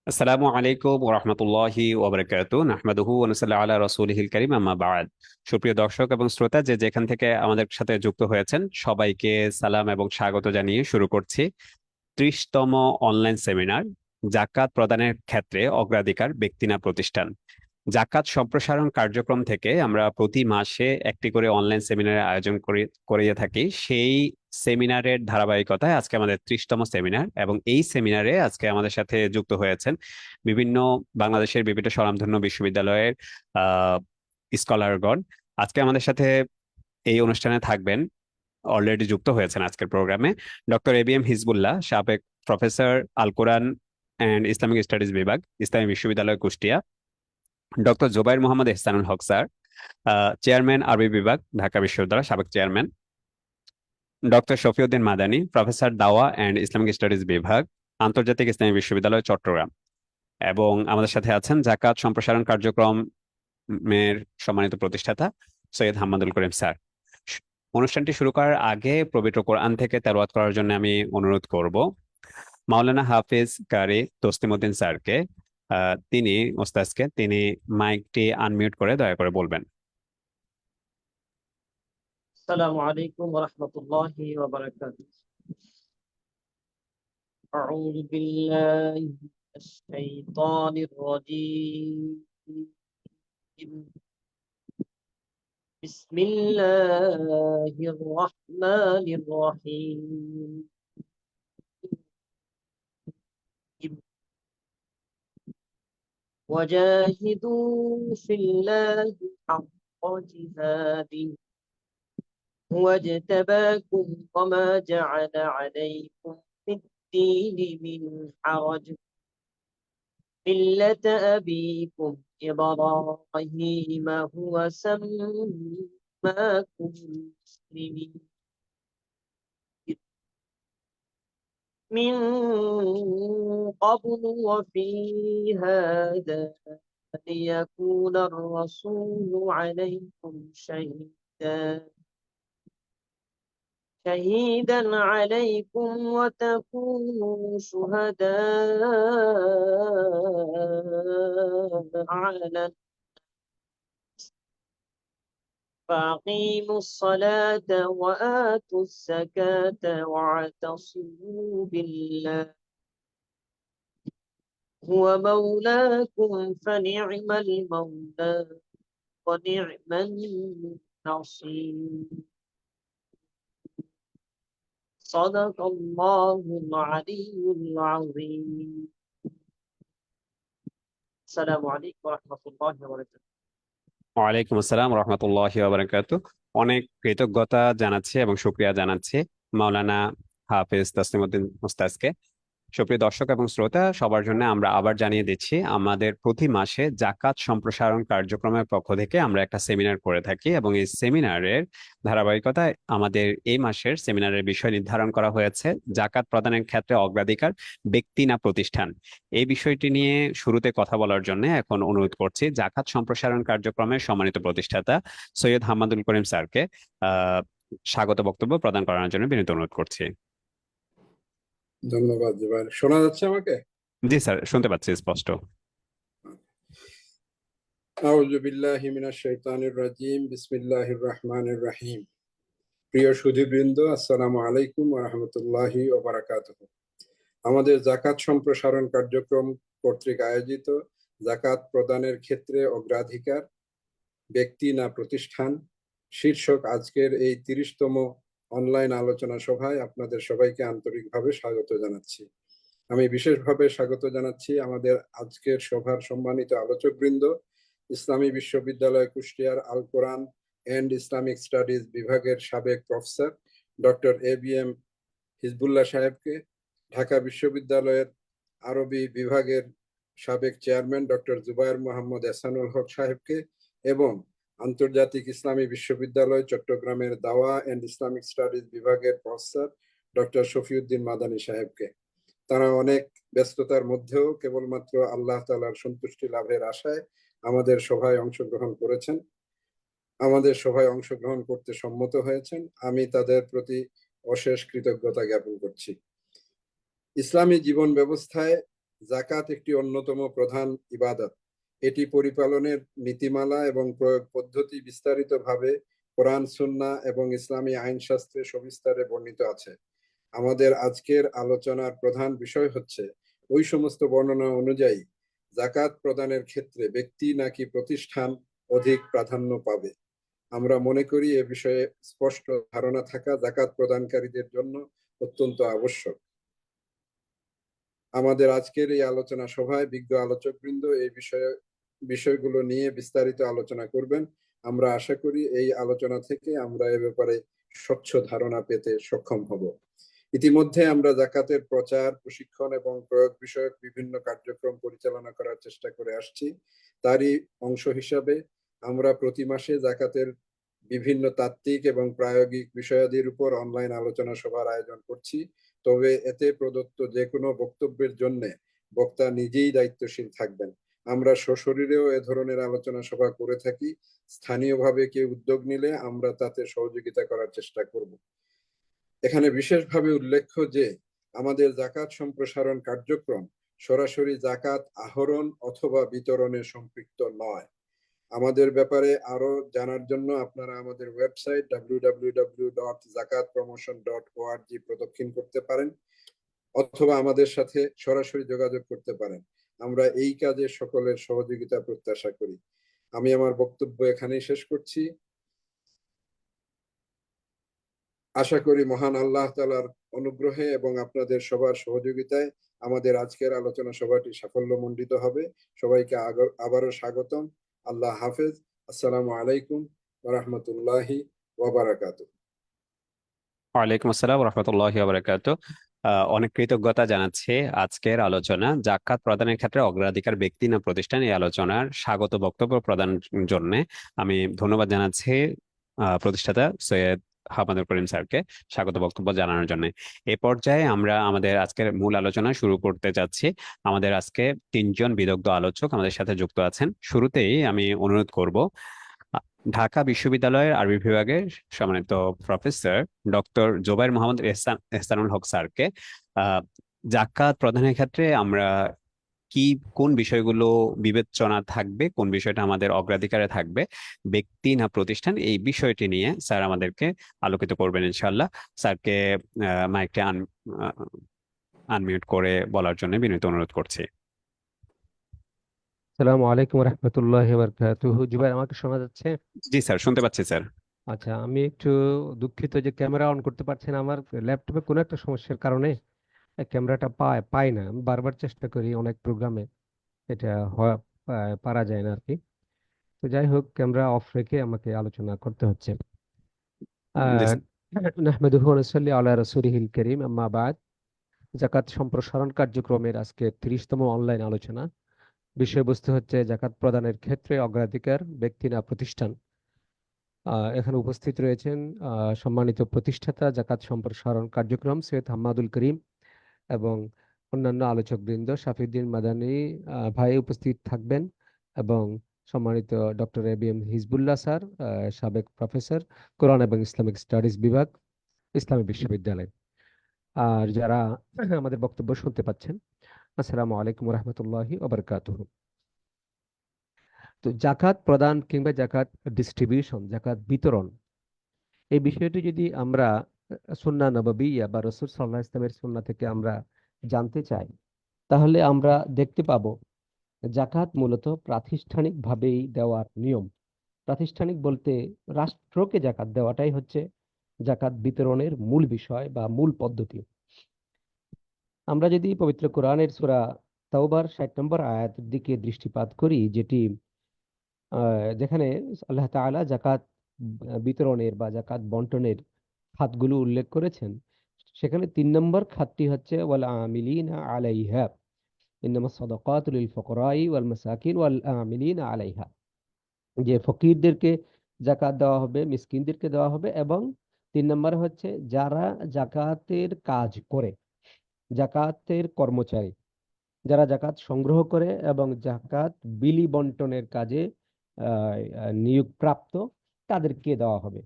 আসসালামু আলাইকুম ওয়া রাহমাতুল্লাহি ওয়া বারাকাতুহু নাহমাদুহু ওয়া নুসাল্লি আলা রাসূলিহিল কারীম আম্মা বা'দ। সুপ্রিয় দর্শক এবং শ্রোতা যে যেখান থেকে আমাদের সাথে যুক্ত হয়েছেন সবাইকে সালাম এবং স্বাগত জানিয়ে শুরু করছি 30তম অনলাইন সেমিনার জাকাত প্রদানের ক্ষেত্রে অগ্রাধিকার ব্যক্তি না প্রতিষ্ঠান। জাকাত সম্প্রসারণ কার্যক্রম থেকে আমরা প্রতি মাসে একটি করে অনলাইন সেমিনারের আয়োজন করিয়ে থাকি। সেই সেমিনারের ধারাবাহিকতায় আজকে আমাদের 30তম সেমিনার, এবং এই সেমিনারে আজকে আমাদের সাথে যুক্ত হয়েছেন বিভিন্ন বাংলাদেশের বিভিন্ন স্বনামধন্য বিশ্ববিদ্যালয়ের আহ স্কলারগণ। আজকে আমাদের সাথে এই অনুষ্ঠানে থাকবেন, অলরেডি যুক্ত হয়েছেন আজকের প্রোগ্রামে ডক্টর এবিএম হিজবুল্লাহ, সাবেক professor, Al Quran and Islamic studies বিভাগ, ইসলামী বিশ্ববিদ্যালয় কুষ্টিয়া; ডক্টর জোবাইর মোহাম্মদ এহসানুল হক স্যার, চেয়ারম্যান আরবি বিভাগ, ঢাকা বিশ্ববিদ্যালয়, সাবেক chairman; doctor Shafiuddin Madani, professor, দাওয়া অ্যান্ড ইসলামিক স্টাডিজ বিভাগ, আন্তর্জাতিক ইসলামী বিশ্ববিদ্যালয় চট্টগ্রাম; এবং আমাদের সাথে আছেন জাকাত সম্প্রসারণ কার্যক্রমের সম্মানিত প্রতিষ্ঠাতা সৈয়দ হাম্মাদুল করিম স্যার। অনুষ্ঠানটি শুরু করার আগে পবিত্র কোরআন থেকে তেলাওয়াত করার জন্য আমি অনুরোধ করব মাওলানা হাফিজ কারি তসলিমউদ্দিন স্যারকে। তিনি ওস্তাজকে তিনি মাইকটি আনমিউট করে দয়া করে বলবেন। السلام عليكم ورحمة الله وبركاته. أعوذ بالله من الشيطان الرجيم. بسم الله الرحمن الرحيم. وجاهدوا في الله حق جهاده هو اجتباكم وما جعل عليكم في الدين من حرج ملة أبيكم إبراهيم هو سماكم مسلمين من قبل وفي هذا ليكون الرسول عليكم شهيدا عليكم وتكونوا شهداء على الناس فأقيموا الصلاة وآتوا الزكاة واعتصموا بالله هو مولاكم فنعم المولى ونعم النصير صدق الله العلي العظيم. السلام عليكم ورحمة الله وبركاته. ওয়ালাইকুম আসসালাম রহমতুল্লাহি ওয়া বারাকাতুহু। অনেক কৃতজ্ঞতা জানাচ্ছি এবং শুকরিয়া জানাচ্ছি মাওলানা হাফিজ তসলিমউদ্দিন ওস্তাজকে। সুপ্রিয় দর্শক এবং শ্রোতা, সবার জন্য আমরা আবার জানিয়ে দিচ্ছি আমাদের প্রতি মাসে জাকাত সম্প্রসারণ কার্যক্রমের পক্ষ থেকে আমরা একটা সেমিনার করে থাকি, এবং এই সেমিনারের ধারাবাহিকতায় আমাদের এই মাসের সেমিনারের বিষয় নির্ধারণ করা হয়েছে জাকাত প্রদানের ক্ষেত্রে অগ্রাধিকার ব্যক্তি না প্রতিষ্ঠান। এই বিষয়টি নিয়ে শুরুতে কথা বলার জন্য এখন অনুরোধ করছি জাকাত সম্প্রসারণ কার্যক্রমের সম্মানিত প্রতিষ্ঠাতা সৈয়দ হাম্মাদুল করিম স্যারকে স্বাগত বক্তব্য প্রদান করার জন্য বিনীত অনুরোধ করছি। ধন্যবাদ জুবাইর। শোনা যাচ্ছে আমাকে? জি স্যার, শুনতে পাচ্ছি স্পষ্ট। আউযু বিল্লাহি মিনাশ শাইতানির রাজিম। বিসমিল্লাহির রহমানির রহিম। প্রিয় সুধীবৃন্দ, আসসালামু আলাইকুম ওয়া রাহমাতুল্লাহি ওয়া বারাকাতুহু। আমাদের জাকাত সম্প্রসারণ কার্যক্রম কর্তৃক আয়োজিত জাকাত প্রদানের ক্ষেত্রে অগ্রাধিকার ব্যক্তি না প্রতিষ্ঠান শীর্ষক আজকের এই 30তম অনলাইন আলোচনা সভায় আপনাদের সবাইকে আন্তরিকভাবে স্বাগত জানাচ্ছি। আমি বিশেষভাবে স্বাগত জানাচ্ছি আমাদের আজকের সভার সম্মানিত আলোচকবৃন্দ, ইসলামী বিশ্ববিদ্যালয় কুষ্টিয়ার আল কোরআন এন্ড ইসলামিক স্টাডিজ বিভাগের সাবেক প্রফেসর ডক্টর এবিএম হিজবুল্লাহ সাহেবকে, ঢাকা বিশ্ববিদ্যালয়ের আরবি বিভাগের সাবেক চেয়ারম্যান ডক্টর জুবাইর মোহাম্মদ এহসানুল হক সাহেবকে, এবং আন্তর্জাতিক ইসলামী বিশ্ববিদ্যালয় চট্টগ্রামের দাওয়া এন্ড ইসলামিক স্টাডিজ বিভাগের প্রফেসর ডক্টর শফিউদ্দিন মাদানী সাহেবকে। তারা অনেক ব্যস্ততার মধ্যেও কেবলমাত্র আল্লাহ তাআলার সন্তুষ্টি লাভের আশায় আমাদের সভায় অংশগ্রহণ করেছেন, আমাদের সভায় অংশগ্রহণ করতে সম্মত হয়েছেন। আমি তাদের প্রতি অশেষ কৃতজ্ঞতা জ্ঞাপন করছি। ইসলামী জীবন ব্যবস্থায় জাকাত একটি অন্যতম প্রধান ইবাদত। এটি পরিপালনের নীতিমালা এবং প্রয়োগ পদ্ধতি বিস্তারিতভাবে কোরআন, সুন্নাহ এবং ইসলামী আইনশাস্ত্রে সবিস্তারে বর্ণিত আছে। আমাদের আজকের আলোচনার প্রধান বিষয় হচ্ছে ওই সমস্ত বর্ণনা অনুযায়ী জাকাত প্রদানের ক্ষেত্রে ব্যক্তি নাকি প্রতিষ্ঠান অধিক প্রাধান্য পাবে। আমরা মনে করি এ বিষয়ে স্পষ্ট ধারণা থাকা জাকাত প্রদানকারীদের জন্য অত্যন্ত আবশ্যক। আমাদের আজকের এই আলোচনা সভায় বিজ্ঞ আলোচকবৃন্দ এই বিষয়গুলো নিয়ে বিস্তারিত আলোচনা করবেন। আমরা আশা করি এই আলোচনা থেকে আমরা এ ব্যাপারে স্বচ্ছ ধারণা পেতে সক্ষম হব। ইতিমধ্যে আমরা জাকাতের প্রচার, প্রশিক্ষণ এবং প্রয়োগ বিষয়ক বিভিন্ন কার্যক্রম পরিচালনা করার চেষ্টা করে আসছি। তারই অংশ হিসাবে আমরা প্রতি মাসে জাকাতের বিভিন্ন তাত্ত্বিক এবং প্রায়োগিক বিষয়াদির উপর অনলাইন আলোচনা সভার আয়োজন করছি। তবে এতে প্রদত্ত যে কোনো বক্তব্যের জন্য বক্তা নিজেই দায়িত্বশীল থাকবেন। আমরা সশরীরেও এ ধরনের আলোচনা সভা করে থাকি। স্থানীয়ভাবে কেউ উদ্যোগ নিলে আমরা তাতে সহযোগিতা করার চেষ্টা করব। এখানে বিশেষভাবে উল্লেখ্য যে আমাদের জাকাত সম্প্রসারণ কার্যক্রম সরাসরি জাকাত আহরণ অথবা বিতরণে সম্পৃক্ত নয়। আমাদের ব্যাপারে আরো জানার জন্য আপনারা আমাদের ওয়েবসাইট www.zakatpromotion.org প্রদক্ষিণ করতে পারেন অথবা আমাদের সাথে সরাসরি যোগাযোগ করতে পারেন। আমরা এই কাজে সকলের সহযোগিতা প্রত্যাশা করি। আমি আমার বক্তব্য এখানেই শেষ করছি। আশা করি মহান আল্লাহ তাআলার অনুগ্রহে এবং আপনাদের সবার সহযোগিতায় আমাদের আজকের আলোচনা সভাটি সাফল্যমণ্ডিত হবে। সবাইকে আবারও স্বাগতম। আল্লাহ হাফেজ। আসসালামু আলাইকুম ওয়া রাহমাতুল্লাহি ওয়া বারাকাতুহু। ওয়ালাইকুম আসসালাম রহমতুল্লাহি ওয়া বারাকাতুহু। অনেক কৃতজ্ঞতা জানাচ্ছি আজকের আলোচনা জাকাত প্রদানের ক্ষেত্রে অগ্রাধিকার ব্যক্তি না প্রতিষ্ঠান এই আলোচনার স্বাগত বক্তব্য প্রদানের জন্য আমি ধন্যবাদ জানাচ্ছি প্রতিষ্ঠাতা সৈয়দ হামাদুল করিম স্যারকে স্বাগত বক্তব্য জানানোর জন্য। এ পর্যায়ে আমরা আমাদের আজকের মূল আলোচনা শুরু করতে যাচ্ছি। আমাদের আজকে তিনজন বিদগ্ধ আলোচক আমাদের সাথে যুক্ত আছেন। শুরুতেই আমি অনুরোধ করব ঢাকা বিশ্ববিদ্যালয়ের আরবি বিভাগের সম্মানিত প্রফেসর ডক্টর জোবায়ের মোহাম্মদ এহসানুল হক স্যারকে জাকাত প্রদানের ক্ষেত্রে আমরা কোন বিষয়গুলো বিবেচনা থাকবে, কোন বিষয়টা আমাদের অগ্রাধিকারে থাকবে, ব্যক্তি না প্রতিষ্ঠান, এই বিষয়টি নিয়ে স্যার আমাদেরকে আলোকিত করবেন ইনশাআল্লাহ। স্যারকে মাইকটা আনমিউট করে বলার জন্য বিনীত অনুরোধ করছি। আসসালামু আলাইকুম রহমতুল্লাহি বারাকাতুহু। জুবাইর, আমাকে শোনা যাচ্ছে? জি স্যার, শুনতে পাচ্ছি স্যার। আচ্ছা, আমি একটু দুঃখিত যে ক্যামেরা অন করতে পারছি না। আমার ল্যাপটপে কোনো একটা সমস্যার কারণে ক্যামেরাটা পাই না। আমি বারবার চেষ্টা করি, অনেক প্রোগ্রামে এটা পারা যায় না আর কি। তো যাই হোক, ক্যামেরা অফ রেখে আমাকে আলোচনা করতে হচ্ছে। জি আহ স্যার। নাহমাদুহু ওয়া নুসাল্লি আলা রাসূলিহিল কারীম, আম্মা বাদ। জাকাত সম্প্রসারণ কার্যক্রমের আজকে 30তম অনলাইন আলোচনা। বিষয়বস্তু হচ্ছে জাকাত প্রদানের ক্ষেত্রে অগ্রাধিকার ব্যক্তি না প্রতিষ্ঠান। এখানে উপস্থিত রয়েছেন সম্মানিত প্রতিষ্ঠাতা জাকাত সম্প্রসারণ কার্যক্রম সৈয়দ হাম্মাদুল করিম এবং অন্যান্য আলোচকবৃন্দ। শাফিউদ্দিন মাদানী ভাই উপস্থিত থাকবেন এবং সম্মানিত ডক্টর এবিএম হিজবুল্লাহ স্যার, সাবেক প্রফেসর, কোরআন এবং ইসলামিক স্টাডিজ বিভাগ, ইসলামী বিশ্ববিদ্যালয়। আর যারা আমাদের বক্তব্য শুনতে পাচ্ছেন, আসসালামু আলাইকুম রহমতুল্লাহি ওয়া বারাকাতুহু। তো জাকাত প্রদান কিংবা জাকাত ডিস্ট্রিবিউশন, জাকাত বিতরণ, এই বিষয়টি যদি আমরা সুন্নাহ নববিয়্যা বা রাসূল সাল্লাল্লাহু আলাইহি ওয়াসাল্লামের সুন্নাহ থেকে আমরা জানতে চাই, তাহলে আমরা দেখতে পাবো জাকাত মূলত প্রাতিষ্ঠানিকভাবেই দেওয়ার নিয়ম। প্রাতিষ্ঠানিক বলতে রাষ্ট্রকে জাকাত দেওয়াটাই হচ্ছে জাকাত বিতরণের মূল বিষয় বা মূল পদ্ধতি। আমরা যদি পবিত্র কোরআনের সূরা তাওবার 60 নম্বর আয়াতের দিকে দৃষ্টিপাত করি, যেখানে আল্লাহ তাআলা জাকাত বিতরণের বা জাকাত বন্টনের খাতগুলো উল্লেখ করেছেন, সেখানে 3 নম্বর খাতটি হচ্ছে ওয়াল আমিলিনা আলাইহা, ইন্নামাস সাদাকাতু লিল ফুকারাই ওয়াল মাসাকিন ওয়াল আমিলিনা আলাইহা। যে ফকিরদেরকে জাকাত দেওয়া হবে, মিসকিনদেরকে দেওয়া হবে, এবং 3 নম্বরে হচ্ছে যারা জাকাতের কাজ করে, জাকাতের কর্মচারী, যারা জাকাত সংগ্রহ করে এবং জাকাত বিলি বন্টনের কাজে নিয়োগ প্রাপ্ত, তাদেরকে দেওয়া হবে।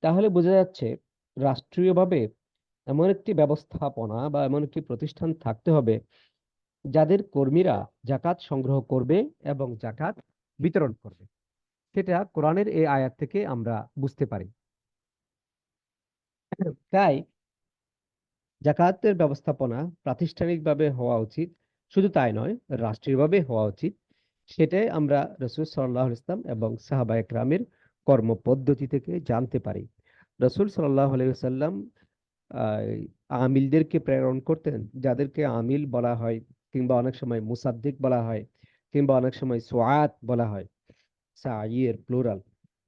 তাহলে বোঝা যাচ্ছে রাষ্ট্রীয়ভাবে এমন একটি ব্যবস্থাপনা বা এমন একটি প্রতিষ্ঠান থাকতে হবে যাদের কর্মীরা জাকাত সংগ্রহ করবে এবং জাকাত বিতরণ করবে। সেটা কোরআনের এই আয়াত থেকে আমরা বুঝতে পারি। তাই জাকাতের ব্যবস্থাপনা প্রাতিষ্ঠানিকভাবে হওয়া উচিত, শুধু তাই নয়, রাষ্ট্রীয়ভাবে হওয়া উচিত। সেটাই আমরা রসুল সাল্লাহ ইসলাম এবং সাহাবা একরামের কর্মপদ্ধতি থেকে জানতে পারি। রসুল সাল্লাহ আলাইসাল্লাম আমিলদেরকে প্রেরণ করতেন, যাদেরকে আমিল বলা হয়, কিংবা অনেক সময় মুসাদ্দিক বলা হয়, কিংবা অনেক সময় সোয়াত বলা হয়, সাইয়ের প্লুরাল,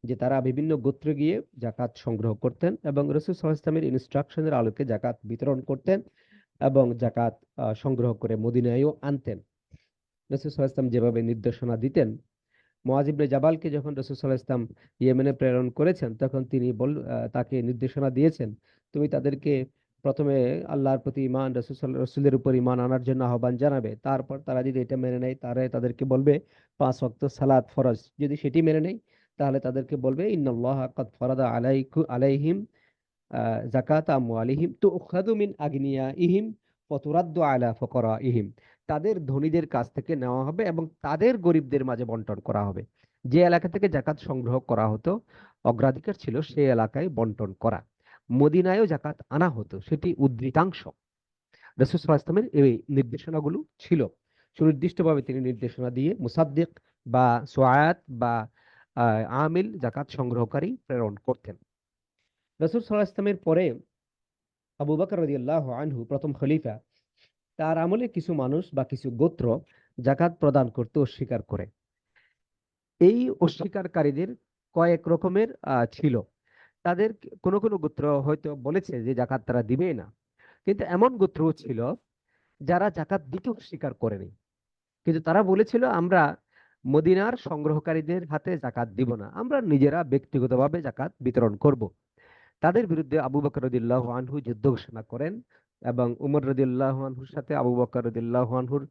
যে তারা বিভিন্ন গোত্রে গিয়ে জাকাত সংগ্রহ করতেন এবং রসুল সাল্লাল্লাহু আলাইহি ওয়াসাল্লামের ইনস্ট্রাকশনের আলোকে জাকাত বিতরণ করতেন এবং জাকাত সংগ্রহ করে মদিনায়ও আনতেন। রসুল সাল্লাল্লাহু আলাইহি ওয়াসাল্লাম যেভাবে নির্দেশনা দিতেন, মুআয ইবনে জাবালকে যখন রাসূল সাল্লাল্লাহু আলাইহি ওয়াসাল্লাম ইয়েমেনে প্রেরণ করেছেন, তখন তিনি তাকে নির্দেশনা দিয়েছেন, তুমি তাদেরকে প্রথমে আল্লাহর প্রতি ঈমান, রাসূলের উপর ঈমান আনার জন্য আহ্বান জানাবে। তারপর তারা যদি এটা মেনে নেয়, তাদেরকে বলবে 5 ওয়াক্ত সালাত ফরজ। যদি সেটি মেনে নেয়, তাহলে তাদেরকে বলবে ইন্নাল্লাহা কাদ ফারাদা আলাইহিম জাকাতা আমওয়ালিহিম তুখাযু মিন আগনিয়াইহিম ওয়া তুরাদ্দু আলা ফুকারাইহিম। তাদের ধনীদের কাছ থেকে নেওয়া হবে এবং তাদের গরিবদের মাঝে বন্টন করা হবে। যে এলাকা থেকে জাকাত সংগ্রহ করা হতো, অগ্রাধিকার ছিল সেই এলাকায় বন্টন করা। মদিনায়ও জাকাত আনা হতো, সেটি উদ্ধৃতাংশ। রাসূল সাল্লাল্লাহু আলাইহি ওয়াসাল্লামের এই নির্দেশনাগুলো ছিল। সুনির্দিষ্টভাবে তিনি নির্দেশনা দিয়ে মুসাদ্দিক বা সোয়াত বা আমিল, জাকাত সংগ্রহকারী প্রেরণ করতেন। রাসূল সাল্লাল্লাহু আলাইহি ওয়াসাল্লামের পরে আবু বকর রাদিয়াল্লাহু আনহু প্রথম খলিফা, তার আমলে কিছু মানুষ বা কিছু গোত্র জাকাত প্রদান করতে অস্বীকার করে। এই অস্বীকারীদের কয়েক রকমের ছিল। তাদের কোনো কোনো গোত্র হয়তো বলেছে যে জাকাত তারা দিবে না, কিন্তু এমন গোত্রও ছিল যারা জাকাত দিতে অস্বীকার করেনি, কিন্তু তারা বলেছিল আমরা মদিনার সংগ্রহকারীদের হাতে জাকাত দিব না, আমরা নিজেরা ব্যক্তিগতভাবে জাকাত বিতরণ করব। তাদের বিরুদ্ধে আবু বকর রাদিয়াল্লাহু আনহু যুদ্ধ ঘোষণা করেন এবং উমর রাদিয়াল্লাহু আনহুর সাথে আবু বকর রাদিয়াল্লাহু আনহুর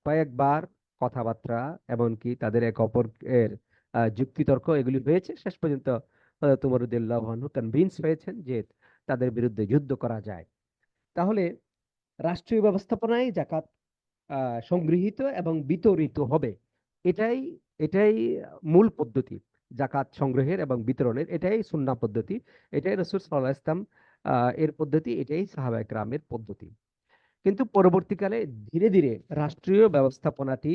কয়েকবার কথাবার্তা, এমনকি তাদের এক অপরের যুক্তিতর্ক এগুলি হয়েছে। শেষ পর্যন্ত হযরত উমর রাদিয়াল্লাহু আনহু কনভিন্স হয়েছেন যে তাদের বিরুদ্ধে যুদ্ধ করা যায়। তাহলে রাষ্ট্রীয় ব্যবস্থাপনায় জাকাত সংগৃহীত এবং বিতরিত হবে, এটাই এটাই মূল পদ্ধতি। জাকাত সংগ্রহের এবং বিতরণের এটাই সুন্নাহ পদ্ধতি, এটাই রাসূল সাল্লাল্লাহু আলাইহি ওয়াসাল্লাম এর পদ্ধতি, এটাই সাহাবা একরামের পদ্ধতি। কিন্তু পরবর্তীকালে ধীরে ধীরে রাষ্ট্রীয় ব্যবস্থাপনাটি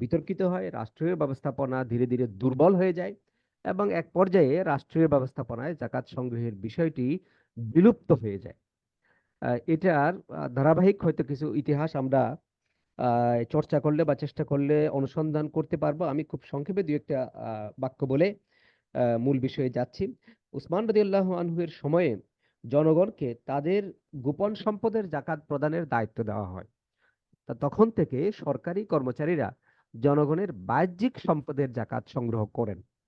বিতর্কিত হয়, রাষ্ট্রীয় ব্যবস্থাপনা ধীরে ধীরে দুর্বল হয়ে যায় এবং এক পর্যায়ে রাষ্ট্রীয় ব্যবস্থাপনায় জাকাত সংগ্রহের বিষয়টি বিলুপ্ত হয়ে যায়। এটার ধারাবাহিক হয়তো কিছু ইতিহাস আমরা চর্চা করলে বা চেষ্টা করলে অনুসন্ধান করতে পারবো। আমি খুব সংক্ষেপে দুই একটা বাক্য বলে মূল বিষয়ে যাচ্ছি। উসমান রাদিয়াল্লাহু আনহু এর সময়ে জনগণকে তাদের গোপন সম্পদের জাকাত প্রদানের দায়িত্ব দেওয়া হয়। তখন থেকে সরকারি কর্মচারীরা জনগণের বাহ্যিক সম্পদের জাকাত সংগ্রহ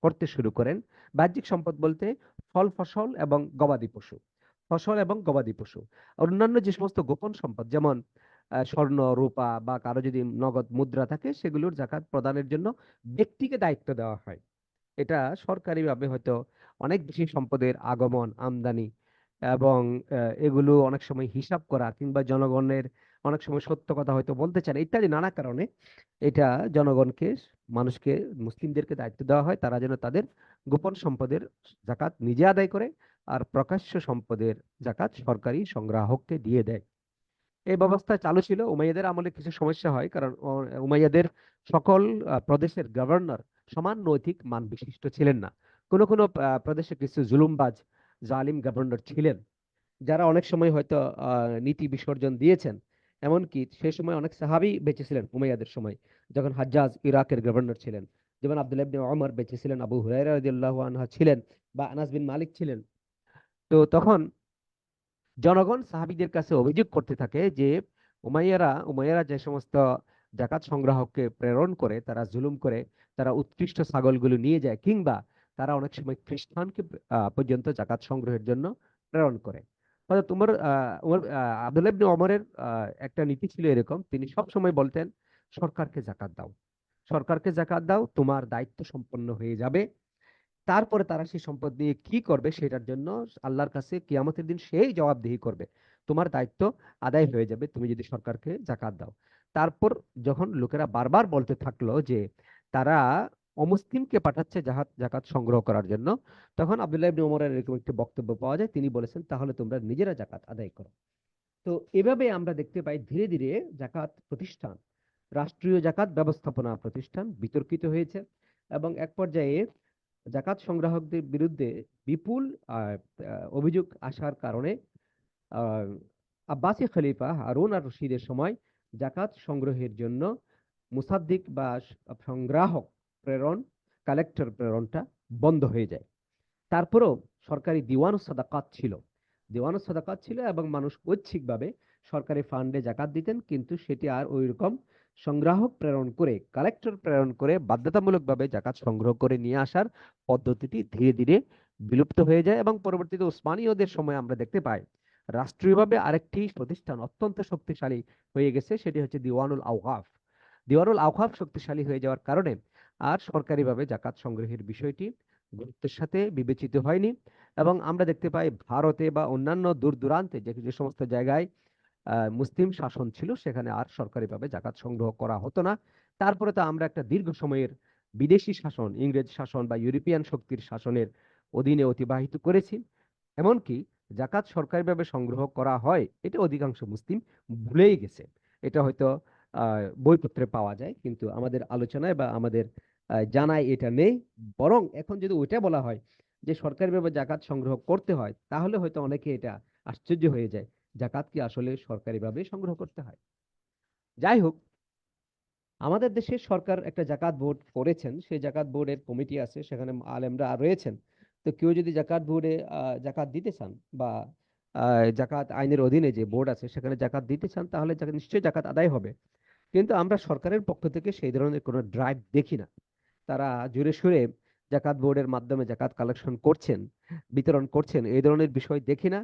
করতে শুরু করেন। বাহ্যিক সম্পদ বলতে ফল, ফসল এবং গবাদি পশু। ফসল এবং গবাদি পশু। অন্যান্য যে সমস্ত গোপন সম্পদ, যেমন স্বর্ণ, রূপা বা কারো যদি নগদ মুদ্রা থাকে, সেগুলোর জাকাত প্রদানের জন্য ব্যক্তিকে দায়িত্ব দেওয়া হয়। এটা সরকারিভাবে হয়তো অনেক বেশি সম্পদের আগমন, আমদানি এবং এগুলো অনেক সময় হিসাব করা কিংবা জনগণের অনেক সময় সত্য কথা হয়তো বলতে চান ইত্যাদি নানা কারণে এটা জনগণকে, মানুষকে, মুসলিমদেরকে দায়িত্ব দেওয়া হয় তারা যেন তাদের গোপন সম্পদের জাকাত নিজে আদায় করে আর প্রকাশ্য সম্পদের জাকাত সরকারি সংগ্রাহককে দিয়ে দেয়। এই ব্যবস্থা চালু ছিল। উমাইয়াদের আমলে কিছু সমস্যা হয়, কারণ উমাইয়াদের সকল প্রদেশের গভর্নর সমান নৈতিক মান বিশিষ্ট ছিলেন না। কোনো কোনো প্রদেশে কিছু জুলুমবাজ, জালিম গভর্নর ছিলেন, যারা অনেক সময় হয়তো নীতি বিসর্জন দিয়েছেন। এমনকি সেই সময় অনেক সাহাবী বেঁচে ছিলেন উমাইয়াদের সময়, যখন হাজ্জাজ ইরাকের গভর্নর ছিলেন, যেমন আব্দুল্লাহ ইবনে ওমর বেঁচে ছিলেন, আবু হুরায়রা রাদিয়াল্লাহু আনহু ছিলেন, বা আনাস বিন মালিক ছিলেন। তো তখন জনগণ সাহাবীদের কাছে অভিযোগ করতে থাকে যে উমাইয়ারা যে সমস্ত জাকাত সংগ্রাহককে প্রেরণ করে, তারা জুলুম করে, তারা উৎকৃষ্ট ছাগলগুলো নিয়ে যায়, কিংবা তারা অনেক সময় খ্রিস্টানকে পর্যন্ত জাকাত সংগ্রহের জন্য প্রেরণ করে। ফলে আব্দুল্লাহ ইবনে ওমরের একটা নীতি ছিল এরকম, তিনি সব সময় বলতেন সরকারকে জাকাত দাও, সরকারকে জাকাত দাও, তোমার দায়িত্ব সম্পন্ন হয়ে যাবে। তারপরে তারা সেই সম্পদ নিয়ে কি করবে সেটার জন্য আল্লাহর কাছে কিয়ামতের দিন সেই জবাবদিহি করবে। তোমার দায়িত্ব আদায় হয়ে যাবে তুমি যদি সরকারকে জাকাত দাও। তারপর যখন লোকেরা বারবার বলতে থাকলো যে তারা অমুসলিমকে পাঠাচ্ছে জাকাত সংগ্রহ করার জন্য, তখন আব্দুল্লাহ ইবনে ওমরের এরকম একটি বক্তব্য পাওয়া যায়, তিনি বলেছেন তাহলে তোমরা নিজেরা জাকাত আদায় করো। তো এভাবে আমরা দেখতে পাই ধীরে ধীরে জাকাত প্রতিষ্ঠান, রাষ্ট্রীয় জাকাত ব্যবস্থাপনা প্রতিষ্ঠান বিতর্কিত হয়েছে এবং এক পর্যায়ে জাকাত সংগ্রাহকদের বিরুদ্ধে বিপুল অভিযোগ আসার কারণে আহ, আব্বাসী খলিফা হারুন আর রশিদের সময় জাকাত সংগ্রহের জন্য মুসাদ্দিক বা সংগ্রাহক প্রেরণ, কালেক্টর প্রেরণটা বন্ধ হয়ে যায়। তারপরেও সরকারি দিওয়ানুস সাদাকাত ছিল এবং মানুষ ঐচ্ছিকভাবে সরকারি ফান্ডে জাকাত দিতেন, কিন্তু সেটি আর ওই রকম সংগ্রাহক প্রেরণ করে, কালেক্টর প্রেরণ করে বাধ্যতামূলকভাবে জাকাত সংগ্রহ করে নিয়ে আসার পদ্ধতিটি ধীরে ধীরে বিলুপ্ত হয়ে যায় এবং পরবর্তীতে উসমানীয়দের সময় আমরা দেখতে পাই রাষ্ট্রীয়ভাবে আরেকটি প্রতিষ্ঠান অত্যন্ত শক্তিশালী হয়ে গেছে, সেটি হচ্ছে দিওয়ানুল আওকাফ শক্তিশালী হয়ে যাওয়ার কারণে আর সরকারিভাবে জাকাত সংগ্রহের বিষয়টি গুরুত্বের সাথে বিবেচিত হয়নি। এবং আমরা দেখতে পাই ভারতে বা অন্যান্য দূর দূরান্তে যে যে সমস্ত জায়গায় মুসলিম শাসন ছিল সেখানে আর সরকারিভাবে জাকাত সংগ্রহ করা হতো না। তারপরে তো আমরা একটা দীর্ঘ সময়ের বিদেশি শাসন, ইংরেজ শাসন বা ইউরোপিয়ান শক্তির শাসনের অধীনে অতিবাহিত করেছি। এমনকি জাকাত সরকারিভাবে সংগ্রহ করা হয় এটা অধিকাংশ মুসলিম ভুলেই গেছে। এটা হয়তো বইপত্রে পাওয়া যায়, কিন্তু আমাদের আলোচনায় বা আমাদের জানায় এটা নেই। বরং এখন যদি ওইটা বলা হয় যে সরকারিভাবে জাকাত সংগ্রহ করতে হয়, তাহলে হয়তো অনেকে এটা আশ্চর্য হয়ে যায়, জাকাত কি আসলে সরকারিভাবে সংগ্রহ করতে হয়? যাই হোক, আমাদের দেশের সরকার একটা জাকাত বোর্ড করেছেন, সেই জাকাত বোর্ডের কমিটি আছে, সেখানে আলেমরা রয়েছেন। তো কেউ যদি জাকাত বোর্ডে জাকাত দিতে চান বা জাকাত আইনের অধীনে যে বোর্ড আছে সেখানে জাকাত দিতে চান, তাহলে নিশ্চয়ই জাকাত আদায় হবে। কিন্তু আমরা সরকারের পক্ষ থেকে সেই ধরনের কোনো ড্রাইভ দেখি না। তারা জোরে সোরে জাকাত বোর্ডের মাধ্যমে জাকাত কালেকশন করছেন, বিতরণ করছেন, এই ধরনের বিষয় দেখি না।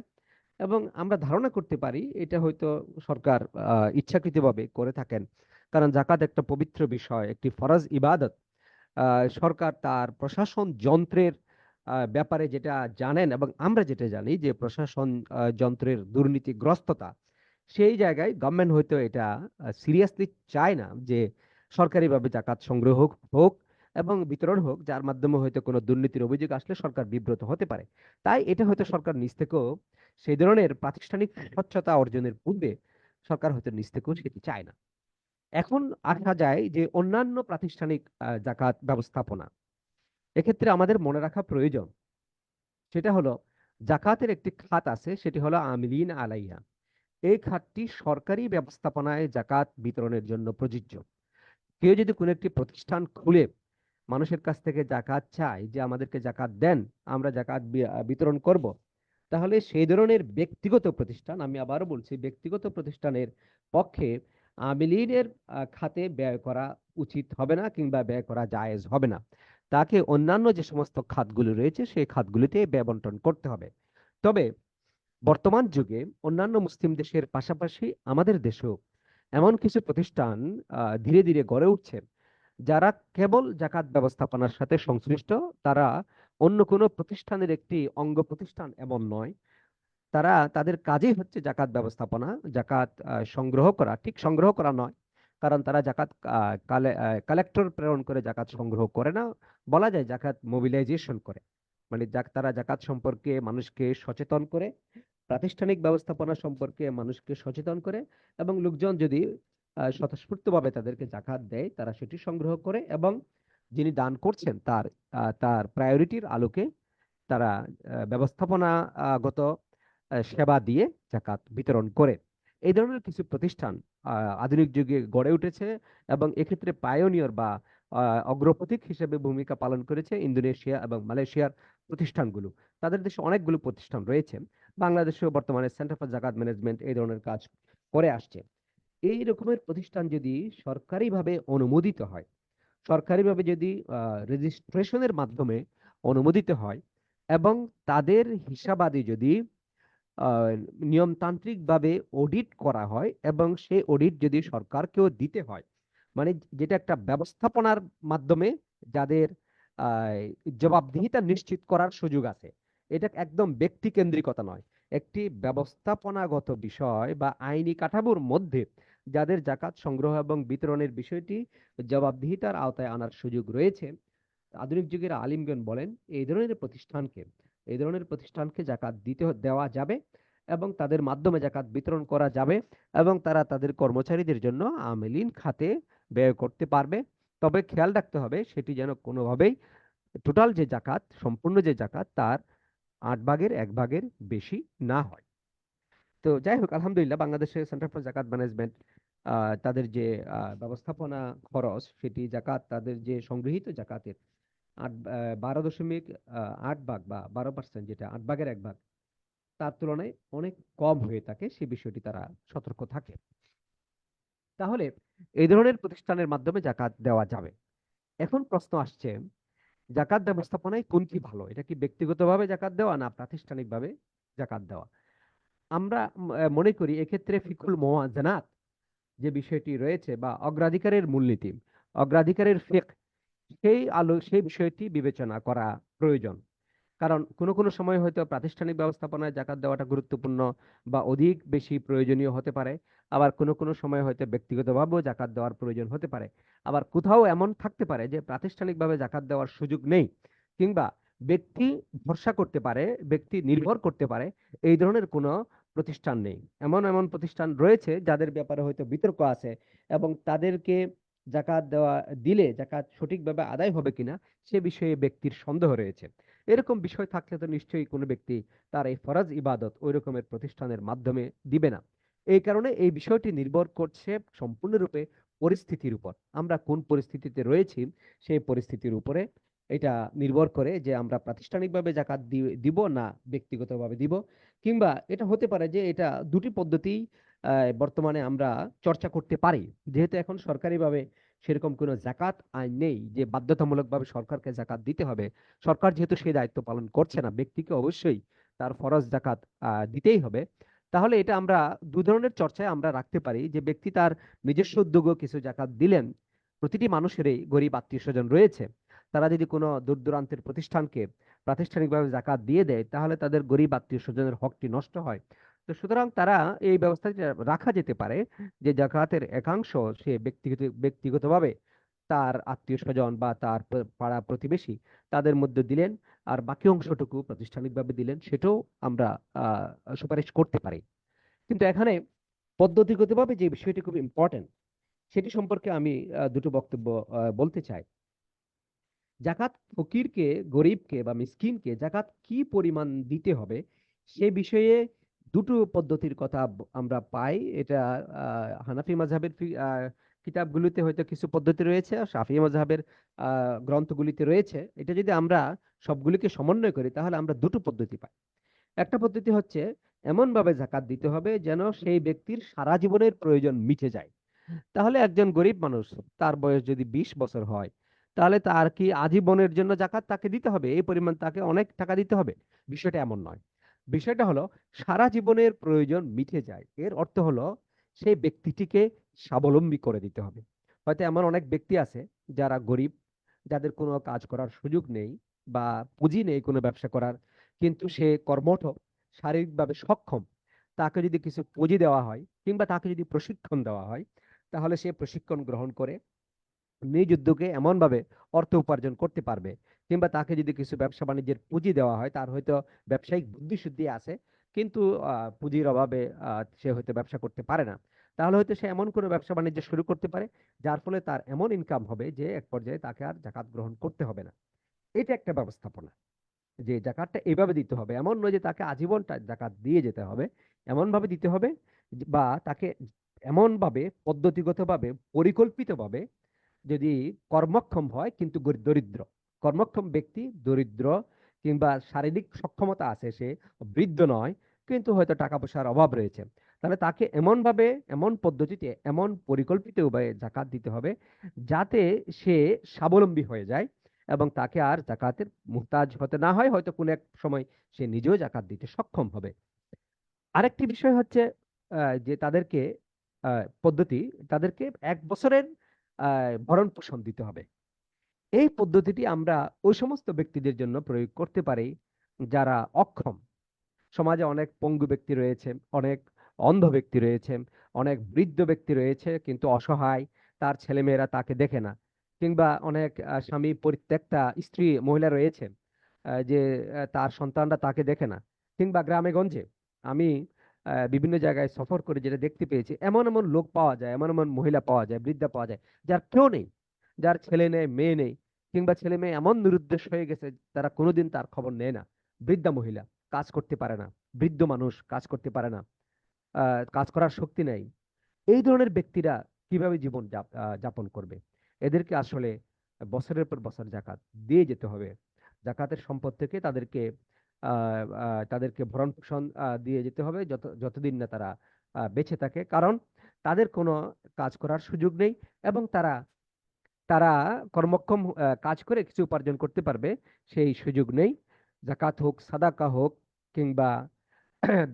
এবং আমরা ধারণা করতে পারি এটা হয়তো সরকার ইচ্ছাকৃতভাবে করে থাকেন, কারণ জাকাত একটা পবিত্র বিষয়, একটি ফরজ ইবাদত। সরকার তার প্রশাসন যন্ত্রের ব্যাপারে যেটা জানেন এবং আমরা যেটা জানি যে প্রশাসন যন্ত্রের দুর্নীতিগ্রস্ততা, সেই জায়গায় গভর্নমেন্ট হয়তো এটা সিরিয়াসলি চায় না যে সরকারিভাবে জাকাত সংগ্রহ হোক এবং বিতরণ হোক, যার মাধ্যমে হয়তো কোনো দুর্নীতির অভিযোগ আসলে সরকার বিব্রত হতে পারে। তাই এটা হয়তো সরকার নিজ থেকেও সেই ধরনের প্রাতিষ্ঠানিক স্বচ্ছতা অর্জনের পূর্বে সরকার হয়তো নিজ থেকেও সেটি চায় না। এখন আসা যায় যে অন্যান্য প্রাতিষ্ঠানিক জাকাত ব্যবস্থাপনা, এক্ষেত্রে আমাদের মনে রাখা প্রয়োজন, সেটা হলো জাকাতের একটি খাত আছে, সেটি হলো আমিলিন আলাইহা। এই খাতটি সরকারি ব্যবস্থাপনায় জাকাত বিতরণের জন্য প্রযোজ্য। কেউ যদি কোনো একটি প্রতিষ্ঠান খুলে মানুষের কাছ থেকে জাকাত চায় যে আমাদেরকে জাকাত দেন, আমরা জাকাত বিতরণ করব, তাহলে সেই ধরনের ব্যক্তিগত প্রতিষ্ঠান, আমি আবারও বলছি, ব্যক্তিগত প্রতিষ্ঠানের পক্ষে আমিলিনের খাতে ব্যয় করা উচিত হবে না কিংবা ব্যয় করা জায়েজ হবে না। তাকে অন্যান্য যে সমস্ত খাতগুলো রয়েছে সেই খাতগুলিতে ব্যয় বন্টন করতে হবে। তবে বর্তমান যুগে অন্যান্য মুসলিম দেশের পাশাপাশি আমাদের দেশেও এমন কিছু প্রতিষ্ঠান ধীরে ধীরে গড়ে উঠছে যারা কেবল জাকাত ব্যবস্থাপনার সাথে সংশ্লিষ্ট। তারা অন্য কোনো প্রতিষ্ঠানের একটি অঙ্গ প্রতিষ্ঠান এমন নয়, তারা তাদের কাজই হচ্ছে জাকাত ব্যবস্থাপনা, জাকাত সংগ্রহ করা। ঠিক সংগ্রহ করা নয়, কারণ তারা জাকাত কালেক্টর প্রেরণ করে জাকাত সংগ্রহ করে না, বলা যায় জাকাত মোবিলাইজেশন করে। মানে তারা জাকাত সম্পর্কে মানুষকে সচেতন করে, প্রাতিষ্ঠানিক ব্যবস্থাপনা সম্পর্কে মানুষকে সচেতন করে, এবং লোকজন যদি স্বতঃস্ফূর্তভাবে তাদেরকে জাকাত দেয় তারা সেটি সংগ্রহ করে এবং যিনি দান করছেন তার প্রায়োরিটির আলোকে তারা ব্যবস্থাপনাগত সেবা দিয়ে জাকাত বিতরণ করে। এই ধরনের কিছু প্রতিষ্ঠান আধুনিক যুগে গড়ে উঠেছে এবং এক্ষেত্রে পায়োনিয়র বা অগ্রপথিক হিসেবে ভূমিকা পালন করেছে ইন্দোনেশিয়া এবং মালয়েশিয়ার প্রতিষ্ঠানগুলো। তাদের দেশে অনেকগুলো প্রতিষ্ঠান রয়েছে। বাংলাদেশেও বর্তমানে সেন্টার ফর জাকাত ম্যানেজমেন্ট এই ধরনের কাজ করে আসছে। এই রকমের প্রতিষ্ঠান যদি সরকারিভাবে অনুমোদিত হয়, সরকারিভাবে যদি রেজিস্ট্রেশনের মাধ্যমে অনুমোদিত হয় এবং তাদের হিসাবাদি যদি নিয়মতান্ত্রিকভাবে অডিট করা হয় এবং সেই অডিট যদি সরকারকেও দিতে হয়, মানে যেটা একটা ব্যবস্থাপনার মাধ্যমে যাদের জবাবদিহিতা নিশ্চিত করার সুযোগ আছে, এটা একদম ব্যক্তি কেন্দ্রিকতা নয়, একটি ব্যবস্থাপনাগত বিষয় বা আইনি কাঠামোর মধ্যে যাদের জাকাত সংগ্রহ এবং বিতরণের বিষয়টি জবাবদিহিতার আওতায় আনার সুযোগ রয়েছে। আধুনিক যুগের আলিমগণ বলেন এই ধরনের প্রতিষ্ঠানকে জাকাত দেওয়া যাবে এবং তাদের মাধ্যমে জাকাত বিতরণ করা যাবে এবং তারা তাদের কর্মচারীদের জন্য আমেলিন খাতে ব্যয় করতে পারবে। তবে খেয়াল রাখতে হবে সেটি যেন কোনোভাবেই টোটাল যে জাকাত, সম্পূর্ণ যে জাকাত, তার 8 ভাগের 1 ভাগের বেশি না হয়। তো যাই হোক, আলহামদুলিল্লাহ, বাংলাদেশের সেন্টার ফর জাকাত ম্যানেজমেন্ট তাদের যে ব্যবস্থাপনা খরচ, সেটি জাকাত, তাদের যে সংগৃহীত জাকাতের 12.8 ভাগ বা 12%, যেটা 8 ভাগের 1 ভাগ, তার তুলনায় অনেক কম হয়ে থাকে, সে বিষয়টি তারা সতর্ক থাকে। তাহলে এই ধরনের প্রতিষ্ঠানের মাধ্যমে জাকাত দেওয়া যাবে। এখন প্রশ্ন আসছে, জাকাত ব্যবস্থাপনায় কোনটি ভালো? এটা কি ব্যক্তিগতভাবে জাকাত দেওয়া না প্রাতিষ্ঠানিকভাবে জাকাত দেওয়া? আমরা মনে করি এক্ষেত্রে ফিকুল মুওয়াজানাত যে বিষয়টি রয়েছে বা অগ্রাধিকারের মূলনীতি, অগ্রাধিকারের ফিকহ, সেই বিষয়টি বিবেচনা করা প্রয়োজন। কারণ কোনো কোনো সময় হয়তো প্রাতিষ্ঠানিক ব্যবস্থাপনায় জাকাত দেওয়াটা গুরুত্বপূর্ণ বা অধিক বেশি প্রয়োজনীয় হতে পারে। আবার কোনো কোনো সময় হয়তো ব্যক্তিগতভাবেও জাকাত দেওয়ার প্রয়োজন হতে পারে। আবার কোথাও এমন থাকতে পারে যে প্রাতিষ্ঠানিকভাবে জাকাত দেওয়ার সুযোগ নেই, কিংবা ব্যক্তি ভরসা করতে পারে, ব্যক্তি নির্ভর করতে পারে এই ধরনের কোনো প্রতিষ্ঠান নেই। এমন এমন প্রতিষ্ঠান রয়েছে যাদের ব্যাপারে হয়তো বিতর্ক আছে, এবং তাদেরকে জাকাত দিলে জাকাত সঠিকভাবে আদায় হবে কিনা সে বিষয়ে ব্যক্তির সন্দেহ রয়েছে। এরকম বিষয় থাকলে তো নিশ্চয়ই কোনো ব্যক্তি তার এই ফরজ ইবাদত ওই রকমের প্রতিষ্ঠানের মাধ্যমে দিবে না। এই কারণে এই বিষয়টি নির্ভর করছে সম্পূর্ণরূপে পরিস্থিতির উপর। আমরা কোন পরিস্থিতিতে রয়েছি সেই পরিস্থিতির উপরে এটা নির্ভর করে যে আমরা প্রাতিষ্ঠানিকভাবে জাকাত দিব না ব্যক্তিগতভাবে দিব। কিংবা এটা হতে পারে যে এটা দুটি পদ্ধতি বর্তমানে আমরা চর্চা করতে পারি। যেহেতু এখন সরকারিভাবে সেরকম কোনো জাকাত আইন নেই যে বাধ্যতামূলকভাবে সরকারকে জাকাত দিতে হবে, সরকার যেহেতু সেই দায়িত্ব পালন করছে না, ব্যক্তিকে অবশ্যই তার ফরজ জাকাত দিতেই হবে। তাহলে এটা আমরা দু ধরনের চর্চায় আমরা রাখতে পারি যে ব্যক্তি তার নিজস্ব উদ্যোগেও কিছু জাকাত দিলেন। প্রতিটি মানুষেরই গরিব আত্মীয় স্বজন রয়েছে, তারা যদি কোনো দূর দূরান্তের প্রতিষ্ঠানকে প্রাতিষ্ঠানিকভাবে জাকাত দিয়ে দেয় তাহলে তাদের গরিব আত্মীয় স্বজনের হকটি নষ্ট হয়। তো সুতরাং তারা এই ব্যবস্থাটা রাখা যেতে পারে যে জাকাতের একাংশ সে ব্যক্তিগতভাবে তার আত্মীয় স্বজন বা তার পাড়া প্রতিবেশী তাদের মধ্যে দিলেন, আর বাকি অংশটুকু প্রাতিষ্ঠানিকভাবে দিলেন, সেটাও আমরা সুপারিশ করতে পারি। কিন্তু এখানে পদ্ধতিগতভাবে যে বিষয়টি খুব ইম্পর্টেন্ট, সেটি সম্পর্কে আমি দুটো বক্তব্য বলতে চাই। জাকাত ফকিরকে, গরিবকে বা মিসকিনকে জাকাত কি পরিমাণ দিতে হবে সে বিষয়ে দুটো পদ্ধতির কথা আমরা পাই। এটা হানাফি মাযহাবের কিতাবগুলিতে হয়তো কিছু পদ্ধতি রয়েছে, আর শাফি মাযহাবের গ্রন্থগুলিতে রয়েছে। এটা যদি আমরা সবগুলিকে সমন্বয় করি তাহলে আমরা দুটো পদ্ধতি পাই। একটা পদ্ধতি হচ্ছে এমন ভাবে জাকাত দিতে হবে যেন সেই ব্যক্তির সারা জীবনের প্রয়োজন মিটে যায়। তাহলে একজন গরিব মানুষ, তার বয়স যদি 20 বছর হয়, তাহলে তার কি আজীবনের জন্য জাকাত তাকে দিতে হবে, এই পরিমাণ তাকে অনেক টাকা দিতে হবে? বিষয়টা এমন নয়। বিষয়টা হলো সারা জীবনের প্রয়োজন মিটে যায়, এর অর্থ হলো সেই ব্যক্তিটিকে স্বাবলম্বী করে দিতে হবে। হয়তো এমন অনেক ব্যক্তি আছে যারা গরিব, যাদের কোনো কাজ করার সুযোগ নেই বা পুঁজি নেই কোনো ব্যবসা করার, কিন্তু সে কর্মঠ, শারীরিকভাবে সক্ষম। তাকে যদি কিছু পুঁজি দেওয়া হয় কিংবা তাকে যদি প্রশিক্ষণ দেওয়া হয়, তাহলে সে প্রশিক্ষণ গ্রহণ করে নিজ উদ্যোগে এমনভাবে অর্থ উপার্জন করতে পারবে। কিংবা তাকে যদি কিছু ব্যবসা বাণিজ্যের পুঁজি দেওয়া হয়, তার হয়তো ব্যবসায়িক বুদ্ধিশুদ্ধি আছে, কিন্তু পুঁজির অভাবে সে হয়তো ব্যবসা করতে পারে না। তাহলে হয়তো সে এমন কোনো ব্যবসা বাণিজ্য শুরু করতে পারে যার ফলে তার এমন ইনকাম হবে যে এক পর্যায়ে তাকে আর জাকাত গ্রহণ করতে হবে না। এটা একটা ব্যবস্থাপনা, যে জাকাতটা এভাবে দিতে হবে। এমন নয় যে তাকে আজীবনটা জাকাত দিয়ে যেতে হবে, এমন ভাবে দিতে হবে বা তাকে এমন ভাবে পদ্ধতিগতভাবে পরিকল্পিতভাবে, যদি কর্মক্ষম হয় কিন্তু দরিদ্র, কর্মক্ষম ব্যক্তি দরিদ্র, কিংবা শারীরিক সক্ষমতা আছে, সে বৃদ্ধ নয় কিন্তু হয়তো টাকা পয়সার অভাব রয়েছে, তাহলে তাকে এমন ভাবে, এমন পদ্ধতিতে, এমন পরিকল্পিত উপায়ে জাকাত দিতে হবে যাতে সে স্বাবলম্বী হয়ে যায় এবং তাকে আর জাকাতের মুহতাজ হতে না হয়। হয়তো কোনো এক সময় সে নিজেও জাকাত দিতে সক্ষম হবে। আরেকটি বিষয় হচ্ছে যে তাদেরকে পদ্ধতি, তাদেরকে 1 বছরের ভরণ পোষণ দিতে হবে। এই পদ্ধতিটি আমরা ওই সমস্ত ব্যক্তিদের জন্য প্রয়োগ করতে পারি যারা অক্ষম। সমাজে অনেক পঙ্গু ব্যক্তি রয়েছে, অনেক অন্ধ ব্যক্তি রয়েছে, অনেক বৃদ্ধ ব্যক্তি রয়েছে কিন্তু অসহায়, তার ছেলেমেয়েরা তাকে দেখে না। কিংবা অনেক স্বামী পরিত্যক্তা স্ত্রী মহিলা রয়েছে, যে তার সন্তানরা তাকে দেখে না। কিংবা গ্রামে গঞ্জে আমি বিভিন্ন জায়গায় সফর করে যেটা দেখতে পেয়েছি, এমন এমন লোক পাওয়া যায়, এমন এমন মহিলা পাওয়া যায়, বৃদ্ধা পাওয়া যায়, যার কেউ নেই, যার ছেলে নেই, মেয়ে নেই, কিংবা ছেলে মেয়ে এমন নিরুদ্দেশ হয়ে গেছে তারা কোনোদিন তার খবর নেয় না। বৃদ্ধা মহিলা কাজ করতে পারে না, বৃদ্ধ মানুষ কাজ করতে পারে না, কাজ করার শক্তি নাই। এই ধরনের ব্যক্তিরা কিভাবে জীবন যাপন করবে? এদেরকে আসলে বছরের পর বছর জাকাত দিয়ে যেতে হবে। জাকাতের সম্পদ থেকে তাদেরকে ভরণ পোষণ দিয়ে যেতে হবে যতদিন না তারা বেঁচে থাকে। কারণ তাদের কোনো কাজ করার সুযোগ নেই, এবং তারা তারা কর্মক্ষম কাজ করে কিছু উপার্জন করতে পারবে সেই সুযোগ নেই। জাকাত হোক, সাদাকা হোক, কিংবা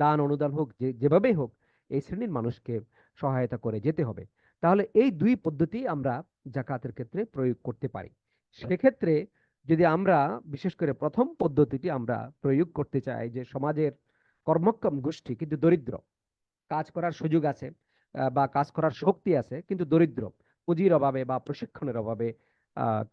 দান অনুদান হোক, যেভাবেই হোক এই শ্রেণীর মানুষকে সহায়তা করে যেতে হবে। তাহলে এই দুই পদ্ধতি আমরা জাকাতের ক্ষেত্রে প্রয়োগ করতে পারি। সেক্ষেত্রে যদি আমরা বিশেষ করে প্রথম পদ্ধতিটি আমরা প্রয়োগ করতে চাই, যে সমাজের কর্মক্ষম গোষ্ঠী কিন্তু দরিদ্র, কাজ করার সুযোগ আছে বা কাজ করার শক্তি আছে কিন্তু দরিদ্র, পুঁজির অভাবে বা প্রশিক্ষণের অভাবে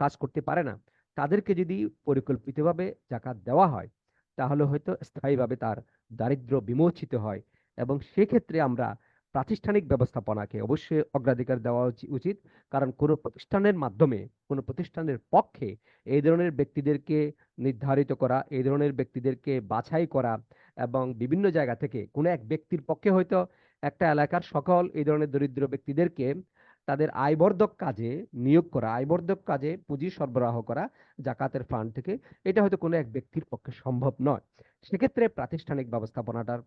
কাজ করতে পারে না, তাদেরকে যদি পরিকল্পিতভাবে জাকাত দেওয়া হয় তাহলে হয়তো স্থায়ীভাবে তার দারিদ্র্য বিমোচিত হয়। এবং সেক্ষেত্রে আমরা প্রাতিষ্ঠানিক ব্যবস্থাপনাকে অবশ্যই অগ্রাধিকার দেওয়া উচিত। কারণ কোনো প্রতিষ্ঠানের মাধ্যমে, কোনো প্রতিষ্ঠানের পক্ষে এই ধরনের ব্যক্তিদেরকে নির্ধারিত করা, এই ধরনের ব্যক্তিদেরকে বাছাই করা, এবং বিভিন্ন জায়গা থেকে কোনো এক ব্যক্তির পক্ষে হয়তো একটা এলাকার সকল এই ধরনের দরিদ্র ব্যক্তিদেরকে তাদের আয়বর্ধক কাজে নিয়োগ করা, আয়বর্ধক কাজে পুঁজি সরবরাহ করা জাকাতের ফান্ড থেকে, এটা হয়তো কোনো এক ব্যক্তির পক্ষে সম্ভব নয়। সেক্ষেত্রে প্রাতিষ্ঠানিক ব্যবস্থাপনাটার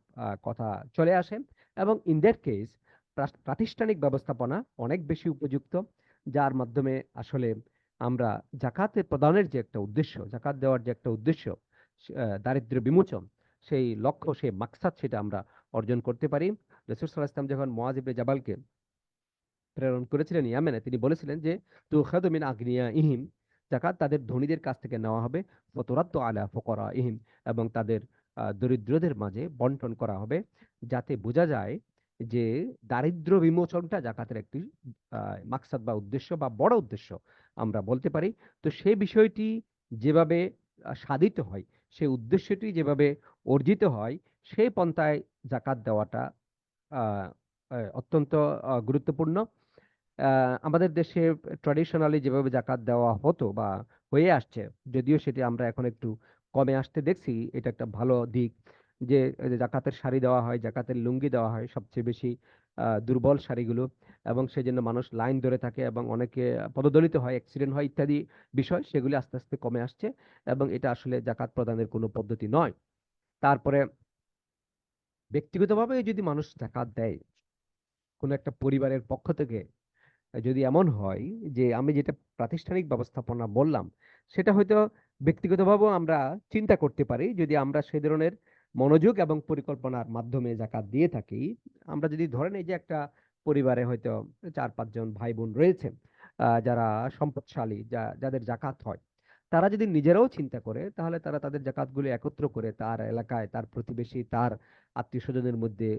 কথা চলে আসে, এবং ইন দ্যাট কেস প্রাতিষ্ঠানিক ব্যবস্থাপনা অনেক বেশি উপযুক্ত, যার মাধ্যমে আসলে আমরা জাকাতে প্রদানের যে একটা উদ্দেশ্য, জাকাত দেওয়ার যে একটা উদ্দেশ্য, দারিদ্র্য বিমোচন, সেই লক্ষ্য, সেই মাকসাদ, সেটা আমরা অর্জন করতে পারি। রাসূল সাল্লাল্লাহু আলাইহি ওয়াসাল্লাম যখন মুআয ইবনে জাবালকে প্রেরণ করেছিলেন ইয়ামেনে, তিনি বলেছিলেন যে তুখাযু মিন আগনিয়াইহিম, যাকাত তাদের ধনীদের কাছ থেকে নেওয়া হবে, ফতুরাদ্দু আলা ফুকারাইহিম, এবং তাদের দরিদ্রদের মাঝে বন্টন করা হবে, যাতে বোঝা যায় যে দারিদ্র্য বিমোচনটা জাকাতের একটি মাকসাদ বা উদ্দেশ্য বা বড় উদ্দেশ্য আমরা বলতে পারি। তো সেই বিষয়টি যেভাবে সাধিত হয়, সেই উদ্দেশ্যটি যেভাবে অর্জিত হয়, সেই পন্থায় জাকাত দেওয়াটা আহ, অত্যন্ত গুরুত্বপূর্ণ। আমাদের দেশে ট্র্যাডিশনালি যেভাবে জাকাত দেওয়া হতো বা হয়ে আসছে, যদিও সেটি আমরা এখন একটু কমে আসতে দেখছি, এটা একটা ভালো দিক। যে এই যে জাকাতের শাড়ি দেওয়া হয়, জাকাতের লুঙ্গি দেওয়া হয় সবচেয়ে বেশি দুর্বল শাড়িগুলো, এবং সেই জন্য মানুষ লাইন ধরে থাকে এবং অনেকে পদদলিত হয়, অ্যাক্সিডেন্ট হয় ইত্যাদি বিষয়, সেগুলি আস্তে আস্তে কমে আসছে, এবং এটা আসলে জাকাত প্রদানের কোনো পদ্ধতি নয়। তারপরে ব্যক্তিগতভাবে যদি মানুষ জাকাত দেয় কোনো একটা পরিবারের পক্ষ থেকে, যদি এমন হয় যে আমি যেটা প্রাতিষ্ঠানিক ব্যবস্থাপনা বললাম, সেটা হয়তো ব্যক্তিগতভাবেও আমরা চিন্তা করতে পারি, যদি আমরা সেই ধরনের মনোযোগ এবং পরিকল্পনার মাধ্যমে জাকাত দিয়ে থাকি। আমরা যদি ধরেন এই যে একটা পরিবারে হয়তো 4-5 জন ভাই বোন রয়েছে, যারা সম্পদশালী, যাদের জাকাত হয়, তারা যদি নিজেরাও চিন্তা করে, তাহলে তারা তাদের জাকাতগুলো একত্র করে তার এলাকায়, তার প্রতিবেশী, তার আত্মীয় স্বজনের মধ্যে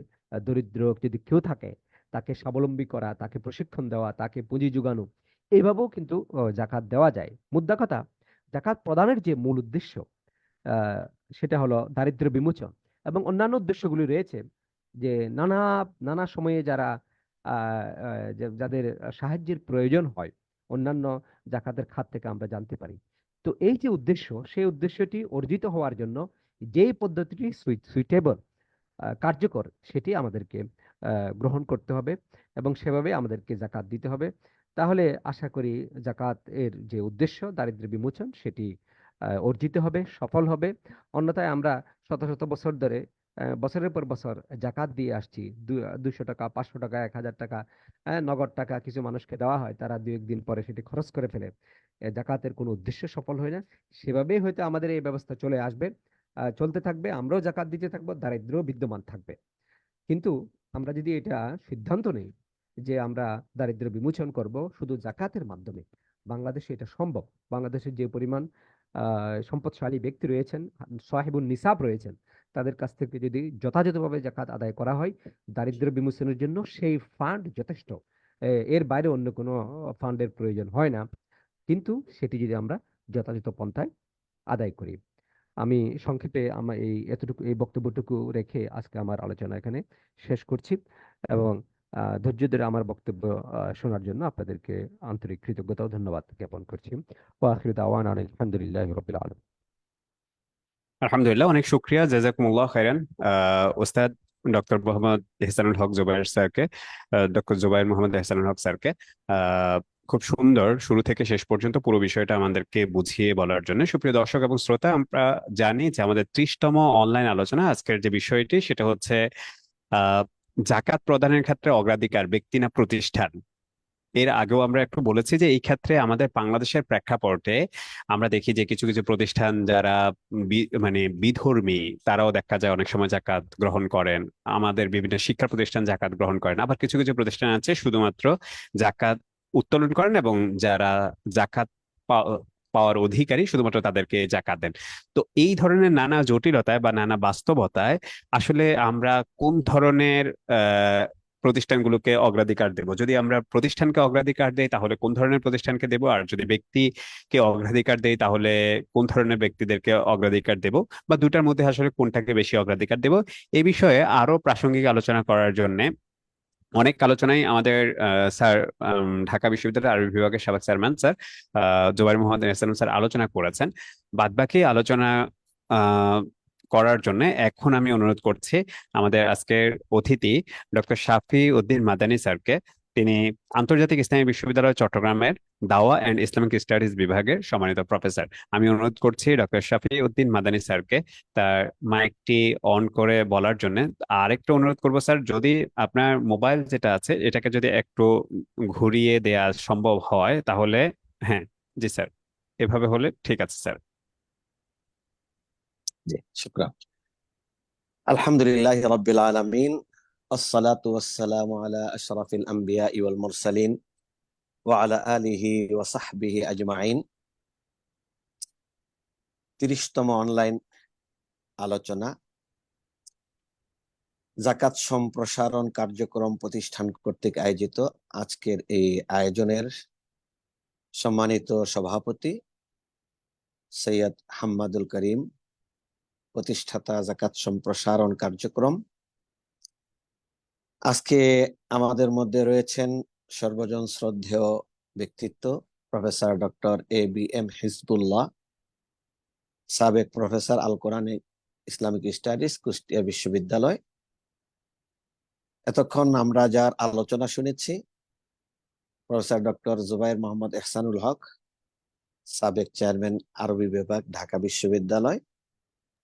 দরিদ্র যদি কেউ থাকে, তাকে স্বাবলম্বী করা, তাকে প্রশিক্ষণ দেওয়া, তাকে পুঁজি যোগানো, এইভাবেও কিন্তু জাকাত দেওয়া যায়। মুদ্রা কথা, জাকাত প্রদানের যে মূল উদ্দেশ্য, আহ, সেটা হলো দারিদ্র্য বিমোচন, এবং অন্যান্য উদ্দেশ্যগুলি রয়েছে, যে নানা নানা সময়ে যারা যাদের সাহায্যের প্রয়োজন হয় অন্যান্য জাকাতের খাত থেকে আমরা জানতে পারি। তো এই যে উদ্দেশ্য, সেই উদ্দেশ্যটি অর্জিত হওয়ার জন্য যেই পদ্ধতিটি সুইটেবল, কার্যকর, সেটি আমাদেরকে গ্রহণ করতে হবে, এবং সেভাবে আমাদেরকে জাকাত দিতে হবে। তাহলে আশা করি জাকাত এর যে উদ্দেশ্য দারিদ্র্য বিমোচন, সেটি অর্জিত হবে, সফল হবে। অন্যথায় আমরা শত শত বছর ধরে বছরের পর বছর জাকাত দিয়ে আসছি, 200 টাকা, 500 টাকা, 1000 টাকা, নগদ টাকা কিছু মানুষকে দেওয়া হয়, তারা 2-1 দিন পরে সেটি খরচ করে ফেলে। জাকাতের কোনো উদ্দেশ্য সফল হয় না। সেভাবেই হয়তো আমাদের এই ব্যবস্থা চলে আসবে, চলতে থাকবে, আমরাও জাকাত দিতে থাকবো, দারিদ্র্য বিদ্যমান থাকবে। কিন্তু আমরা যদি এটা সিদ্ধান্ত নেই যে আমরা দারিদ্র্য বিমোচন করব শুধু জাকাতের মাধ্যমে, বাংলাদেশে এটা সম্ভব। বাংলাদেশের যে পরিমাণ সম্পদশালী ব্যক্তি রয়েছেন, সাহেবুন নিসাব রয়েছেন, তাদের কাছ থেকে যদি যথাযথভাবে জাকাত আদায় করা হয় দারিদ্র্য বিমোচনের জন্য, সেই ফান্ড যথেষ্ট। এর বাইরে অন্য কোনো ফান্ডের প্রয়োজন হয় না, কিন্তু সেটি যদি আমরা যথাযথ পন্থায় আদায় করি। আমি সংক্ষেপে আমার এই বক্তব্যটুকু রেখে আজকে আমার আলোচনা এখানে শেষ করছি, এবং ধৈর্য ধরে আমার বক্তব্য শোনার জন্য আপনাদেরকে আন্তরিক কৃতজ্ঞতা ও ধন্যবাদ জ্ঞাপন করছি। ওয়া আখিরু দাওয়ানা আনিল হামদুলিল্লাহি রাব্বিল আলামিন। আলহামদুলিল্লাহ, অনেক শুক্রিয়া, জাযাকুমুল্লাহ খাইরান ওস্তাদ ডক্টর মোহাম্মদ এহসানুল হক জুবায়ের স্যারকে, ডক্টর জুবায়ের মোহাম্মদ এহসানুল হক স্যারকে খুব সুন্দর শুরু থেকে শেষ পর্যন্ত পুরো বিষয়টা আমাদেরকে বুঝিয়ে বলার জন্য। সুপ্রিয় দর্শক এবং শ্রোতা, আমরা জানি যে আমাদের 30তম অনলাইন আলোচনা, আজকের যে বিষয়টি সেটা হচ্ছে আহ জাকাত প্রদানের ক্ষেত্রে অগ্রাধিকার ব্যক্তি না প্রতিষ্ঠান। এর আগেও আমরা একটু বলেছি যে এই ক্ষেত্রে আমাদের বাংলাদেশের প্রেক্ষাপটে আমরা দেখি যে কিছু কিছু প্রতিষ্ঠান যারা মানে বিধর্মী, তারাও দেখা যায় অনেক সময় জাকাত গ্রহণ করেন। আমাদের বিভিন্ন শিক্ষা প্রতিষ্ঠান জাকাত গ্রহণ করেন, আবার কিছু কিছু প্রতিষ্ঠান আছে শুধুমাত্র জাকাত উত্তোলন করেন এবং যারা জাকাত পাওয়ার অধিকারী শুধুমাত্র তাদেরকে জাকাত দেন। তো এই ধরনের নানা জটিলতায় বা নানা বাস্তবতায় আসলে আমরা কোন ধরনের প্রতিষ্ঠানগুলোকে অগ্রাধিকার দেব? যদি আমরা প্রতিষ্ঠানকে অগ্রাধিকার দেই তাহলে কোন ধরনের প্রতিষ্ঠানকে দেব, আর যদি ব্যক্তিকে অগ্রাধিকার দেই তাহলে কোন ধরনের ব্যক্তিদেরকে অগ্রাধিকার দেব, বা দুটার মধ্যে আসলে কোনটাকে বেশি অগ্রাধিকার দেব? এই বিষয়ে আরো প্রাসঙ্গিক আলোচনা করার জন্য অনেক আলোচনায় আমাদের স্যার, ঢাকা বিশ্ববিদ্যালয়ের আরবি বিভাগের সাবেক চেয়ারম্যান স্যার জুবায়ের মোহাম্মদ এহসান স্যার আলোচনা করেছেন। বাদবাকি আলোচনা আহ করার জন্য এখন আমি অনুরোধ করছি আমাদের আজকের অতিথি ডক্টর শাফি উদ্দিন মাদানী স্যারকে। তিনি আন্তর্জাতিক ইসলামী বিশ্ববিদ্যালয় চট্টগ্রামের দাওয়া এন্ড ইসলামিক স্টাডিজ বিভাগের সম্মানিত প্রফেসর। আমি অনুরোধ করছি ডক্টর শাফি উদ্দিন মাদানী স্যারকে তার মাইকটি অন করে বলার জন্য। আর একটু অনুরোধ করবো স্যার, যদি আপনার মোবাইল যেটা আছে এটাকে যদি একটু ঘুরিয়ে দেয়া সম্ভব হয় তাহলে। হ্যাঁ, জি স্যার, এভাবে হলে ঠিক আছে স্যার। জি, শুকরান। আলহামদুলিল্লাহি রাব্বিল আলামিন, আসসালাতু ওয়াসসালামু আলা আশরাফিল আমবিয়াই ওয়াল মুরসালিন ওয়া আলা আলিহি ওয়া সাহবিহি আজমাইন। 30তম অনলাইন আলোচনা, জাকাত সম্প্রসারণ কার্যক্রম প্রতিষ্ঠান কর্তৃক আয়োজিত আজকের এই আয়োজনের সম্মানিত সভাপতি সৈয়দ হাম্মাদুল করিম, প্রতিষ্ঠাতা জাকাত সম্প্রসারণ কার্যক্রম। আজকে আমাদের মধ্যে রয়েছেন সর্বজন শ্রদ্ধেয় ব্যক্তিত্ব প্রফেসর ডক্টর ABM হিজবুল্লাহ, সাবেক প্রফেসর আল কোরআন ইসলামিক স্টাডিজ, কুষ্টিয়া বিশ্ববিদ্যালয়। এতক্ষণ আমরা যার আলোচনা শুনেছি প্রফেসর ডক্টর জুবায়ের মোহাম্মদ এহসানুল হক, সাবেক চেয়ারম্যান আরবি বিভাগ, ঢাকা বিশ্ববিদ্যালয়।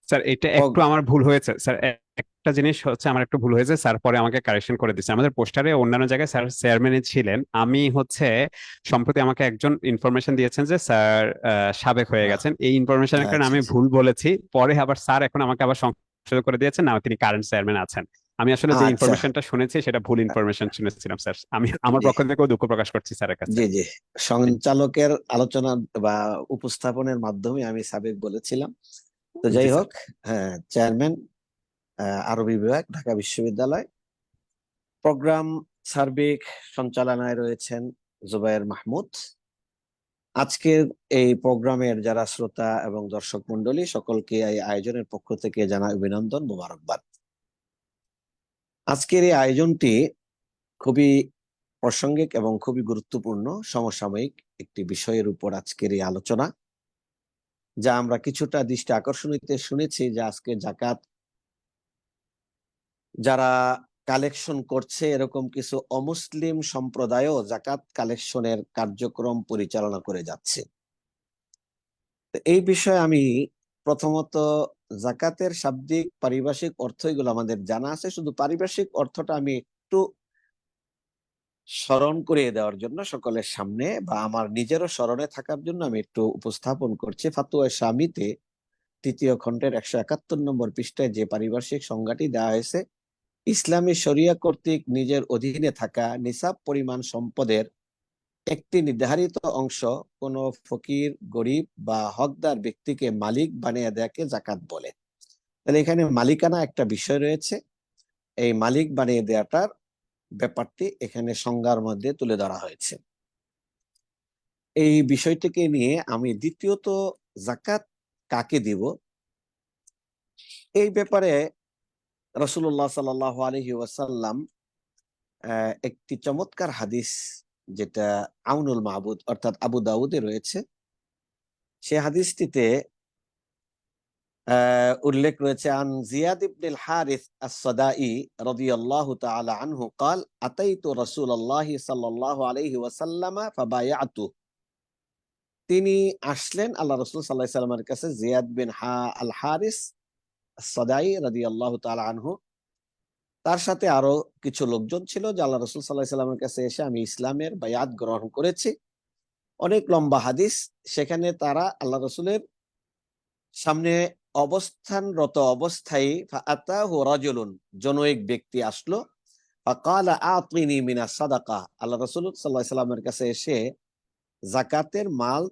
স্যার এটা একটু আমার ভুল হয়েছে স্যার, একটা জিনিস হচ্ছে আমার একটু ভুল হয়েছে স্যার, পরে আমাকে কারেকশন করে দিচ্ছে। আমাদের পোস্টারে অন্যান্য জায়গায় স্যার চেয়ারম্যানই ছিলেন, আমি হচ্ছে সম্প্রতি আমাকে একজন ইনফরমেশন দিয়েছেন যে স্যার সাবেক হয়ে গেছেন। এই ইনফরমেশনের কারণে আমি ভুল বলেছি, পরে আবার স্যার এখন আমাকে আবার সংশোধন করে দিয়েছেন, না তিনি কারেন্ট চেয়ারম্যান আছেন। আমি আসলে যে ইনফরমেশনটা শুনেছি সেটা ভুল ইনফরমেশন শুনেছিলাম স্যার, আমি আমার পক্ষ থেকেও দুঃখ প্রকাশ করছি স্যারের কাছে। জি জি, সঞ্চালকের আলোচনা বা উপস্থাপনের মাধ্যমে আমি সাবেক বলেছিলাম। তো যাই হোক, হ্যাঁ, চেয়ারম্যান আরবি বিভাগ, ঢাকা বিশ্ববিদ্যালয়। প্রোগ্রাম সার্বিক সঞ্চালনায় রয়েছেন জুবায়ের মাহমুদ। আজকের এই প্রোগ্রামের যারা শ্রোতা এবং দর্শক মন্ডলী, সকলকে এই আয়োজনের পক্ষ থেকে জানাই অভিনন্দন, মোবারকবাদ। আজকের এই আয়োজনটি খুবই প্রাসঙ্গিক এবং খুবই গুরুত্বপূর্ণ সমসাময়িক একটি বিষয়ের উপর আজকের এই আলোচনা, যা আমরা কিছুটা দৃষ্টি আকর্ষণীতে শুনেছি যে আজকে জাকাত যারা কালেকশন করছে এরকম কিছু অমুসলিম সম্প্রদায়ও জাকাত কালেকশনের কার্যক্রম পরিচালনা করে যাচ্ছে। এই বিষয়ে আমি প্রথমত জাকাতের শাব্দিক পারিভাষিক অর্থ এগুলো আমাদের জানা আছে, শুধু পারিভাষিক অর্থটা আমি একটু স্মরণ করিয়ে দেওয়ার জন্য সকলের সামনে বা আমার নিজেরও স্মরণে থাকার জন্য আমি একটু উপস্থাপন করছি। ফাতুয়া শামিতে ৩য় খণ্ডের ১৭১ নম্বর পৃষ্ঠায় যে পারিভাষিক সংজ্ঞাটি দেওয়া হয়েছে, ইসলামী শরিয়া কর্তৃক নিজের অধীনে থাকা নিসাব পরিমাণ সম্পদের একটি নির্ধারিত অংশ কোনো ফকির, গরিব বা হকদার ব্যক্তিকে মালিক বানিয়ে দেয়াকে জাকাত বলে। তাহলে এখানে মালিকানা একটা বিষয় রয়েছে, এই মালিক বানিয়ে দেওয়াটার ব্যাপারটি এখানে সংজ্ঞার মধ্যে তুলে ধরা হয়েছে। এই বিষয়টিকে নিয়ে আমি দ্বিতীয়ত জাকাত কাকে দিব এই ব্যাপারে রাসূলুল্লাহ সাল্লাল্লাহু আলাইহি ওয়াসাল্লাম একটি চমৎকার হাদিস, যেটা আউনুল মাবুদ অর্থাৎ আবু দাউদে রয়েছে, সে হাদিসটিতে উল্লেখ রয়েছে, আন জিয়াদ ইবনুল হারিস আস-সাদাই রাদিয়াল্লাহু তাআলা আনহু قال আতাইতু রাসূলুল্লাহ সাল্লাল্লাহু আলাইহি ওয়াসাল্লাম ফাবায়াতু। তিনি আসলেন আল্লাহ রাসূল সাল্লাল্লাহু আলাইহি ওয়াসাল্লামের কাছে, জিয়াদ বিন আল হারিস আস-সাদাই রাদিয়াল্লাহু তাআলা আনহু, তার সাথে আরো কিছু লোকজন ছিল, যে আল্লাহ রাসূল সাল্লাল্লাহু আলাইহি ওয়াসাল্লামের কাছে এসে আমি ইসলামের বায়াত গ্রহণ করেছি। অনেক লম্বা হাদিস। সেখানে তারা আল্লাহ রাসূলের সামনে অবস্থানরত অবস্থায় ফাআতাহু রাজুলুন, জনৈক ব্যক্তি আসলো, ফাকালা আতিনি মিনাস সাদাকা, আল্লাহ রাসূল সাল্লাল্লাহু আলাইহি ওয়াসাল্লামের কাছে এসে যাকাতের মাল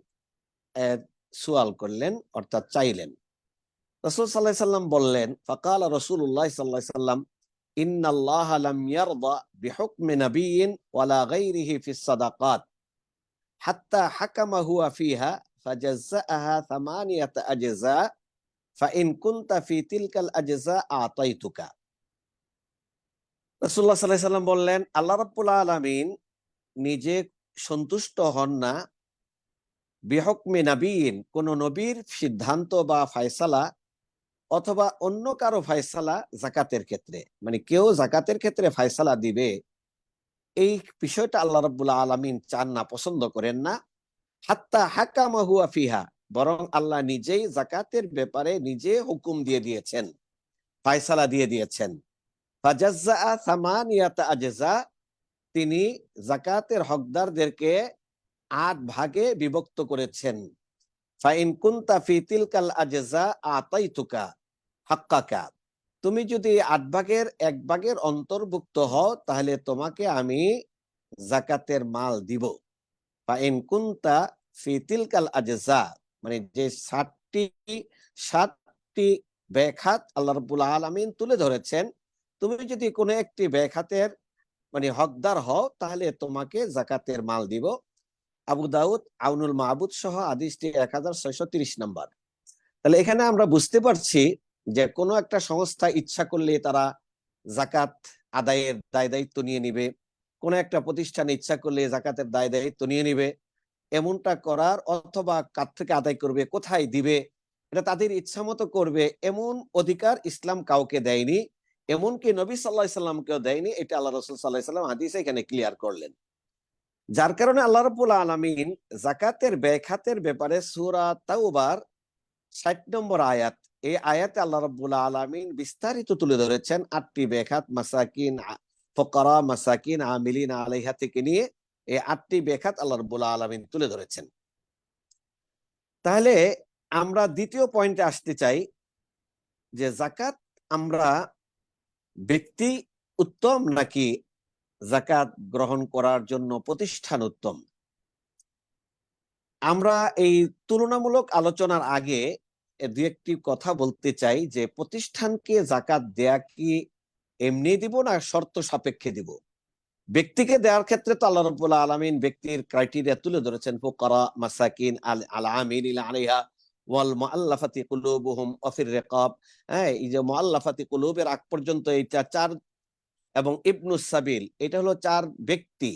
সুয়াল করলেন, অর্থাৎ চাইলেন। রাসূল সাল্লাল্লাহু আলাইহি ওয়াসাল্লাম বললেন, ফাকালা রাসূলুল্লাহ সাল্লাল্লাহু আলাইহি ওয়াসাল্লাম ইন্নাল্লাহা লাম ইয়ারদা বিহুকমি নাবিয়্যিন ওয়ালা গায়রিহি ফিস সাদাকাত হাত্তা হাকামা হুয়া ফিহা ফাজাজ্জাআহা থামানিয়াতা আজজা ফাইন কুনতা ফি তিলকাল আজজা আতাইতুকা। রাসূলুল্লাহ সাল্লাল্লাহু আলাইহি ওয়াসাল্লাম বললেন, আল্লাহ রাব্বুল আলামিন নিজে সন্তুষ্ট হন না বিহুকমি নাবিয়্যিন, কোন নবীর সিদ্ধান্ত বা ফয়সালা অথবা অন্য কারো ফয়সালা যাকাতের ক্ষেত্রে, মানে কেউ যাকাতের ক্ষেত্রে ফয়সালা দিবে, এই বিষয়টা আল্লাহ রাব্বুল আলামিন চান না, পছন্দ করেন না। হাত্তা হাকামা হুয়া ফিহা, বরং আল্লাহ নিজেই যাকাতের ব্যাপারে নিজে হুকুম দিয়ে দিয়েছেন, ফয়সালা দিয়ে দিয়েছেন। ফাজাজ্জাআ সামানিয়াতা আজজা, তিনি যাকাতের হকদারদেরকে ৮ ভাগে বিভক্ত করেছেন। ফাইন কুনতা ফি তিলকাল আজজা আতাইতুকা হাক্কাকা, তুমি যদি ৮ ভাগের ১ ভাগের অন্তর্ভুক্ত হও, তাহলে তোমাকে আমি যাকাতের মাল দিব। ফাইন কুনতা ফি তিলকাল আজজা, মানে যে ৭টি ব্যাখাত আল্লাহ রাব্বুল আলামিন তুলে ধরেছেন, তুমি যদি কোনো একটি ব্যাখাতের মানে হকদার হও, তাহলে তোমাকে যাকাতের মাল দিব। আবু দাউদ আউনুল মাবুদ সহ হাদিসটি ১৬৩০ নম্বর। তাহলে এখানে আমরা বুঝতে পারছি যে কোনো একটা সংস্থা ইচ্ছা করলে তারা যাকাত আদায়ের দায় দায়িত্ব নিয়ে নিবে, কোন একটা প্রতিষ্ঠান ইচ্ছা করলে যাকাতের দায় দায়িত্ব নিয়ে নিবে। এমনটা করার অথবা কার থেকে আদায় করবে, কোথায় দিবে, এটা তাদের ইচ্ছা মতো করবে, এমন অধিকার ইসলাম কাউকে দেয়নি, এমনকি নবী সাল্লাল্লাহু আলাইহি সাল্লামকেও দেয়নি। এটা আল্লাহ রাসূল সাল্লাল্লাহু আলাইহি সাল্লাম হাদিসে এখানে ক্লিয়ার করলেন। যার কারণে আল্লাহ রাব্বুল আলামিন যাকাতের ব্যয় খাতের ব্যাপারে সূরা তাওবার ৬০ নম্বর আয়াত, এই আয়াতে আল্লাহ রাব্বুল আলামিন বিস্তারিত তুলে ধরেছেন ৮টি ব্যয় খাত, মাসাকিন, ফুকারা, মাসাকিন, আমিলিন আলাইহা থেকে নিয়ে এই ৮টি ব্যয় খাত আল্লাহ রাব্বুল আলামিন তুলে ধরেছেন। তাহলে আমরা দ্বিতীয় পয়েন্টে আসতে চাই যে যাকাত আমরা ব্যক্তি উত্তম নাকি যাকাত গ্রহণ করার জন্য প্রতিষ্ঠান উত্তম। আমরা এই তুলনামূলক আলোচনার আগে দু একটি কথা বলতে চাই যে প্রতিষ্ঠানকে যাকাত দেয়া কি এমনি দিব না শর্ত সাপেক্ষে দিব। ব্যক্তিকে দেওয়ার ক্ষেত্রে তো আল্লাহ রাব্বুল আলামিন ব্যক্তির ক্রাইটেরিয়া তুলে ধরেছেন, ফুকারা, মাসাকিন, আল আমিলিনা আলাইহা ওয়াল মুআল্লাফাতি কুলুবুহুম ওয়া ফির রিকাব। হ্যাঁ, এই যে মুআল্লাফাতি কুলুবের আগ পর্যন্ত এইটা ৪, এবং ইবনুস সাবিল, এটা হলো ৪ ব্যক্তি,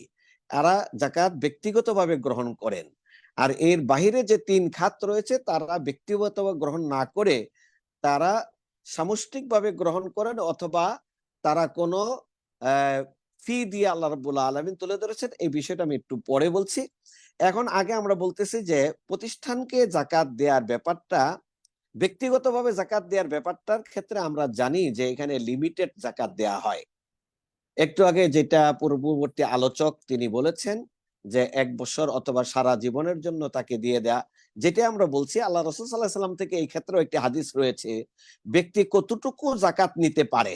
এরা যাকাত ব্যক্তিগতভাবে গ্রহণ করেন। আর এর বাহিরে যে ৩ খাত রয়েছে তারা ব্যক্তিগতভাবে গ্রহণ না করে তারা সামষ্টিকভাবে গ্রহণ করেন, অথবা তারা কোনো ফি দিয়ে আল্লাহ রাব্বুল আলামিন তুলে ধরেছেন। এই বিষয়টা আমি একটু পরে বলছি। এখন আগে আমরা বলতেছি যে প্রতিষ্ঠানকে যাকাত দেওয়ার ব্যাপারটা, ব্যক্তিগতভাবে যাকাত দেওয়ার ব্যাপারটার ক্ষেত্রে আমরা জানি যে এখানে লিমিটেড যাকাত দেওয়া হয়। একটু আগে যেটা পূর্ববর্তী আলোচক তিনি বলেছেন যে ১ বছর অথবা সারা জীবনের জন্য তাকে দিয়ে দেয়া, যেটা আমরা বলছি আল্লাহ রাসূল সাল্লাল্লাহু আলাইহি সাল্লাম থেকে এই ক্ষেত্রেও একটি হাদিস রয়েছে, ব্যক্তি কতটুকু যাকাত নিতে পারে।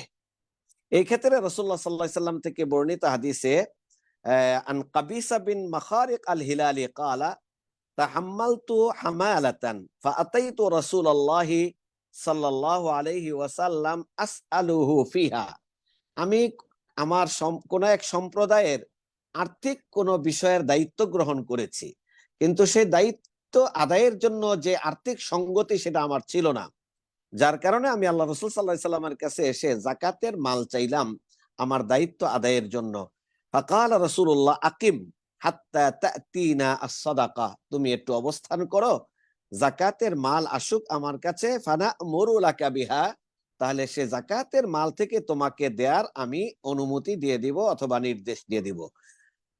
এই ক্ষেত্রে রাসূলুল্লাহ সাল্লাল্লাহু আলাইহি সাল্লাম থেকে বর্ণিত হাদিসে আন কাবিসা বিন মাখারিক আল হিলালি ক্বালা তাহাম্মালতু হামালাতান ফাআতাইতু রাসূলুল্লাহি সাল্লাল্লাহু আলাইহি ওয়াসাল্লাম আসআলুহু ফিহা, আমি আমার কোন এক সম্প্রদায়ের আর্থিক কোন বিষয়ের দায়িত্ব গ্রহণ করেছি, কিন্তু সেই দায়িত্ব আদায়ের জন্য যে আর্থিক সঙ্গতি সেটা আমার ছিল না, যার কারণে আমি আল্লাহ রাসূল সাল্লাল্লাহু আলাইহি সাল্লামের কাছে এসে যাকাতের মাল চাইলাম আমার দায়িত্ব আদায়ের জন্য। ফাকাল রাসূলুল্লাহ আকিম হাত্তা তা'তিনা আস-সাদাকা, তুমি একটু অবস্থান করো, যাকাতের মাল আসুক আমার কাছে, ফানা'মুরু লাকা বিহা, তাহলে সে যাকাতের মাল থেকে তোমাকে দেয়ার আমি অনুমতি দিয়ে দিব অথবা নির্দেশ দিয়ে দিব।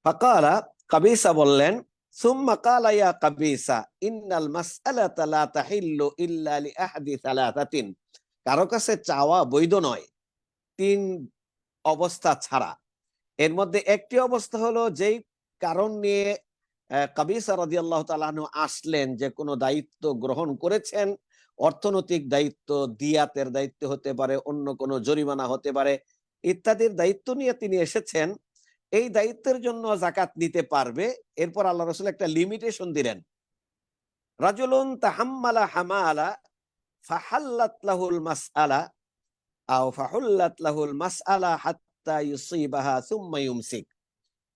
ফাকালা, কাবিসা বললেন, সুম্মা কালা ইয়া কাবিসা ইন্নাল মাসআলাতা লা তাহিল্লু ইল্লা লিআহাদি সালাসাতিন, কারো কাছে চাওয়া বৈধ নয় তিন অবস্থা ছাড়া। এর মধ্যে একটি অবস্থা হলো যেই কারণ নিয়ে কাবিসা রাদিয়াল্লাহু তাআলা আনহু আসলেন, যে কোনো দায়িত্ব গ্রহণ করেছেন, অর্থনৈতিক দায়িত্ব, দিয়াতের দায়িত্ব হতে পারে, অন্য কোনো জরিমানা হতে পারে, ইত্যাদির দায়িত্ব নিয়ে তিনি এসেছেন, এই দায়িত্বের জন্য যাকাত নিতে পারবে। এরপর আল্লাহ রাসূল একটা লিমিটেশন দিলেন, রাজুলুন তাহাম্মালা হামালা ফাহাল্লাত লাহুল মাসআলা আও ফাহুল্লাত লাহুল মাসআলা হাত্তা ইউসিবাহা সুম্মা ইউমসিক,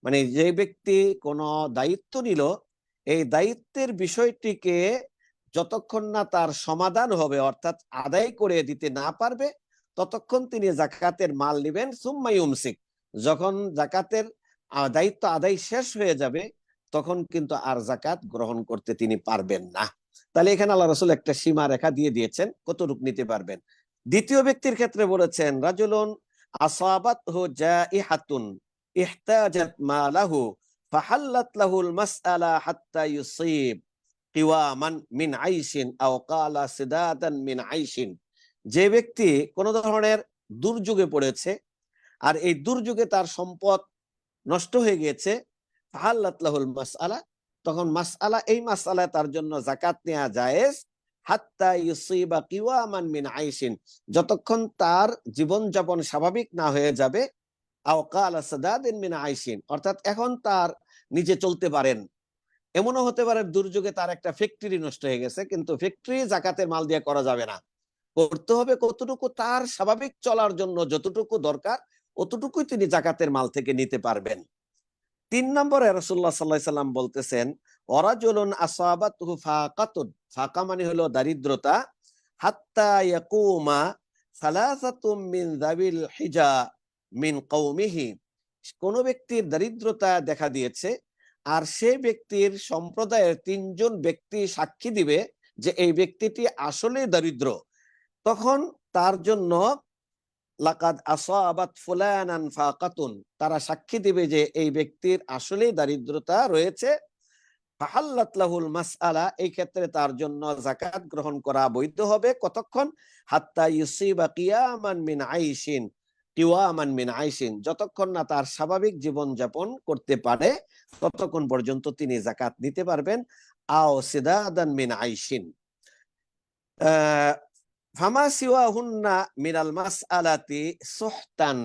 মানে যে ব্যক্তি কোনো দায়িত্ব নিল, এই দায়িত্বের বিষয়টিকে যতক্ষণ না তার সমাধান হবে, অর্থাৎ আদায় করে দিতে না পারবে, ততক্ষণ তিনি যাকাতের মাল নেবেন। সুম্মা ইউমসিক, যখন যাকাতের দায়িত্ব আদায় শেষ হয়ে যাবে, তখন কিন্তু আর যাকাত গ্রহণ করতে তিনি পারবেন না। তাহলে এখানে আল্লাহ রাসূল একটা সীমা রেখা দিয়ে দিয়েছেন কতটুকু নিতে পারবেন। দ্বিতীয় ব্যক্তির ক্ষেত্রে বলেছেন, রাজুলুন আসাবাতহু জাইহাতুন ইহতাজাত মালাহু ফাহাল্লাত লাহুল মাসআলা হাত্তা ইউসিব কিওয়ামান মিন আইশিন আও কালা সিদাদান মিন আইশিন, যে ব্যক্তি কোন ধরনের দুর্যোগে পড়েছে আর এই দুর্যোগে তার সম্পদ নষ্ট হয়ে গিয়েছে, ফাহাল্লাত লাহুল মাসআলা, তখন মাসআলা, এই মাসআলায় তার জন্য যাকাত নেওয়া জায়েজ, হাত্তা ইউসিবা কিওয়ামান মিন আইশিন, যতক্ষণ তার জীবনযাপন স্বাভাবিক না হয়ে যাবে, আও কালা সাদাদিন মিন আইশিন, অর্থাৎ এখন তার নিজে চলতে পারেন। এমনও হতে পারে দুর্যোগে তার একটা ফ্যাক্টরি নষ্ট হয়ে গেছে, কিন্তু ফ্যাক্টরি যাকাতের মাল দিয়ে করা যাবে না, করতে হবে কতটুকু তার স্বাভাবিক চলার জন্য যতটুকু দরকার অতটুকুই তিনি যাকাতের মাল থেকে নিতে পারবেন। 3 নম্বরে রাসূলুল্লাহ সাল্লাল্লাহু আলাইহি সাল্লাম বলতেছেন, ওয়ারাজুলুন আসাবাতুহু ফাকাতুন, ফাকা মানে হলো দারিদ্রতা, হাত্তা ইয়াকুমা সালাসাতুম মিন যাবিল হিজা মিন কওমিহি, কোন ব্যক্তির দারিদ্রতা দেখা দিয়েছে আর সে ব্যক্তির সম্প্রদায়ের 3 জন ব্যক্তি সাক্ষী দিবে যে এই ব্যক্তিটি আসলে দরিদ্র, তখন তার জন্য লাকাদ আসাবাত ফুলানান ফাকাতুন, তারা সাক্ষী দিবে যে এই ব্যক্তির আসলেই দারিদ্রতা রয়েছে, ফাহাল্লাত লাহুল মাসআলা, এই ক্ষেত্রে তার জন্য যাকাত গ্রহণ করা বৈধ হবে। কতক্ষণ? হাত্তা ইউসিবা কিয়ামান মিন আইশিন, কিওয়ামান মিন আইশিন, যতক্ষণ না তার স্বাভাবিক জীবন যাপন করতে পারে ততক্ষণ পর্যন্ত তিনি যাকাত নিতে পারবেন। আও সিদাদান মিন আইশিন, ফামা সিওয়াহুন্না মিনাল মাসআলাতি সুহতান,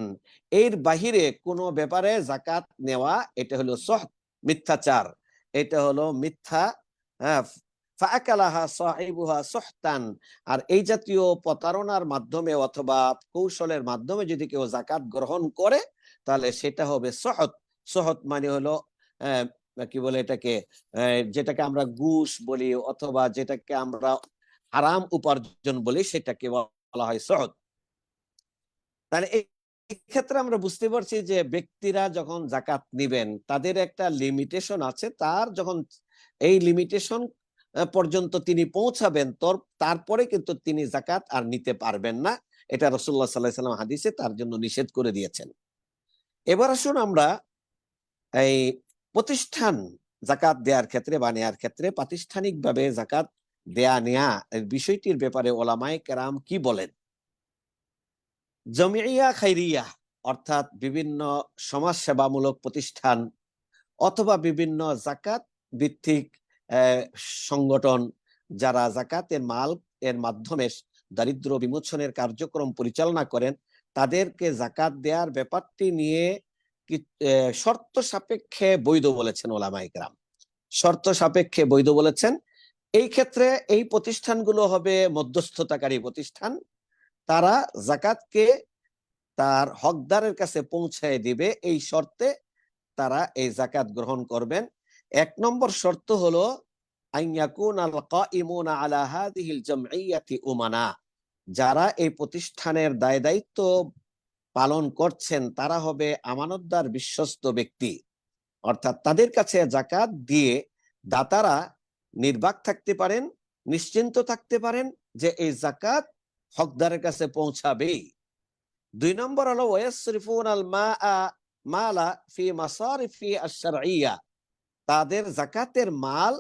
এর বাহিরে কোনো ব্যাপারে যাকাত নেওয়া, এটা হলো সুহত, মিথ্যাচার, এটা হলো মিথ্যা। ফাআকালাহা সাহিবুহা সুহতান, আর এই জাতীয় প্রতারণার মাধ্যমে অথবা কৌশলের মাধ্যমে যদি কেউ যাকাত গ্রহণ করে তাহলে সেটা হবে সুহত। সুহত মানে হলো কি বলে এটাকে, যেটাকে আমরা ঘুষ বলি অথবা যেটাকে আমরা হারাম উপার্জন বলি, সেটাকে বলা হয় সুহত। তাহলে এই ক্ষেত্রে আমরা বুঝতে পারছি যে ব্যক্তিরা যখন যাকাত নিবেন তাদের একটা লিমিটেশন আছে, তার যখন এই লিমিটেশন পর্যন্ত তিনি পৌঁছাবেন তারপরে কিন্তু তিনি যাকাত আর নিতে পারবেন না। এটা রাসূলুল্লাহ সাল্লাল্লাহু আলাইহি ওয়াসাল্লাম হাদিসে তার জন্য নিষেধ করে দিয়েছেন। এবার আসুন আমরা এই প্রতিষ্ঠান যাকাত দেওয়ার ক্ষেত্রে বা নেয়ার ক্ষেত্রে প্রাতিষ্ঠানিকভাবে যাকাত দেয়া নেয়া এর বিষয়টির ব্যাপারে ওলামায়ে কেরাম কি বলেন। জমিয়া খাইরিয়া অর্থাৎ বিভিন্ন সমাজ সেবামূলক প্রতিষ্ঠান অথবা বিভিন্ন যাকাত ভিত্তিক সংগঠন যারা যাকাতের মাল এর মাধ্যমে দারিদ্র বিমোচনের কার্যক্রম পরিচালনা করেন, তাদেরকে যাকাত দেওয়ার ব্যাপারটি নিয়ে শর্ত সাপেক্ষে বৈধ বলেছেন ওলামায়ে কেরাম, শর্ত সাপেক্ষে বৈধ বলেছেন। এই ক্ষেত্রে এই প্রতিষ্ঠানগুলো হবে মধ্যস্থতাকারী প্রতিষ্ঠান। তারা জাকাতকে তার হকদারের কাছে পৌঁছায় দিবে, এই শর্তে তারা এই জাকাত গ্রহণ করবেন। 1 নম্বর শর্ত হলো আইয়াকুনাল কাইমুনা আলা হাযিহিল জামইয়াতি উমানা, যারা এই প্রতিষ্ঠানের দায় দায়িত্ব পালন করছেন তারা হবে আমানতদার বিশ্বস্ত ব্যক্তি। অর্থাৎ তাদের কাছে জাকাত দিয়ে দাতারা নির্বাক থাকতে পারেন, নিশ্চিন্ত থাকতে পারেন যে এই জাকাত হকদারের কাছে পৌঁছাবেই। 2 নম্বর হলো ওয়াসরিফুনাল মালা ফি মাসারিফি আশ-শারঈয়া, তাদের জাকাতের মাল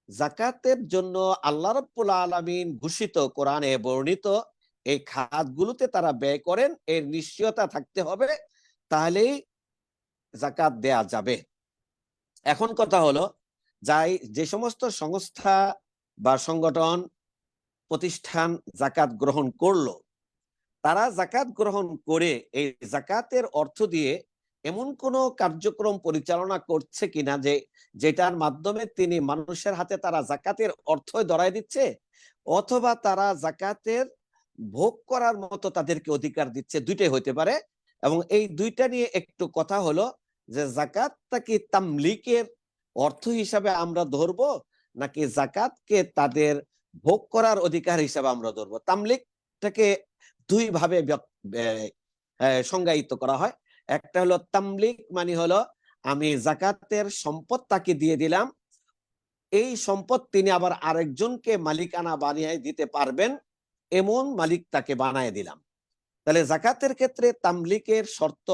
জাকাতের জন্য আল্লাহ রাব্বুল আলামিন ঘোষিত কোরআনে বর্ণিত এই খাতগুলোতে তারা ব্যয় করেন, এর নিশ্চয়তা থাকতে হবে, তাহলেই জাকাত দেয়া যাবে। এখন কথা হলো, যে সমস্ত সংস্থা বা সংগঠন প্রতিষ্ঠান জাকাত গ্রহণ করলো, তারা জাকাত গ্রহণ করে এই জাকাতের অর্থ দিয়ে এমন কোনো কার্যক্রম পরিচালনা করছে কিনা যেটার মাধ্যমে তিনি মানুষের হাতে তারা জাকাতের অর্থ ধরাই দিচ্ছে, অথবা তারা জাকাতের ভোগ করার মতো তাদেরকে অধিকার দিচ্ছে, দুইটাই হইতে পারে। এবং এই দুইটা নিয়ে একটু কথা হলো যে জাকাতটা কি তামলিকের অর্থ হিসাবে আমরা ধরবো, নাকি জাকাতকে তাদের ভোগ করার অধিকার হিসাবে আমরা ধরবো। তামলিকটাকে দুই ভাবে সংজ্ঞায়িত করা হয়। একটা হলো তামলিক মানে হলো আমি জাকাতের সম্পদ তাকে দিয়ে দিলাম, এই সম্পদ তিনি আবার আরেকজনকে মালিকানা বানিয়ে দিতে পারবেন, এমন মালিক তাকে বানায় দিলাম। তাহলে জাকাতের ক্ষেত্রে তামলিকের শর্ত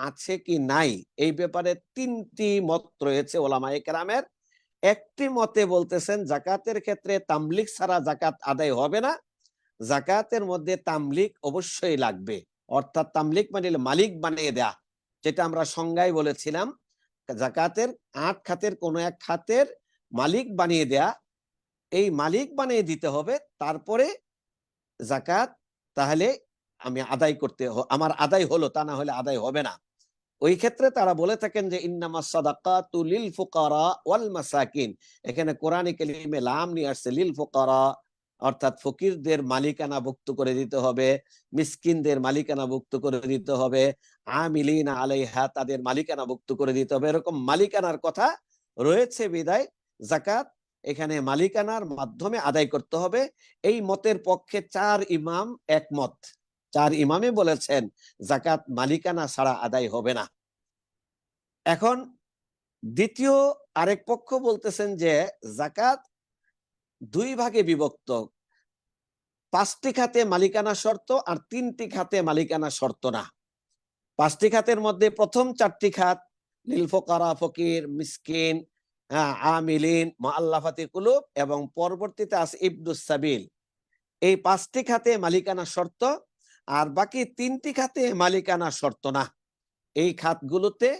আছে কি নাই, এই ব্যাপারে 3টি মত রয়েছে ওলামায়ে কেরামের। একটি মতে বলতেছেন জাকাতের ক্ষেত্রে তামলিক ছাড়া জাকাত আদায় হবে না, জাকাতের মধ্যে তামলিক অবশ্যই লাগবে। অর্থাৎ তামলিক মানে মালিক বানিয়ে দেয়া, যেটা আমরা সংজ্ঞায় বলেছিলাম, জাকাতের 8 খাতের কোন এক খাতের মালিক বানিয়ে দেয়া, এই মালিক বানিয়ে দিতে হবে, তারপরে জাকাত তাহলে আমি আদায় আমার আদায় হলো, তা না হলে আদায় হবে না। ওই ক্ষেত্রে তারা বলে থাকেন যে ইন্নামাস সাদাকাতু লিল ফুকারা ওয়াল মাসাকিন, এখানে কোরআনে কারিমে লাম নিয়ে আসছে লিল ফুকারা, অর্থাৎ ফকিরদের মালিকানা ভুক্ত করে দিতে হবে, মিসকিনদের মালিকানা ভুক্ত করে দিতে হবে, আমিলিনা আলাইহা তাদের মালিকানা ভুক্ত করে দিতে হবে। এরকম মালিকানার কথা রয়েছে বিদায় জাকাত এখানে মালিকানার মাধ্যমে আদায় করতে হবে। এই মতের পক্ষে 4 ইমাম একমত। 4 ইমামই বলেছেন জাকাত মালিকানা ছাড়া আদায় হবে না। এখন দ্বিতীয় আরেক পক্ষ বলতেছেন যে জাকাত 2 ভাগে বিভক্ত, 5টি খাতে মালিকানা শর্ত আর 3টি খাতে মালিকানা শর্ত না। 5টি খাতের মধ্যে প্রথম 4টি খাত লিল ফুকারা ফকির, মিসকিন, আমিলিন, মুআল্লাফাতি কুলুব, এবং পরবর্তীতে আছে ইবনুস সাবিল। এই 5টি খাতে মালিকানা শর্ত, আর বাকি 3টি খাতে মালিকানা শর্ত না। এই খাতগুলোতে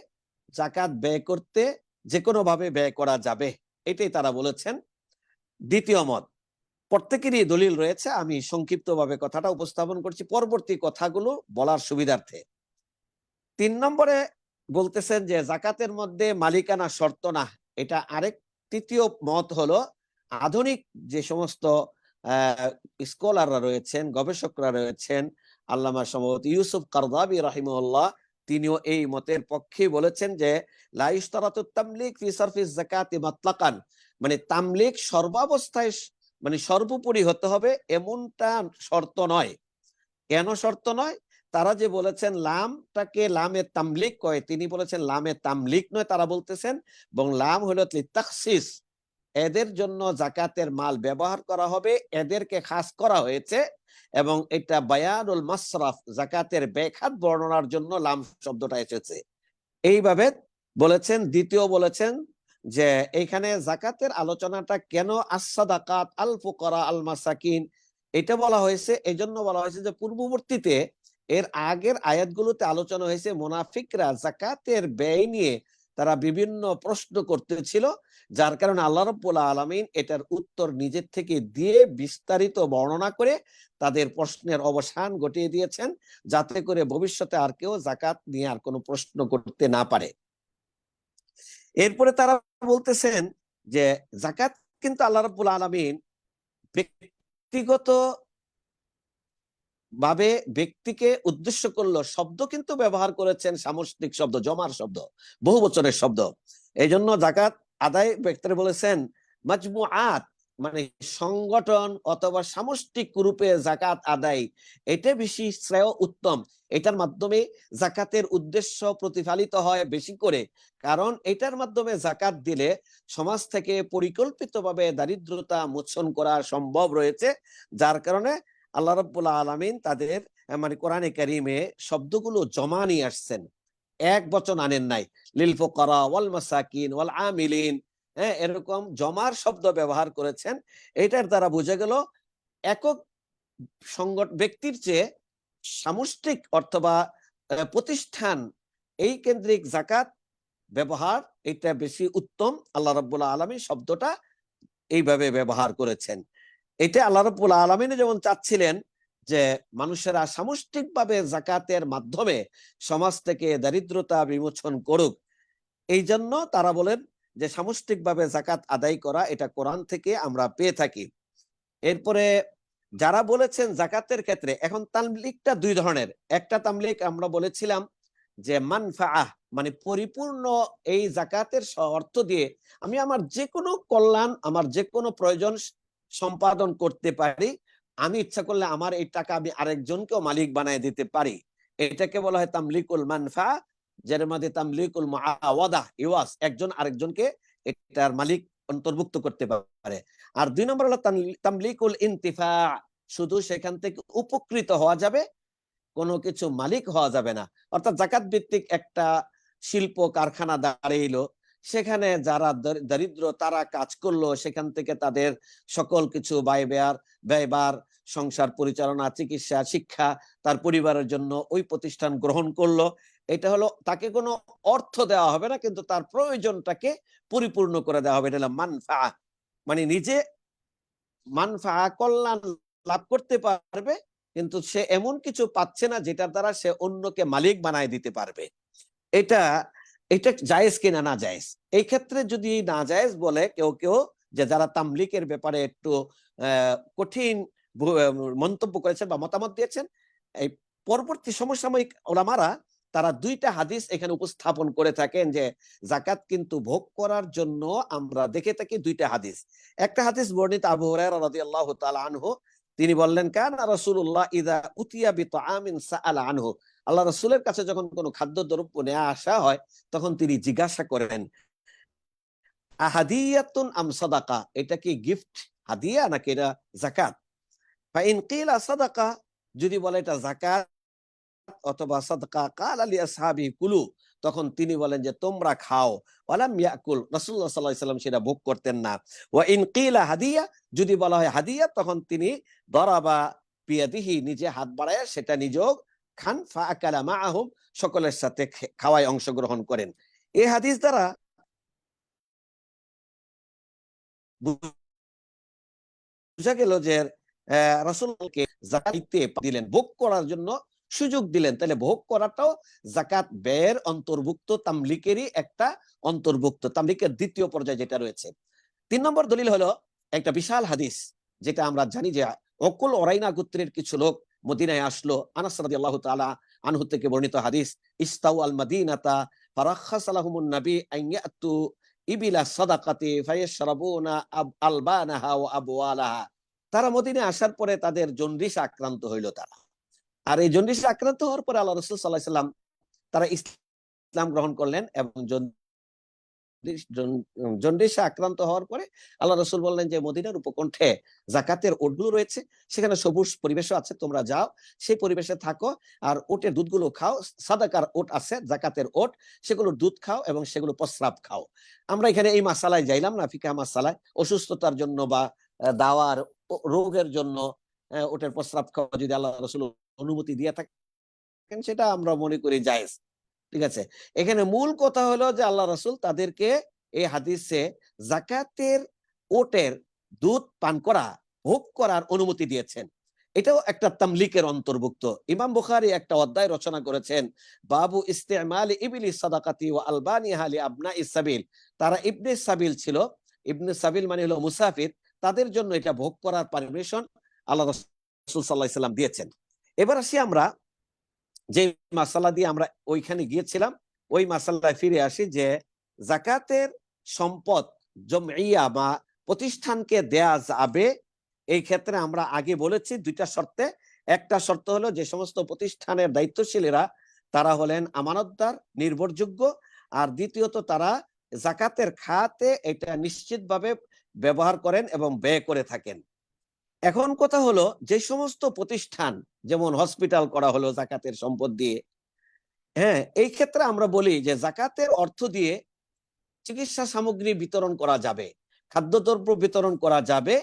জাকাত ব্যয় করতে যে কোনো ভাবে ব্যয় করা যাবে, এটাই তারা বলেছেন। দ্বিতীয় মত, প্রত্যেকেরই দলিল রয়েছে, আমি সংক্ষিপ্তভাবে কথাটা উপস্থাপন করছি পরবর্তী কথাগুলো বলার সুবিধার্থে। 3 নম্বরে বলতেছেন যে জাকাতের মধ্যে মালিকানা শর্ত না, এটা আরেক তৃতীয় মত হলো আধুনিক যে সমস্ত স্কলাররা রয়েছেন, গবেষকরা রয়েছেন, আল্লামা সম্ভবত ইউসুফ কারদাবি রাহিমাহুল্লাহ, তিনিও এই মতের পক্ষে বলেছেন যে লা ইশতারাতুত তামলিক ফি সারফিজ যাকাতি মাতলাকান, মানে তামলিক সর্বাবস্থায় মানে সর্বোপরি হতে হবে এমনটা শর্ত নয়। কেন শর্ত নয়? তারা যে বলেছেন লামটাকে লামে তামলিক কয়, তিনি বলেছেন লামে তামলিক নয়, তারা বলতেছেন এবং লাম হলো তাখসিস, এদের জন্য জাকাতের মাল ব্যবহার করা হবে, এদেরকে খাস করা হয়েছে, এবং এটা বায়ানুল মাসরাফ জাকাতের ব্যাখ্যাত বর্ণনার জন্য লাম শব্দটা এসেছে, এইভাবে বলেছেন। দ্বিতীয় বলেছেন যে এইখানে জাকাতের আলোচনাটা কেন আস-সাদাকাত আল ফুকারা আল মাসাকিন এটা বলা হয়েছে, এজন্য বলা হয়েছে যে পূর্ববর্তীতে এর আগের আয়াতগুলোতে আলোচনা হয়েছে মুনাফিকরা জাকাতের ব্যয় নিয়ে তারা বিভিন্ন প্রশ্ন করতেছিল, যার কারণে আল্লাহ রাব্বুল আলামিন এটার উত্তর নিজের থেকে দিয়ে বিস্তারিত বর্ণনা করে তাদের প্রশ্নের অবসান ঘটিয়ে দিয়েছেন, যাতে করে ভবিষ্যতে আর কেউ জাকাত নিয়ে আর কোনো প্রশ্ন করতে না পারে। এরপরে তারা বলতেছেন যে জাকাত কিন্তু আল্লাহ রাব্বুল আলামিন ব্যক্তিগত ভাবে ব্যক্তিকে উদ্দেশ্য করলো শব্দ কিন্তু ব্যবহার করেছেন সামষ্টিক শব্দ, জমার শব্দ, বহু বচনের শব্দ। এই জন্য জাকাত আদায় ব্যক্তিরা বলেছেন মাজমুআত, মানে সংগঠন অথবা সামষ্টিক রূপে জাকাত আদায়, এটা বেশি শ্রেয়, উত্তম। এটার মাধ্যমে জাকাতের উদ্দেশ্য প্রতিফলিত হয় বেশি করে, কারণ এটার মাধ্যমে জাকাত দিলে সমাজ থেকে পরিকল্পিতভাবে দারিদ্রতা মোচন করা সম্ভব রয়েছে। যার কারণে আল্লাহ রাব্বুল আলামিন তাদের মানে কোরআনে কারিমে শব্দগুলো জমা নিয়ে আসছেন, এক বচন আনেন নাই। লিল ফুকারা ওয়াল মাসাকিন ওয়াল আমিলিন, হ্যাঁ, এরকম জমার শব্দ ব্যবহার করেছেন। এটার দ্বারা বোঝা গেল একক ব্যক্তির চেয়ে সামষ্টিক অথবা প্রতিষ্ঠান এই কেন্দ্রিক জাকাত ব্যবহার এটা বেশি উত্তম। আল্লাহ রাব্বুল আলামিন শব্দটা এইভাবে ব্যবহার করেছেন। এটা আল্লাহ রাব্বুল আলামিন যেমন চাচ্ছিলেন যে মানুষেরা সামষ্টিকভাবে জাকাতের মাধ্যমে সমাজ থেকে দারিদ্রতা বিমোচন করুক, এই জন্য তারা বলেন যে সামষ্টিকভাবে জাকাত আদায় করা এটা কোরআন থেকে আমরা পেয়ে থাকি। এরপরে যারা বলেছেন জাকাতের ক্ষেত্রে, এখন তামলিকটা দুই ধরনের। একটা তামলিক আমরা বলেছিলাম যে মানফাআহ, মানে পরিপূর্ণ এই জাকাতের অর্থ দিয়ে আমি আমার যে কোনো কল্যাণ, আমার যে কোনো প্রয়োজন সম্পাদন করতে পারি। আমি ইচ্ছা করলে আমার এই টাকা আমি আরেকজনকেও মালিক বানায় দিতে পারি। এটাকে বলা হয় তামলিকুল মানফা, যার মধ্যে তামলিকুল মুআওয়াদা, ইওয়াজ, একজন আরেকজনকে এটার মালিক অন্তর্ভুক্ত করতে পারে। আর দুই নম্বর হলো তামলিকুল ইনতিফা, শুধু সেখান থেকে উপকৃত হওয়া যাবে, কোনো কিছু মালিক হওয়া যাবে না। অর্থাৎ জাকাত ভিত্তিক একটা শিল্প কারখানা দাঁড়িয়েলো, সেখানে যারা দরিদ্র তারা কাজ করলো, সেখান থেকে তাদের সকল কিছু ব্যয়বার, সংসার পরিচালনা, চিকিৎসা, শিক্ষা তার পরিবারের জন্য ওই প্রতিষ্ঠান গ্রহণ করলো। এটা হলো তাকে কোনো অর্থ দেওয়া হবে না, কিন্তু তার প্রয়োজনটাকে পরিপূর্ণ করে দেওয়া হবে। এটা হলো মানফা, মানে নিজে মানফা কল্যাণ লাভ করতে পারবে, কিন্তু সে এমন কিছু পাচ্ছে না যেটার দ্বারা সে অন্যকে মালিক বানায় দিতে পারবে। এটা এটা জায়েজ কিনা না জায়েজ, এই ক্ষেত্রে যদি না জায়েজ বলে কেউ কেউ, যে যারা তামলিকের ব্যাপারে একটু কঠিন মন্তব্য করেছেন বা মতামত দিয়েছেন, এই পরবর্তী সমসাময়িক ওলামারা তারা দুইটা হাদিস এখানে উপস্থাপন করে থাকেন যে জাকাত কিন্তু ভোগ করার জন্য আমরা দেখে থাকি দুইটা হাদিস। একটা হাদিস বর্ণিত আবু হুরায়রা রাদিয়াল্লাহু তাআলা আনহু, তিনি বললেন কানা রাসূলুল্লাহ ইযা উতিয়া বিতাআমিন সাআলা আনহু, আল্লাহ রাসূলের কাছে যখন কোনো খাদ্যদ্রব্য নিয়ে আসা হয় তখন তিনি জিজ্ঞাসা করেন আহাদিয়াতুন আম সাদাকা, এটা কি গিফট, হাদিয়া নাকি এটা যাকাত? ফাইন কিলা সাদাকা, যদি বলে এটা যাকাত অথবা সাদকা, ক্বালা লি আসহাবি কুলু, তখন তিনি বলেন যে তোমরা খাও। ওয়ালাম ইয়াকুল, রাসূলুল্লাহ সাল্লাল্লাহু আলাইহি ওয়াসাল্লাম সেটা ভোগ করতেন না। ওয়া ইন কিলা হাদিয়া, যদি বলা হয় হাদিয়া, তখন তিনি দারাবা বিয়াদিহি, নিজে হাত বাড়ায় সেটা নিজেও খান, ফাআকালা মাআহুম, সকলের সাথে খাওয়ায় অংশগ্রহণ করেন। এই হাদিস দ্বারা বোঝা গেল যে রাসূলকে যাকাতে দিলেন, ভোগ করার জন্য সুযোগ দিলেন, তাহলে ভোগ করাটাও জাকাত ব্যয়ের অন্তর্ভুক্ত, তামলিকেরই একটা অন্তর্ভুক্ত, তামলিকের দ্বিতীয় পর্যায়ে যেটা রয়েছে। 3 নম্বর দলিল হলো একটা বিশাল হাদিস, যেটা আমরা জানি যে অকুল ওরাইনা গোত্রের কিছু লোক মদিনায় আসলো। আনাস রাদিয়াল্লাহু তাআলা আনহু থেকে বর্ণিত হাদিস, ইস্তাউ আল মাদিনাতা ফারাখাস লাহুমুন নবী আন ইয়াতু ইবিলা সাদাকাতি ফায়াশরাবুনা আলবানাহা ওয়া আবওয়ালাহা, তারা মদিনায় আসার পরে তাদের জন্ডিস আক্রান্ত হইল তারা। আর এই জন্ডিসে আক্রান্ত হওয়ার পরে আল্লাহ রাসূল সাল্লাল্লাহু আলাইহি সাল্লাম তারা ইসলাম গ্রহণ করলেন, এবং জন্ডিসে আক্রান্ত হওয়ার পরে আল্লাহ রাসূল বললেন যে মদিনার উপকণ্ঠে যাকাতের ওটগুলো রয়েছে, সেখানে সবুজ পরিবেশও আছে, তোমরা যাও সেই পরিবেশে থাকো, আর ওটের দুধগুলো খাও, সাদাকার ওট আছে, যাকাতের ওট, সেগুলোর দুধ খাও এবং সেগুলো প্রস্রাব খাও। আমরা এখানে এই মাসালায় যাইলাম না, ফিকহ মাসালায়, অসুস্থতার জন্য বা দাওয়ার রোগের জন্য ওটের প্রস্রাব খাওয়া যদি আল্লাহ রাসূল অনুমতি দিয়ে থাকেন, সেটা আমরা মনে করি জায়েজ। ঠিক আছে, এখানে মূল কথা হলো যে আল্লাহ রাসূল তাদেরকে এই হাদিসে যাকাতের ওটের দুধ পান করা, ভোগ করার অনুমতি দিয়েছেন। এটাও একটা তামলিকের অন্তর্ভুক্ত। ইমাম বুখারী একটা অধ্যায় রচনা করেছেন, বাবু ইস্তেমাল ইবলি সাদাকাতি ওয়া আলবানিহা লি আবনাইস সাবিল। তারা ইবনে সাবিল ছিল, ইবনে সাবিল মানে হলো মুসাফির, তাদের জন্য এটা ভোগ করার পারমিশন আল্লাহ রাসূল সাল্লাল্লাহু আলাইহি সাল্লাম দিয়েছেন। এবার আসি আমরা যে মাসালা দিয়ে আমরা ওইখানে গিয়েছিলাম, ওই মাসালায় ফিরে আসি যে জাকাতের সম্পদ জমইয়া বা প্রতিষ্ঠানকে দেয়া যাবে। এই ক্ষেত্রে আমরা আগে বলেছি দুইটা শর্তে। একটা শর্ত হলো যে সমস্ত প্রতিষ্ঠানের দায়িত্বশীলেরা তারা হলেন আমানতদার, নির্ভরযোগ্য, আর দ্বিতীয়ত তারা জাকাতের খাতে এটা নিশ্চিতভাবে ব্যবহার করেন এবং ব্যয় করে থাকেন। এখন কথা হলো যে সমস্ত প্রতিষ্ঠান, যেমন হসপিটাল করা হলো জাকাতের সম্পদ দিয়ে, হ্যাঁ, এই ক্ষেত্রে আমরা বলি যে জাকাতের অর্থ দিয়ে চিকিৎসা সামগ্রী বিতরণ করা যাবে, খাদ্যদ্রব্য বিতরণ করা যাবে।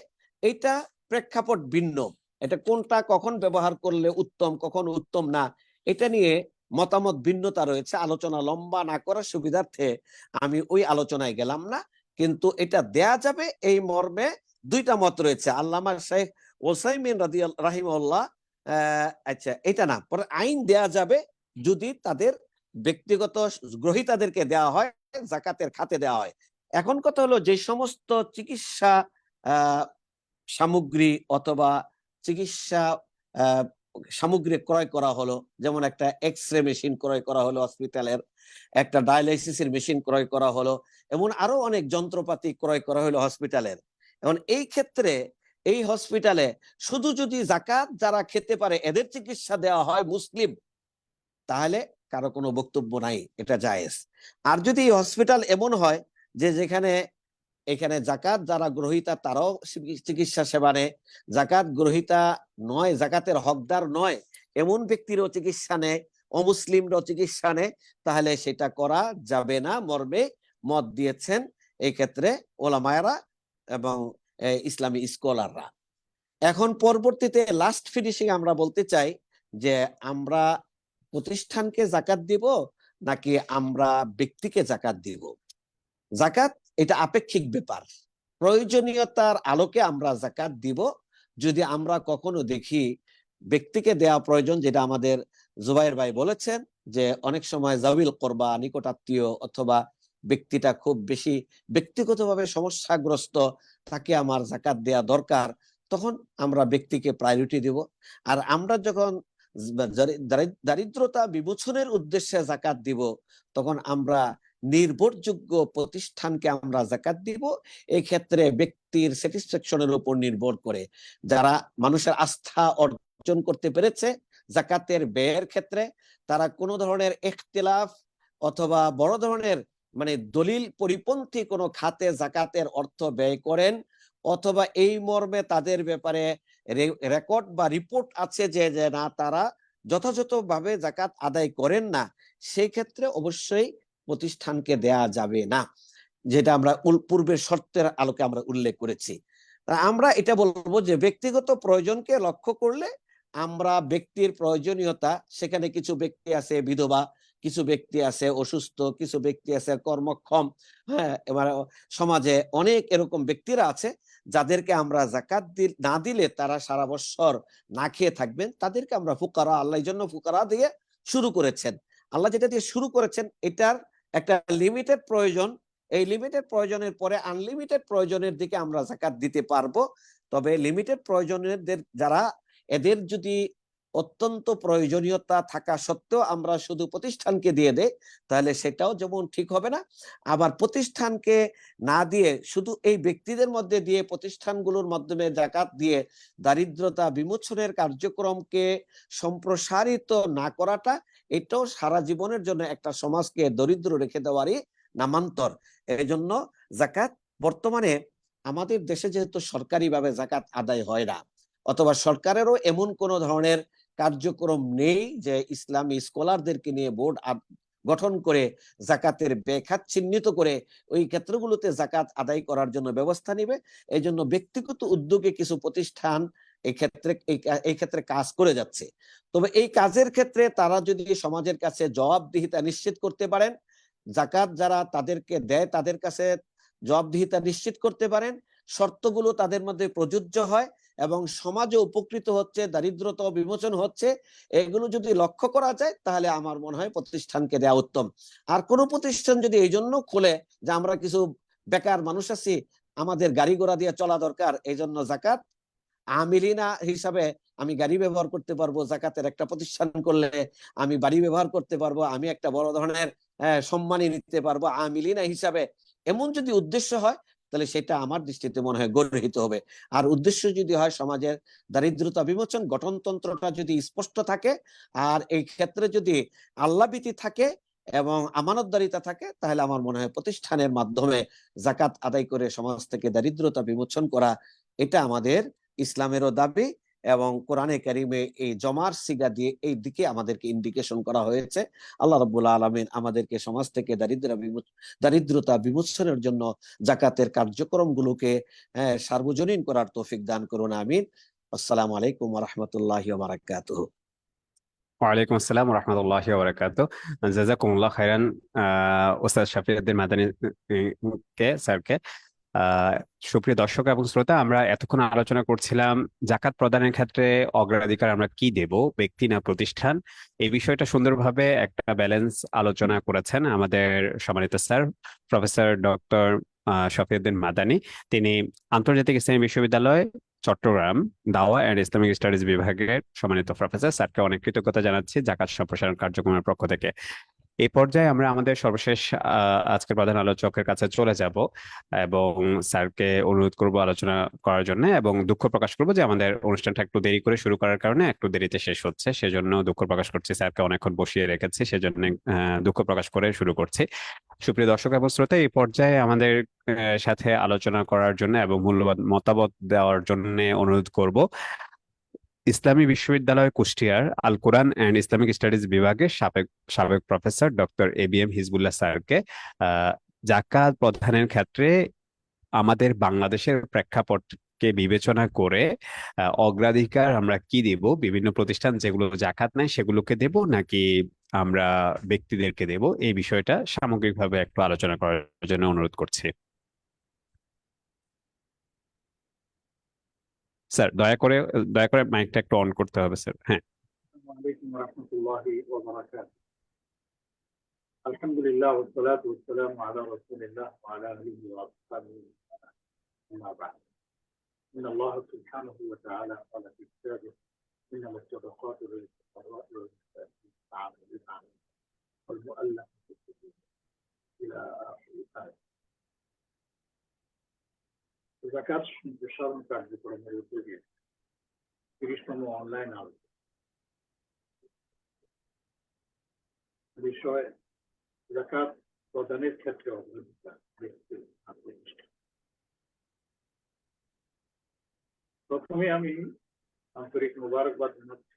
এইটা প্রেক্ষাপট ভিন্ন। এটা কোনটা কখন ব্যবহার করলে উত্তম, কখন উত্তম না, এটা নিয়ে মতামত ভিন্নতা রয়েছে। আলোচনা লম্বা না করার সুবিধার্থে আমি ওই আলোচনায় গেলাম না, কিন্তু এটা দেয়া যাবে এই মর্মে দুইটা মত রয়েছে। আল্লামা শেখ ওসাইমিন রাহিমাহুল্লাহ, আচ্ছা এটা না, পরে আইন দেয়া যাবে যদি তাদের ব্যক্তিগত গ্রহীতাদেরকে দেওয়া হয়, জাকাতের খাতে দেওয়া হয়। এখন কথা হলো যে সমস্ত চিকিৎসা সামগ্রী অথবা চিকিৎসা সামগ্রী ক্রয় করা হলো, যেমন একটা এক্স-রে মেশিন ক্রয় করা হলো হসপিটালের, একটা ডায়ালাইসিসের মেশিন ক্রয় করা হলো, এমন আরো অনেক যন্ত্রপাতি ক্রয় করা হলো হসপিটালের। এখন এই ক্ষেত্রে এই হসপিটালে শুধু যদি জাকাত যারা খেতে পারে এদের চিকিৎসা দেওয়া হয় মুসলিম, তাহলে কারো কোনো বক্তব্য নাই, এটা জায়েজ। আর যদি হসপিটাল এমন হয় যে যেখানে এখানে জাকাত যারা গ্রহীতা তারাও চিকিৎসা সেবা নেয়, জাকাত গ্রহীতা নয়, জাকাতের হকদার নয় এমন ব্যক্তিরও চিকিৎসা নেয়, অমুসলিমরাও চিকিৎসা নেয়, তাহলে সেটা করা যাবে না মর্মে মত দিয়েছেন এই ক্ষেত্রে ওলামায়েরা এবং ইসলামী স্কলাররা। এখন পরবর্তীতে লাস্ট ফিনিশিং আমরা বলতে চাই যে আমরা প্রতিষ্ঠানকে জাকাত দিব নাকি আমরা ব্যক্তিকে জাকাত দিব। জাকাত এটা আপেক্ষিক ব্যাপার, প্রয়োজনীয়তার আলোকে আমরা জাকাত দিব। যদি আমরা কখনো দেখি ব্যক্তিকে দেওয়া প্রয়োজন, যেটা আমাদের জুবাইর ভাই বলেছেন যে অনেক সময় জাবিল করবা, নিকটাত্মীয় অথবা ব্যক্তিটা খুব বেশি ব্যক্তিগতভাবে সমস্যাগ্রস্ত, তাকে আমার জাকাত দেয়া দরকার, তখন আমরা ব্যক্তিকে প্রায়োরিটি দিব। আর আমরা যখন দারিদ্রতা বিমোচনের উদ্দেশ্যে জাকাত দিব, তখন আমরা নির্ভরযোগ্য প্রতিষ্ঠানকে আমরা জাকাত দিব। এই ক্ষেত্রে ব্যক্তির স্যাটিসফ্যাকশনের উপর নির্ভর করে যারা মানুষের আস্থা অর্জন করতে পেরেছে জাকাতের ব্যয়ের ক্ষেত্রে, তারা কোনো ধরনের ইখতিলাফ অথবা বড় ধরনের মানে দলিল পরিপন্থী কোনো খাতে জাকাতের অর্থ ব্যয় করেন, অথবা এই মর্মে তাদের ব্যাপারে রেকর্ড বা রিপোর্ট আছে যে না তারা যথাযথভাবে জাকাত আদায় করেন না, সেই ক্ষেত্রে অবশ্যই প্রতিষ্ঠানকে দেয়া যাবে না, যেটা আমরা পূর্বের শর্তের আলোকে আমরা উল্লেখ করেছি। আমরা এটা বলবো যে ব্যক্তিগত প্রয়োজনকে লক্ষ্য করলে আমরা ব্যক্তির প্রয়োজনীয়তা, সেখানে কিছু ব্যক্তি আছে বিধবা, কিছু ব্যক্তি আছে অসুস্থ, কিছু ব্যক্তি আছে কর্মক্ষম, হ্যাঁ, এবার সমাজে অনেক এরকম ব্যক্তিরা আছে যাদেরকে আমরা জাকাত না দিলে তারা সারা বছর না খেয়ে থাকবেন, তাদেরকে আমরা ফুকারা, আল্লাহ এই জন্য ফুকারা দিয়ে শুরু করেছেন। আল্লাহ যেটা দিয়ে শুরু করেছেন এটার একটা লিমিটেড প্রয়োজন, এই লিমিটেড প্রয়োজনের পরে আনলিমিটেড প্রয়োজনের দিকে আমরা জাকাত দিতে পারবো। তবে লিমিটেড প্রয়োজনের যারা, এদের যদি অত্যন্ত প্রয়োজনীয়তা থাকা সত্ত্বেও আমরা শুধু প্রতিষ্ঠানকে দিয়ে দেই, তাহলে সেটাও যেমন ঠিক হবে না। আবার প্রতিষ্ঠানকে না দিয়ে শুধু এই ব্যক্তিদের মধ্যে দিয়ে প্রতিষ্ঠানগুলোর মাধ্যমে জাকাত দিয়ে দারিদ্রতা বিমোচনের কার্যক্রমকে সম্প্রসারিত না করাটা, এটাও সারা জীবনের জন্য একটা সমাজকে দরিদ্র রেখে দেওয়ারই নামান্তর। এই জন্য জাকাত বর্তমানে আমাদের দেশে যেহেতু সরকারিভাবে জাকাত আদায় হয় না, অথবা সরকারেরও এমন কোন ধরনের কার্যক্রম নেই যে ইসলামী স্কলারদেরকে নিয়ে বোর্ড গঠন করে জাকাতের ব্যয়খাত চিহ্নিত করে ওই ক্ষেত্রগুলোতে জাকাত আদায় করার জন্য ব্যবস্থা নিবে। এই জন্য ব্যক্তিগত উদ্যোগে কিছু প্রতিষ্ঠান এই ক্ষেত্রে কাজ করে যাচ্ছে। তবে এই কাজের ক্ষেত্রে তারা যদি সমাজের কাছে জবাবদিহিতা নিশ্চিত করতে পারেন, জাকাত যারা তাদেরকে দেয় তাদের কাছে জবাবদিহিতা নিশ্চিত করতে পারেন, শর্তগুলো তাদের মধ্যে প্রযোজ্য হয় এবং সমাজে উপকৃত হচ্ছে, দারিদ্রতা বিমোচন হচ্ছে, এগুলো যদি লক্ষ্য করা যায় তাহলে আমার মনে হয় প্রতিষ্ঠানকে দেওয়া উত্তম। আর কোন প্রতিষ্ঠান যদি এই জন্য খোলে যে আমরা কিছু বেকার মানুষ আছি, আমাদের গাড়ি ঘোড়া দিয়ে চলা দরকার, এই জন্য জাকাত আমিলিনা হিসাবে আমি গাড়ি ব্যবহার করতে পারবো, জাকাতের একটা প্রতিষ্ঠান করলে আমি বাড়ি ব্যবহার করতে পারবো, আমি একটা বড় ধরনের সম্মানী নিতে পারবো আমিলিনা হিসাবে, এমন যদি উদ্দেশ্য হয় তাহলে সেটা আমার দৃষ্টিতে মনে হয় গর্হিত হবে। আর উদ্দেশ্য যদি হয় সমাজের দারিদ্রতা বিমোচন, গঠনতন্ত্রটা যদি স্পষ্ট থাকে, আর এই ক্ষেত্রে যদি আল্লাহভীতি থাকে এবং আমানতদারিতা থাকে, তাহলে আমার মনে হয় প্রতিষ্ঠানের মাধ্যমে জাকাত আদায় করে সমাজ থেকে দারিদ্রতা বিমোচন করা, এটা আমাদের ইসলামেরও দাবি, এবং কোরআনে কারিমে এই জমার সিগা দিয়ে এই দিকে আমাদেরকে ইন্ডিকেশন করা হয়েছে। আল্লাহ রাব্বুল আলামিন আমাদেরকে সমাজ থেকে দারিদ্রতা বিমোচনের জন্য জাকাতের কার্যক্রমগুলোকে সার্বজনীন করার তৌফিক দান করুন, আমিন। আসসালামু আলাইকুম ওয়া রাহমাতুল্লাহি ওয়া বারাকাতুহু। ওয়ালাইকুম আসসালাম রহমতুল্লাহি ওয়া বারাকাতুহু। জাযাকুমুল্লাহ খাইরান ওস্তাদ শাফিউদ্দিন মাদানী স্যারকে। আহ সুপ্রিয় দর্শক এবং শ্রোতা, আমরা এতক্ষণ আলোচনা করছিলাম জাকাত প্রদানের ক্ষেত্রে অগ্রাধিকার আমরা কি দেব, ব্যক্তি না প্রতিষ্ঠান। এই বিষয়টা সুন্দরভাবে একটা ব্যালেন্স আলোচনা করেছেন আমাদের সম্মানিত sir professor doctor Shafiuddin Madani. তিনি আন্তর্জাতিক ইসলামী বিশ্ববিদ্যালয় চট্টগ্রাম দাওয়া এন্ড ইসলামিক স্টাডিজ বিভাগের সম্মানিত প্রফেসর। স্যারকে অনেক কৃতজ্ঞতা জানাচ্ছি জাকাত সম্প্রসারণ কার্যক্রমের পক্ষ থেকে। এই পর্যায়ে আমরা আমাদের সর্বশেষ আজকের প্রধান আলোচকের কাছে চলে যাব এবং স্যারকে অনুরোধ করব আলোচনা করার জন্য, এবং দুঃখ প্রকাশ করব যে আমাদের অনুষ্ঠানটা একটু দেরি করে শুরু করার কারণে একটু দেরিতে শেষ হচ্ছে, সেজন্য দুঃখ প্রকাশ করছি। স্যারকে অনেকক্ষণ বসিয়ে রেখেছি, সেজন্য দুঃখ প্রকাশ করে শুরু করছি। সুপ্রিয় দর্শক এবং শ্রোতা, এই পর্যায়ে আমাদের সাথে আলোচনা করার জন্য এবং মূল্যবান মতামত দেওয়ার জন্য অনুরোধ করব ইসলামী বিশ্ববিদ্যালয় কুষ্টিয়ার আল কোরআন এন্ড ইসলামিক স্টাডিজ বিভাগের সাবেক সাবেক প্রফেসর ডক্টর ABM হিজবুল্লাহ স্যারকে। জাকাত প্রদানের ক্ষেত্রে আমাদের বাংলাদেশের প্রেক্ষাপটকে বিবেচনা করে অগ্রাধিকার আমরা কি দেব, বিভিন্ন প্রতিষ্ঠান যেগুলো জাকাত নেয় সেগুলোকে দেব নাকি আমরা ব্যক্তিদেরকে দেব, এই বিষয়টা সামগ্রিকভাবে একটু আলোচনা করার জন্য অনুরোধ করছি। স্যার দয়া করে মাইকটা একটু অন করতে হবে স্যার। হ্যাঁ। عليكم ورحمة الله وبركاته. الحمد لله والصلاة والسلام على رسول الله وعلى آله وأصحابه أما بعد. من الله سبحانه وتعالى قال في كتابه إنما الصدقات للفقراء والمساكين والعاملين والمؤلفة إلى آخر الآية. জাকাত সম্প্রসারণ কার্যক্রমের উদ্যোগে 30তম অনলাইন আলোচনা বিষয় জাকাত প্রদানের ক্ষেত্রে অগ্রাধিকার ব্যক্তি আর প্রতিষ্ঠান। প্রথমে আমি আন্তরিক মোবারকবাদ জানাচ্ছি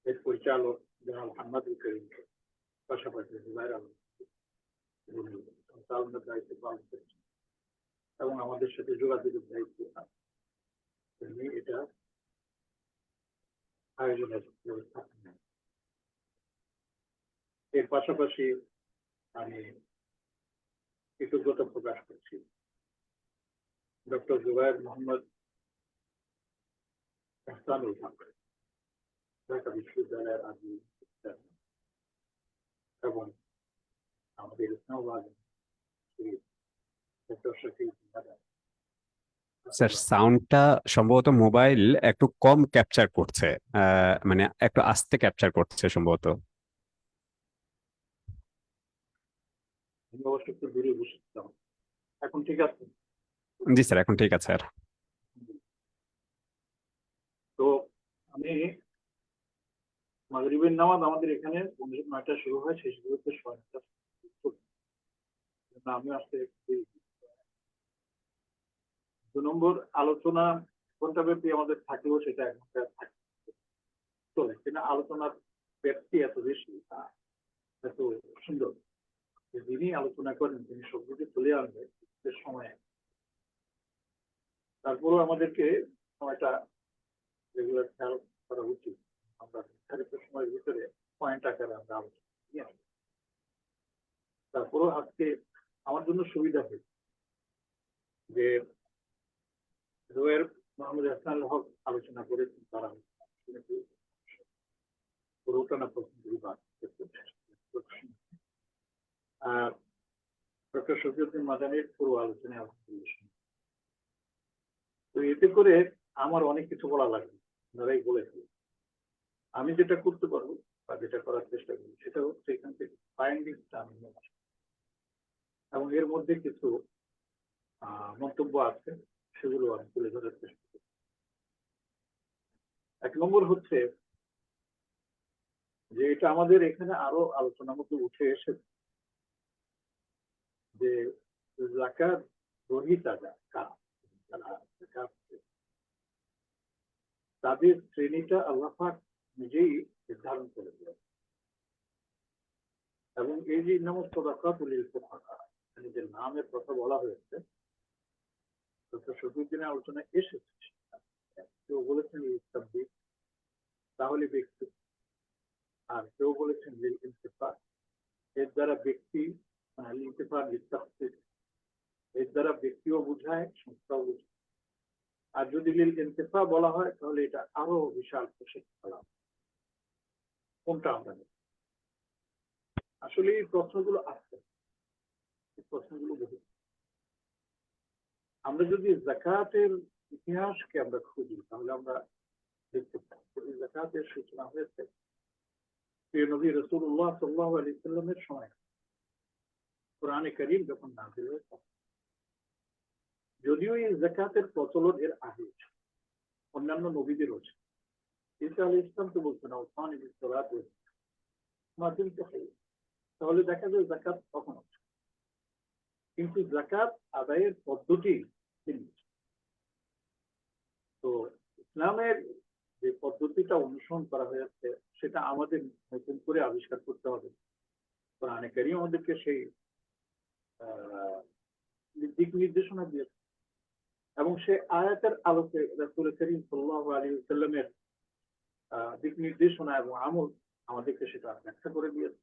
এর পরিচালক জনাব হাম্মাদুল করিমকে, পাশাপাশি জুবাইর আলম সঞ্চালনের দায়িত্ব পালন করেছেন এবং আমাদের সাথে যোগাযোগের দায়িত্ব তিনি এটা আয়োজনের ব্যবস্থা নেন। এর পাশাপাশি আমি কৃতজ্ঞতা প্রকাশ করছি ডক্টর জুবায়ের মোহাম্মদ এহসানুল হক, ঢাকা বিশ্ববিদ্যালয়ের আদি এবং আমাদের ইসলামাবাদ ডক্টর শফিক মাদানী। স্যার সাউন্ডটা সম্ভবত মোবাইল একটু কম ক্যাপচার করছে, মানে একটু আস্তে ক্যাপচার করছে সম্ভবত। আমি অবশ্য একটু দূরে বসেছিলাম, এখন ঠিক আছে? জি স্যার, এখন ঠিক আছে। আর তো আমি মাগরিবের নামাজ আমাদের এখানে 9টায় শুরু হয়, শেষ করতে 9:30। আমি আসতে 2 নম্বর আলোচনা ঘন্টাব্যাপী আমাদের থাকলেও সেটা 1 ঘন্টা থাকে চলে, কিন্তু আলোচনার ব্যাপ্তি এত বেশি, এত সুন্দর, যিনি আলোচনা করেন তিনি সবকিছু তুলে আনবে সময়। তারপরেও আমাদেরকে সময়টা রেগুলার খেয়াল করা উচিত, আমরা নির্ধারিত সময়ের ভিতরে পয়েন্ট আকারে আমরা আলোচনা নিয়ে আসবো। তারপরেও আজকে আমার জন্য সুবিধা হয়েছে যে জুবায়ের মোহাম্মদ এহসানুল হক আলোচনা করেছেন, তারা পুরোটা না প্রথম দুইবার ডক্টর শফিউদ্দিন মাদানির পুরো আলোচনায় আলহামদুলিল্লাহ শুনলাম। তো এতে করে আমার অনেক কিছু বলা লাগবে, আপনারাই বলেছেন। আমি যেটা করতে পারবো বা যেটা করার চেষ্টা করি সেটা হচ্ছে এখান থেকে ফাইন্ডিংসটা আমি নিয়ে আসবো। এবং এর মধ্যে কিছু মন্তব্য আছে, সেগুলো আমি তুলে ধরার চেষ্টা করি। 1 নম্বর হচ্ছে যে এটা আমাদের এখানে আরো আলোচনার মধ্যে উঠে এসেছে যে যাকাত গ্রহীতা যারা যাকাত তাদের শ্রেণীটা আল্লাহ পাক নিজেই নির্ধারণ করে দিয়েছে। এবং এই যে নামক সাদাকাতুল ফুকারা, এখানে যে নামের কথা বলা হয়েছে ডক্টর শফিউদ্দিনের আলোচনায় এসেছে। কেউ বলেছেন ইস্তাবদিক, তাহলে ব্যক্তি, আর কেউ বলেছেন লিল ইনতিফা, এর দ্বারা ব্যক্তি লিল ইনতিফা লিতাহসিস, এর দ্বারা ব্যক্তিও বোঝায় সংস্থাও বোঝায়। আর যদি লিল ইনতিফা বলা হয় তাহলে এটা আরো বিশাল প্রশিক্ষণ। কোনটা আমরা নেব? আসলে এই প্রশ্নগুলো আসছে, এই প্রশ্নগুলো বহু। আমরা যদি যাকাতের ইতিহাসকে আমরা খুঁজি তাহলে আমরা দেখতে পাই এই যাকাতের সূচনা হয়েছে প্রিয় নবী রাসূলুল্লাহ সাল্লাল্লাহু আলাইহি সাল্লামের সময়। কোরআনে কারীম যখন নাযিল হয়েছে, যদিও এই যাকাতের প্রচলন এর আগে অন্যান্য নবীদেরও ছিল। ঈসা আলাইহিস সালাম তো বলছেন ওয়াসান বিস সালাত মাদিন তাহলে দেখা যায় যাকাত তখন হচ্ছে, কিন্তু যাকাত আদায়ের পদ্ধতি ভিন্ন। তো ইসলামের যে পদ্ধতিটা অনুসরণ করা হয়েছে সেটা আমাদের নতুন করে আবিষ্কার করতে হবে। কোরআনে কারীম আমাদেরকে সেই দিক নির্দেশনা দিয়েছে এবং সে আয়াতের আলোকে রাসূল করিম সাল্লাল্লাহু আলাইহি ওয়াসাল্লামের দিক নির্দেশনা এবং আমল আমাদেরকে সেটা ব্যাখ্যা করে দিয়েছে।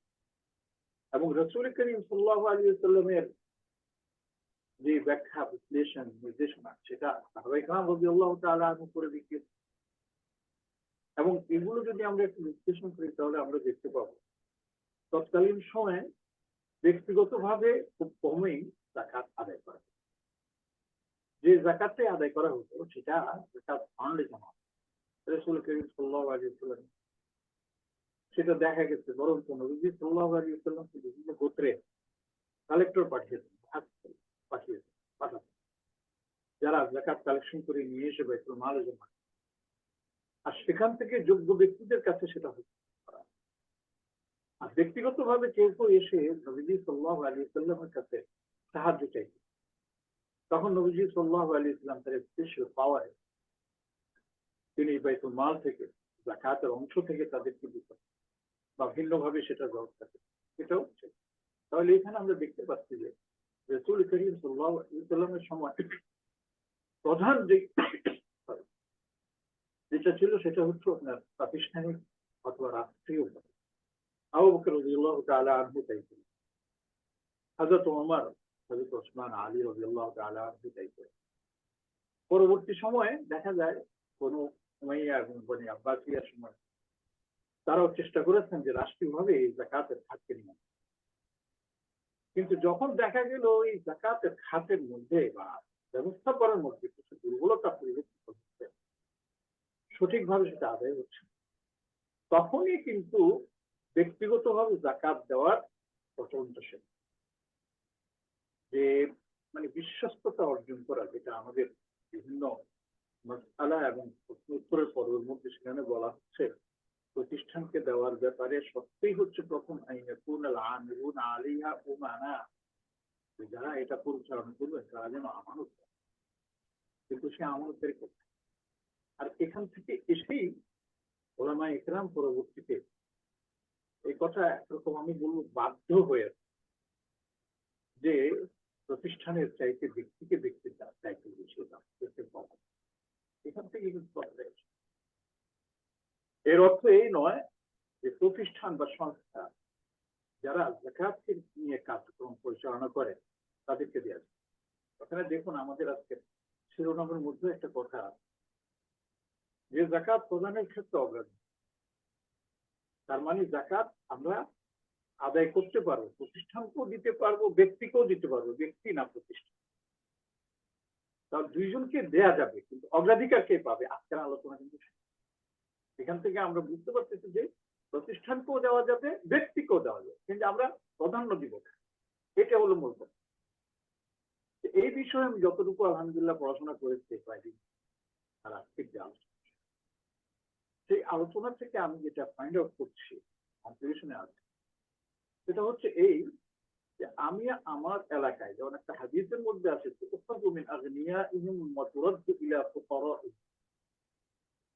এবং রাসূল করিম সাল্লাল্লাহু আলাইহি ওয়াসাল্লামের যে ব্যাখ্যা বিশ্লেষণ নির্দেশনা সেটা সাহাবায়ে কেরাম রাদিয়াল্লাহু তাআলা আনহু করে দেখিয়েছে। এবং এগুলো যদি আমরা একটু বিশ্লেষণ করি তাহলে আমরা দেখতে পাবো তৎকালীন সময়ে ব্যক্তিগতভাবে খুব কমই যাকাত আদায় করা, যে যাকাতটা আদায় করা হতো সেটা যাকাত ফান্ডে জমা রাসূল করিম সাল্লাল্লাহু আলাইহি ওয়াসাল্লাম সেটা দেখা গেছে। বরং নবী সাল্লাল্লাহু আলাইহি ওয়াসাল্লাম বিভিন্ন গোত্রে কালেক্টর পাঠিয়েছেন, পাঠাতেন যারা যাকাত কালেকশন করে নিয়ে এসে বাইতুল মালে জমা, আর সেখান থেকে যোগ্য ব্যক্তিদের কাছে সেটা হতো। আর ব্যক্তিগতভাবে কেউ কেউ এসে নবীজি সাল্লাল্লাহু আলাইহি ওয়াসাল্লামের কাছে সাহায্য চাইত, তখন নবীজি সাল্লাল্লাহু আলাইহি ওয়াসাল্লাম তার স্পেশাল পাওয়ারে তিনি বাইতুল মাল থেকে যাকাতের অংশ থেকে তাদেরকে দিতেন বা ভিন্নভাবে সেটা ব্যবস্থা করতেন। এটা হচ্ছে তাহলে এখানে আমরা দেখতে পাচ্ছি যে রাসূল করিম সাল্লাল্লাহু আলাইহি ওয়াসাল্লামের সময় প্রধান যেটা ছিল সেটা হচ্ছে আপনার প্রাতিষ্ঠানিক অথবা রাষ্ট্রীয়। আবু বকর রাদিয়াল্লাহু তাআলা আনহু তাই ছিলেন, হযরত ওমর, হযরত ওসমান, আলী রাদিয়াল্লাহু তাআলা আনহু তাই ছিলেন। পরবর্তী সময়ে দেখা যায় কোন উমাইয়া এবং বনি আব্বাসিয়ার সময় তারাও চেষ্টা করেছেন যে রাষ্ট্রীয়ভাবে এই যাকাতের খাতকে নিয়ে, কিন্তু যখন দেখা গেল এই যাকাতের খাতের মধ্যে বা ব্যবস্থা করার মধ্যে কিছু দুর্বলতা পরিলক্ষিত হচ্ছে, সঠিকভাবে সেটা আদায় হচ্ছে, তখনই কিন্তু ব্যক্তিগতভাবে যাকাত দেওয়ার প্রচলনটা শেষ। যে মানে বিশ্বস্ততা অর্জন করা, যেটা আমাদের বিভিন্ন মাসআলা এবং উত্তরের পর্বের মধ্যে সেখানে বলা হচ্ছে প্রতিষ্ঠানকে দেওয়ার ব্যাপারে সত্যিই হচ্ছে প্রথম আইয়াকুনাল আমিলুনা আলাইহা উমানা, যারা এটা পরিচালনা করবে তারা যেন আমানত, কিন্তু সে আমানতের করছে। আর এখান থেকে এসেই ওলামায়ে ইকরাম পরবর্তীতে এই কথা একরকম আমি বলবো বাধ্য হয়ে যে প্রতিষ্ঠানের চাইতে ব্যক্তিকে দেখতে চাইতে বেশি দাম পাবো। এখান থেকে কিন্তু এর অর্থ এই নয় যে প্রতিষ্ঠান বা সংস্থা যারা যাকাতকে নিয়ে কার্যক্রম পরিচালনা করে তাদেরকে দেওয়া যায়। ওখানে দেখুন আমাদের আজকে শিরোনামের মধ্যে একটা কথা যে যাকাত প্রদানের ক্ষেত্রে অগ্রাধিকার, তার মানে যাকাত আমরা আদায় করতে পারবো, প্রতিষ্ঠানকেও দিতে পারবো, ব্যক্তিকেও দিতে পারবো, ব্যক্তি না প্রতিষ্ঠান, তার দুইজনকে দেয়া যাবে, কিন্তু অগ্রাধিকার কে পাবে? আজকের আলোচনা কিন্তু এখান থেকে আমরা বুঝতে পারতেছি যে প্রতিষ্ঠানকেও দেওয়া যাবে, ব্যক্তিকেও দেওয়া যাবে, কিন্তু আমরা প্রাধান্য দিব, এটা হলো মূল কথা। এই বিষয়ে আমি যতটুকু আলহামদুলিল্লাহ পড়াশোনা করেছি কয়েকদিন আর আজকে যে আলোচনা, সেই আলোচনা থেকে আমি যেটা ফাইন্ড আউট করছি, কনক্লুশনে আছে, সেটা হচ্ছে এই যে আমি আমার এলাকায়, যেমন একটা হাদিসের মধ্যে আছে,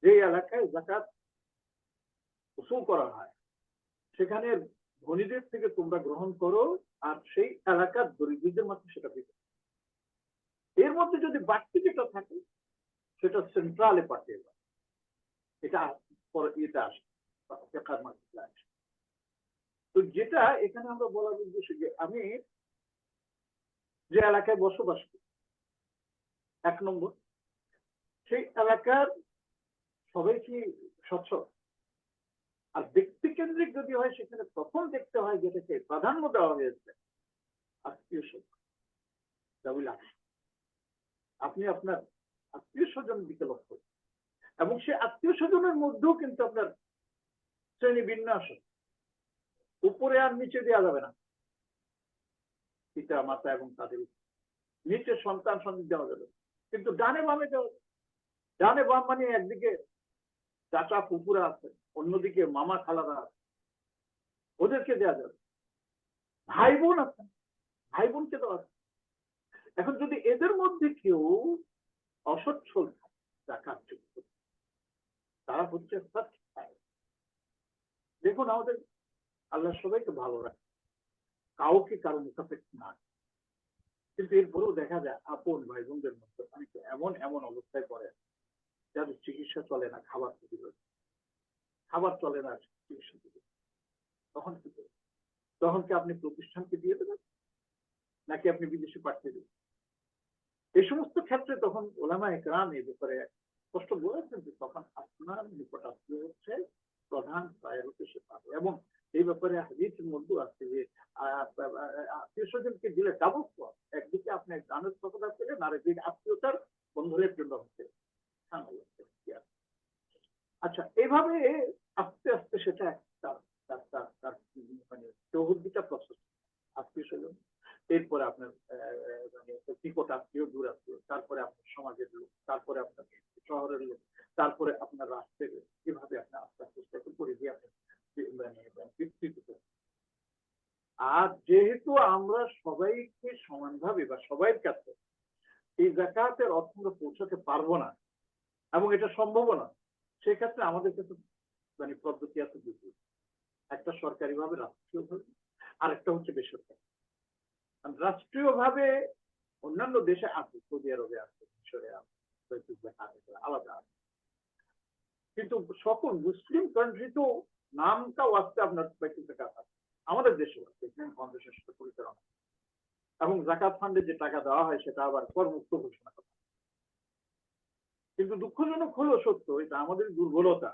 যে এলাকায় যাকাত উসুল করা হয় সেখানে ধনীদের থেকে তোমরা গ্রহণ করো, আর সেই এলাকার দরিদ্রদের মাঝে সেটা দিতে। এর মধ্যে যদি বাড়তি যেটা থাকে সেটা সেন্ট্রালে পাঠিয়ে দেয়, এটা পরে ইয়েতে আসে, ফিকহের মাসআলা আসে। তো যেটা এখানে আমরা বলার উদ্দেশ্য যে আমি যে এলাকায় বসবাস করি, 1 নম্বর, সেই এলাকার সবাই কি সচ্ছল? আর ব্যক্তি কেন্দ্রিক যদি হয় সেখানে তখন দেখতে হয় যেটাকে প্রাধান্য দেওয়া হয়েছে আত্মীয় স্বজন। আপনি আপনার আত্মীয় স্বজন দিকে লক্ষ্য, এবং সে আত্মীয় স্বজনের মধ্যেও কিন্তু আপনার শ্রেণী বিন্যাস, উপরে আর নিচে দেওয়া যাবে না, পিতা মাতা এবং তাদের নিচে সন্তান সন্তান দেওয়া যাবে, কিন্তু ডানে বামে দেওয়া যাবে। ডানে বাম মানে একদিকে চাচা ফুপুরা আছে, অন্যদিকে মামা খালারা আছে, ওদেরকে দেওয়া যাবে। ভাই বোন আছে, ভাই বোনকে দেওয়া যাবে। এখন যদি এদের মধ্যে কেউ অসচ্ছল জাকাত যোগ্য, তারা হচ্ছে দেখুন, আমাদের আল্লাহ সবাইকে ভালো রাখে, কাউকে কারো মুখাপেক্ষ না, কিন্তু এরপরেও দেখা যায় আপন ভাই বোনদের মধ্যে অনেকে এমন এমন অবস্থায় পড়ে যাদের চিকিৎসা চলে না, খাবার চলে না, চিকিৎসা দিবে, তখন কি করবে? তখন কি আপনি প্রতিষ্ঠানকে দিয়ে দেবেন, নাকি আপনি বিদেশে পাঠিয়ে দেবেন? এই সমস্ত ক্ষেত্রে তখন ওলামা একরাম এই ব্যাপারে স্পষ্ট বলেছেন যে তখন আপনার নিকট আত্মীয় হচ্ছে প্রধান প্রায়োরিটি সে পাবে, এবং এই ব্যাপারে হাদিসের মধ্যে আছে যে আত্মীয় স্বজনকে দিলে ডাবল ফল, একদিকে আপনি দানের সততা পেলেন, আর একদিকে আত্মীয়তার বন্ধনের জন্য হচ্ছে। আচ্ছা, এইভাবে আস্তে আস্তে সেটা একটা মানে চৌহদ্দিটা প্রসেস, আত্মীয় স্বজন, এরপরে আপনার মানে নিকট আত্মীয়, দূর আত্মীয়, তারপরে আপনার সমাজের লোক, তারপরে আপনার শহরের লোক, তারপরে আপনার রাষ্ট্রের লোক, এভাবে আপনার আস্তে আস্তে করে দিয়ে আপনি মানে বিস্তৃত করেন। আর যেহেতু আমরা সবাইকে সমানভাবে বা সবাইয়ের কাছে এই যাকাতের অর্থ পৌঁছাতে পারবো না, এবং এটা সম্ভব না, সেক্ষেত্রে আমাদের কাছে মানে পদ্ধতি আছে দুটি, একটা সরকারি ভাবে, রাষ্ট্রীয় ভাবে, আর একটা হচ্ছে বেসরকারি। রাষ্ট্রীয় ভাবে অন্যান্য দেশে আছে, সৌদি আরবে আছে, মিশরে আছে, আলাদা আছে, কিন্তু সকল মুসলিম কান্ট্রি তো নামটাও আসছে আপনার জাকাত আছে, আমাদের দেশেও আছে, ফাউন্ডেশন সাথে পরিচালনা, এবং জাকাত ফান্ডে যে টাকা দেওয়া হয় সেটা আবার করমুক্ত ঘোষণা করা। কিন্তু দুঃখজনক হলো সত্য, এটা আমাদের দুর্বলতা,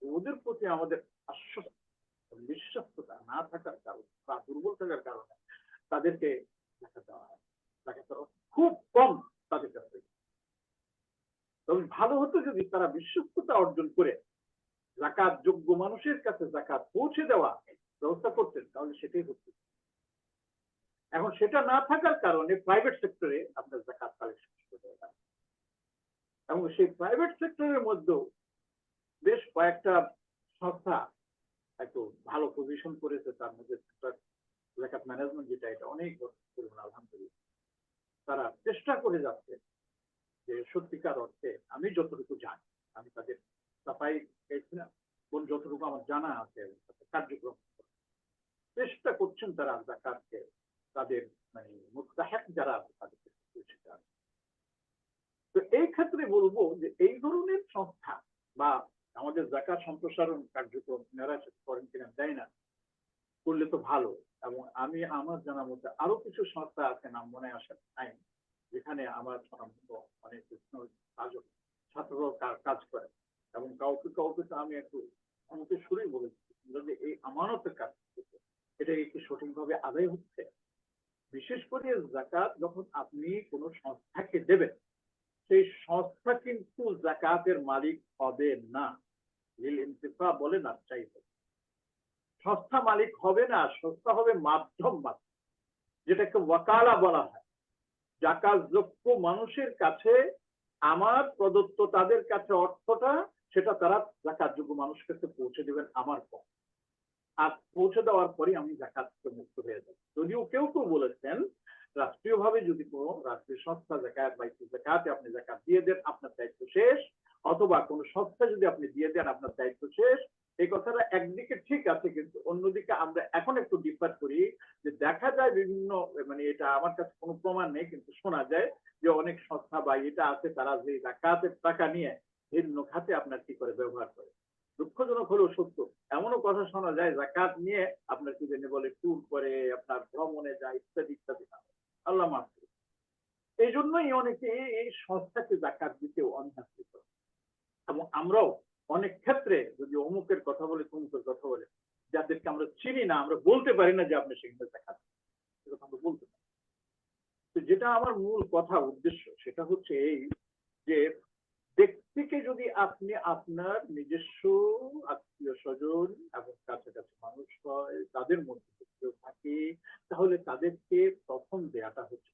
ওদের প্রতি আমাদের বিশ্বস্ততা না থাকার কারণে বা দুর্বল থাকার কারণে তাদেরকে জাকাত দেওয়া হয়, জাকাত খুব কম তাদের কাছে। তবে ভালো হতো যদি তারা বিশ্বস্ততা অর্জন করে জাকাত যোগ্য মানুষের কাছে জাকাত পৌঁছে দেওয়া ব্যবস্থা করতেন, তাহলে সেটাই হতো। এখন সেটা না থাকার কারণে প্রাইভেট সেক্টরে আপনার জাকাত কালেকশন শুরু হয়ে গেল, এবং সেই প্রাইভেট সেক্টরের মধ্যেও বেশ কয়েকটা সংস্থা একটু ভালো পজিশন করেছে, তার মধ্যে জাকাত ম্যানেজমেন্ট যেটা, এটা অনেক পরিমাণ আলহামদুলিল্লাহ তারা চেষ্টা করে যাচ্ছে যে সত্যিকার অর্থে আমি যতটুকু জানি, আমি তাদের সাফাই পেয়েছি না, কোন যতটুকু আমার জানা আছে কার্যক্রম চেষ্টা করছেন তারা জাকাতকে তাদের মানে মুস্তাহিক যারা আছে তাদেরকে পৌঁছে দেওয়ার। তো এই ক্ষেত্রে বলবো যে এই ধরনের সংস্থা বা আমাদের জাকাত সম্প্রসারণ কার্যক্রম যারা করেন কিনা দেয় না, করলে তো ভালো। এবং আমি আমার জানা মতে আরো কিছু সংস্থা আছে, নাম মনে আসে নাই, যেখানে আমার অনেক ছাত্ররাও কাজ করে, এবং কাউকে কাউকে তো আমি একটু আমাকে শুরুই বলেছি যে এই আমানতের কাজ করতে, এটা কি সঠিকভাবে আদায় হচ্ছে? বিশেষ করে জাকাত যখন আপনি কোনো সংস্থাকে দেবেন, সেই সংস্থা কিন্তু জাকাতের মালিক হবে না। লিল ইনতিফা বলে না, চাইবে সংস্থা মালিক হবে না, সংস্থা হবে মাধ্যম মাত্র, যেটাকে ওয়াকালা বলা হয়। জাকাত যোগ্য মানুষের কাছে আমার প্রদত্ত তাদের কাছে অর্থটা, সেটা তারা জাকাত যোগ্য মানুষের কাছে পৌঁছে দেবেন আমার পর। আর পৌঁছে দেওয়ার পরে আমি জাকাত থেকে মুক্ত হয়ে যাব। যদিও কেউ কেউ বলেছেন রাষ্ট্রীয়ভাবে যদি কোনো রাষ্ট্রীয় সংস্থা জাকাত বা জাকাতে আপনি জাকাত দিয়ে দেন আপনার দায়িত্ব শেষ, অথবা কোনো সংস্থা যদি আপনি দিয়ে দেন আপনার দায়িত্ব শেষ। এই কথাটা একদিকে ঠিক আছে, কিন্তু অন্যদিকে আমরা এখন একটু ডিফার করি যে দেখা যায় বিভিন্ন, মানে এটা আমার কাছে কোনো প্রমাণ নেই কিন্তু শোনা যায় যে অনেক সংস্থা বা এটা আছে তারা যে জাকাতের টাকা নিয়ে ভিন্ন খাতে আপনার কি করে ব্যবহার করে। দুঃখজনক হলেও সত্য, এমনও কথা শোনা যায় জাকাত নিয়ে আপনার কি জানি বলে ট্যুর করে, আপনার ভ্রমণে যায়, ইত্যাদি ইত্যাদি। আল্লাহ মাফ করুন। এই জন্যই অনেকে এই সংস্থাকে জাকাত দিতে অনীহা করে। এবং আমরাও অনেক ক্ষেত্রে যদি অমুকের কথা বলে তমুকের কথা বলে, যাদেরকে আমরা চিনি না, আমরা বলতে পারি না যে আপনি সেখানে জাকাত আমরা বলতে পারি। তো যেটা আমার মূল কথা উদ্দেশ্য সেটা হচ্ছে এই যে ব্যক্তিকে যদি আপনি আপনার নিজস্ব আত্মীয় স্বজন এবং কাছাকাছি মানুষ হয় তাদের মধ্যে কেউ থাকে, তাহলে তাদেরকে প্রথম দেয়াটা হচ্ছে।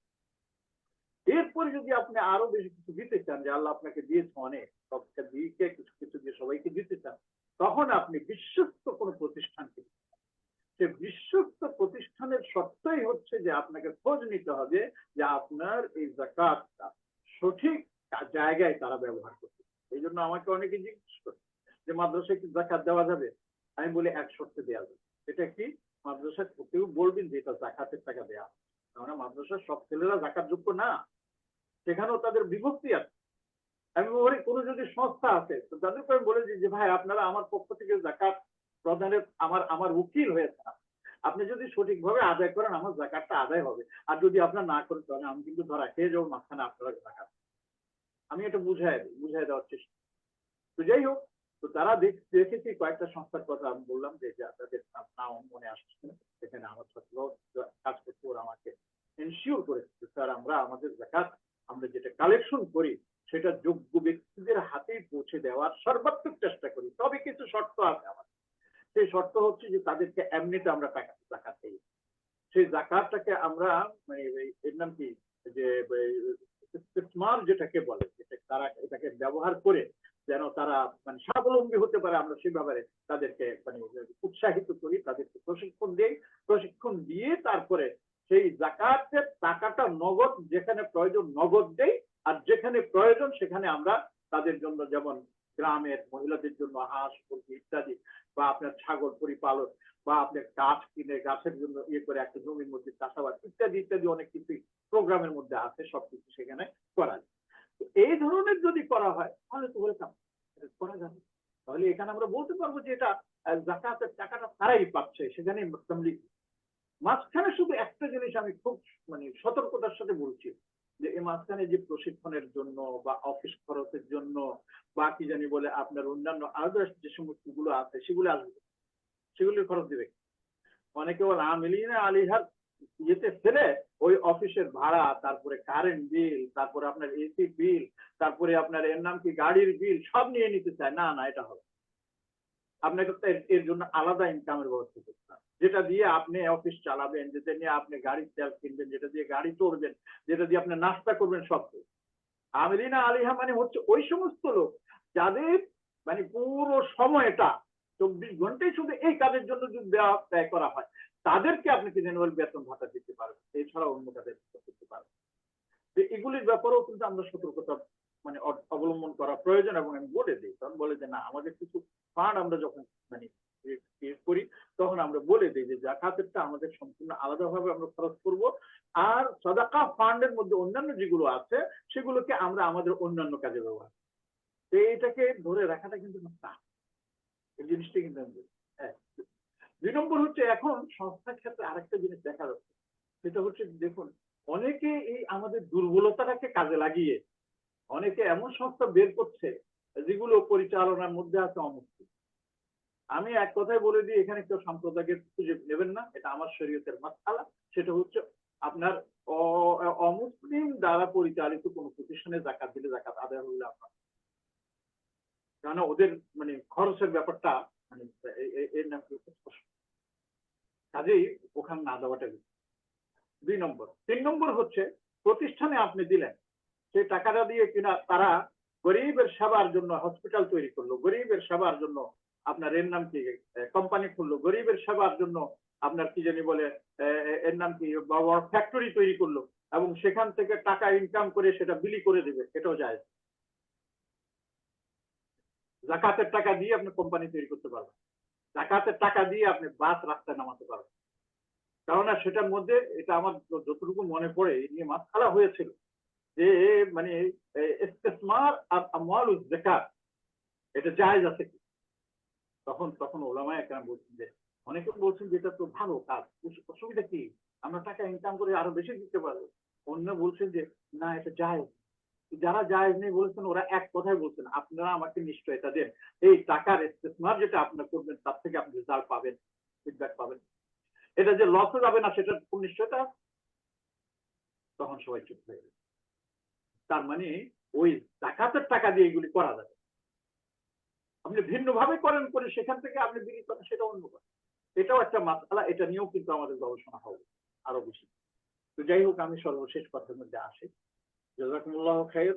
এরপরে যদি আপনি আরো বেশি কিছু দিতে চান, যে আল্লাহ আপনাকে দিয়েছে অনেক, সবটা দিয়ে কিছু কিছু দিয়ে সবাইকে দিতে চান, তখন আপনি বিশ্বস্ত কোনো প্রতিষ্ঠানকে, সে বিশ্বস্ত প্রতিষ্ঠানের শর্তই হচ্ছে যে আপনাকে খোঁজ নিতে হবে যে আপনার এই জাকাতটা সঠিক জায়গায় তারা ব্যবহার করছে। এই জন্য আমাকে অনেকে জিজ্ঞেস করে যে মাদ্রাসায় কি জাকাত দেওয়া যাবে, আমি বলি এক শর্তে দেওয়া যাবে। এটা কি? মাদ্রাসা কেউ বলবেন যে এটা জাকাতের টাকা দেওয়া, কারণ মাদ্রাসার সব ছেলেরা জাকাত যোগ্য না, সেখানেও তাদের বিভক্তি আছে। আমি বলি কোনো যদি সংস্থা আছে তো তাদেরকে আমি বলে যে ভাই আপনারা আমার পক্ষ থেকে জাকাত প্রদানের আমার উকিল হয়েছে, আপনি যদি সঠিকভাবে আদায় করেন আমার জাকাতটা আদায় হবে, আর যদি আপনার না করেন তাহলে আমি কিন্তু ধরা খেয়ে যাবো মাঝখানে আপনারা জাকাত। আমি এটা বুঝাই দেওয়ার চেষ্টা। তো যাই হোক, তো তারা দেখেছি কয়েকটা সংস্থার কথা আমি বললাম যে তাদের নাম মনে আসছে না, সেখানে আমার ছাত্র কাজ করতে ওরা আমাকে এনশিওর করেছে স্যার আমরা আমাদের জাকাত আমরা যেটা কালেকশন করি সেটা যোগ্য ব্যক্তিদের হাতেই পৌঁছে দেওয়ার সর্বাত্মক চেষ্টা করি। তবে কিছু শর্ত আছে আমার। সেই শর্ত হচ্ছে যে তাদেরকে এমনিতে আমরা টাকা জাকাত দিই, সেই জাকাতটাকে আমরা মানে এর নাম কি যে ইস্তেসমার যেটাকে বলে, তারা এটাকে ব্যবহার করে যেন তারা মানে স্বাবলম্বী হতে পারে, আমরা সেই ব্যাপারে তাদেরকে মানে উৎসাহিত করি, তাদেরকে প্রশিক্ষণ দিই, প্রশিক্ষণ দিয়ে তারপরে সেই জাকাতের টাকাটা নগদ যেখানে প্রয়োজন নগদ দেই, আর যেখানে প্রয়োজন সেখানে আমরা তাদের জন্য যেমন গ্রামের মহিলাদের জন্য হাঁস মুরগি ইত্যাদি, বা আপনার ছাগল পরিপালন, বা আপনার গাছ কিনে গাছের জন্য ইয়ে করে একটা জমির মধ্যে চাষাবাদ ইত্যাদি ইত্যাদি অনেক কিছু প্রোগ্রামের মধ্যে আছে, সবকিছু সেখানে করা যায়। তো এই ধরনের যদি করা হয় তাহলে তো ওয়েলকাম, করা যাবে। তাহলে এখানে আমরা বলতে পারবো যে এটা জাকাতের টাকাটা তারাই পাচ্ছে, সেখানে মাঝখানে শুধু একটা জিনিস আমি খুব মানে সতর্কতার সাথে বলছি যে এই মাঝখানে যে প্রশিক্ষণের জন্য বা অফিস খরচের জন্য বা কি জানি বলে আপনার অন্যান্য আলাদা যে সমস্ত গুলো আছে সেগুলো আসবে, সেগুলির খরচ দিবে অনেকে বলে আমিলিনা আলিহার ইয়েতে ফেলে ওই অফিসের ভাড়া, তারপরে কারেন্ট বিল, তারপরে আপনার এসি বিল, তারপরে আপনার এর নাম কি গাড়ির বিল সব নিয়ে নিতে চায়। না না, এটা হবে আপনাকে তো এর জন্য আলাদা ইনকামের ব্যবস্থা করতে হবে, যেটা দিয়ে আপনি অফিস চালাবেন, যেটা নিয়ে আপনি গাড়ির তেল কিনবেন, যেটা দিয়ে গাড়ি চড়বেন, যেটা দিয়ে আপনি নাস্তা করবেন, সব আমিলিনা আলিহা মানে হচ্ছে ওই সমস্ত লোক যাদের মানে পুরো সময়টা 24 ঘন্টাই শুধু এই কাজের জন্য যদি ব্যয় করা হয়, তাদেরকে আপনি কি জেনারেল বেতন ভাতা দিতে পারবেন, এছাড়া অন্য কাজে করতে পারবেন। তো এগুলির ব্যাপারেও কিন্তু আমরা সতর্কতা মানে অবলম্বন করা প্রয়োজন। এবং আমি বলে দিই, তখন বলে যে না আমাদের কিছু ফান্ড আমরা যখন মানে করি তখন আমরা বলে দিই যে জাকাতেরটা আমাদের সম্পূর্ণ আলাদাভাবে আমরা খরচ করব, আর সাদাকা ফান্ডের মধ্যে অন্যান্য যেগুলো আছে সেগুলোকে আমরা আমাদের অন্যান্য কাজে ব্যবহার করি। তো এটাকে ধরে রাখাটা কিন্তু না, এই জিনিসটা কিন্তু হ্যাঁ। 2 নম্বর হচ্ছে এখন সংস্থার ক্ষেত্রে আরেকটা জিনিস দেখা যাচ্ছে, সেটা হচ্ছে দেখুন অনেকে এই আমাদের দুর্বলতাটাকে কাজে লাগিয়ে অনেকে এমন সংস্থা বের করছে যেগুলো পরিচালনার মধ্যে আছে অমুক্তি। আমি এক কথায় বলে দিই, এখানে কেউ সাম্প্রদায়িক খুঁজে নেবেন না, এটা আমার শরীয়তের মাসআলা। সেটা হচ্ছে আপনার অমুসলিম দ্বারা পরিচালিত কোন প্রতিষ্ঠানে জাকাত দিলে জাকাত আদায় হলে আপনার, কারণ ওদের মানে খরচের ব্যাপারটা মানে এর নাম কি স্পষ্ট, কাজেই ওখানে না দেওয়াটা 2 নম্বর। 3 নম্বর হচ্ছে প্রতিষ্ঠানে আপনি দিলেন, সেই টাকাটা দিয়ে কিনা তারা গরিবের সেবার জন্য হসপিটাল তৈরি করলো, গরিবের সেবার জন্য আপনার এর নাম কি কোম্পানি খুললো, গরিবের সেবার জন্য আপনার কি জানি বলে এর নাম কি ফ্যাক্টরি তৈরি করলো, এবং সেখান থেকে টাকা ইনকাম করে সেটা বিলি করে দেবে, এটাও যায়। জাকাতের টাকা দিয়ে আপনি কোম্পানি তৈরি করতে পারবেন, জাকাতের টাকা দিয়ে আপনি বাস রাস্তায় নামাতে পারবেন। কেননা সেটার মধ্যে এটা আমার যতটুকু মনে পড়ে এই নিয়ে মাসআলা হয়েছিল যে মানে ইস্তেসমার আর আমওয়ালুজ যাকাত এটা জায়েজ আছে কি। তখন ওলামায়ে কেরাম বলছেন যে, অনেকে বলছেন যে এটা তো ভালো কাজ, অসুবিধা কি, আমরা টাকা ইনকাম করে আরো বেশি দিতে পারবো। অন্য বলছেন যে না, এটা জায়েজ। যারা জায়েজ নেই বলেছেন ওরা এক কথাই বলছেন, আপনারা আমাকে নিশ্চয়তা দেন এই টাকার ইস্তেসমার যেটা আপনারা করবেন তার থেকে আপনি রেজাল্ট পাবেন, ফিডব্যাক পাবেন, এটা যে লসে যাবে না সেটার কোন নিশ্চয়তা। তখন সবাই চুপ হয়ে গেল। তার মানে ওই জাকাতের টাকা দিয়ে এগুলি করা যাবে, আপনি ভিন্নভাবে করেন, করে সেখান থেকে আপনি বিক্রি করেন, সেটা অন্য কথা। এটাও একটা মাসআলা, এটা নিয়েও কিন্তু আমাদের গবেষণা হবে আরো বেশি। তো যাই হোক, আমি সর্বশেষ কথার মধ্যে আসি। জাযাকুমুল্লাহু খাইর।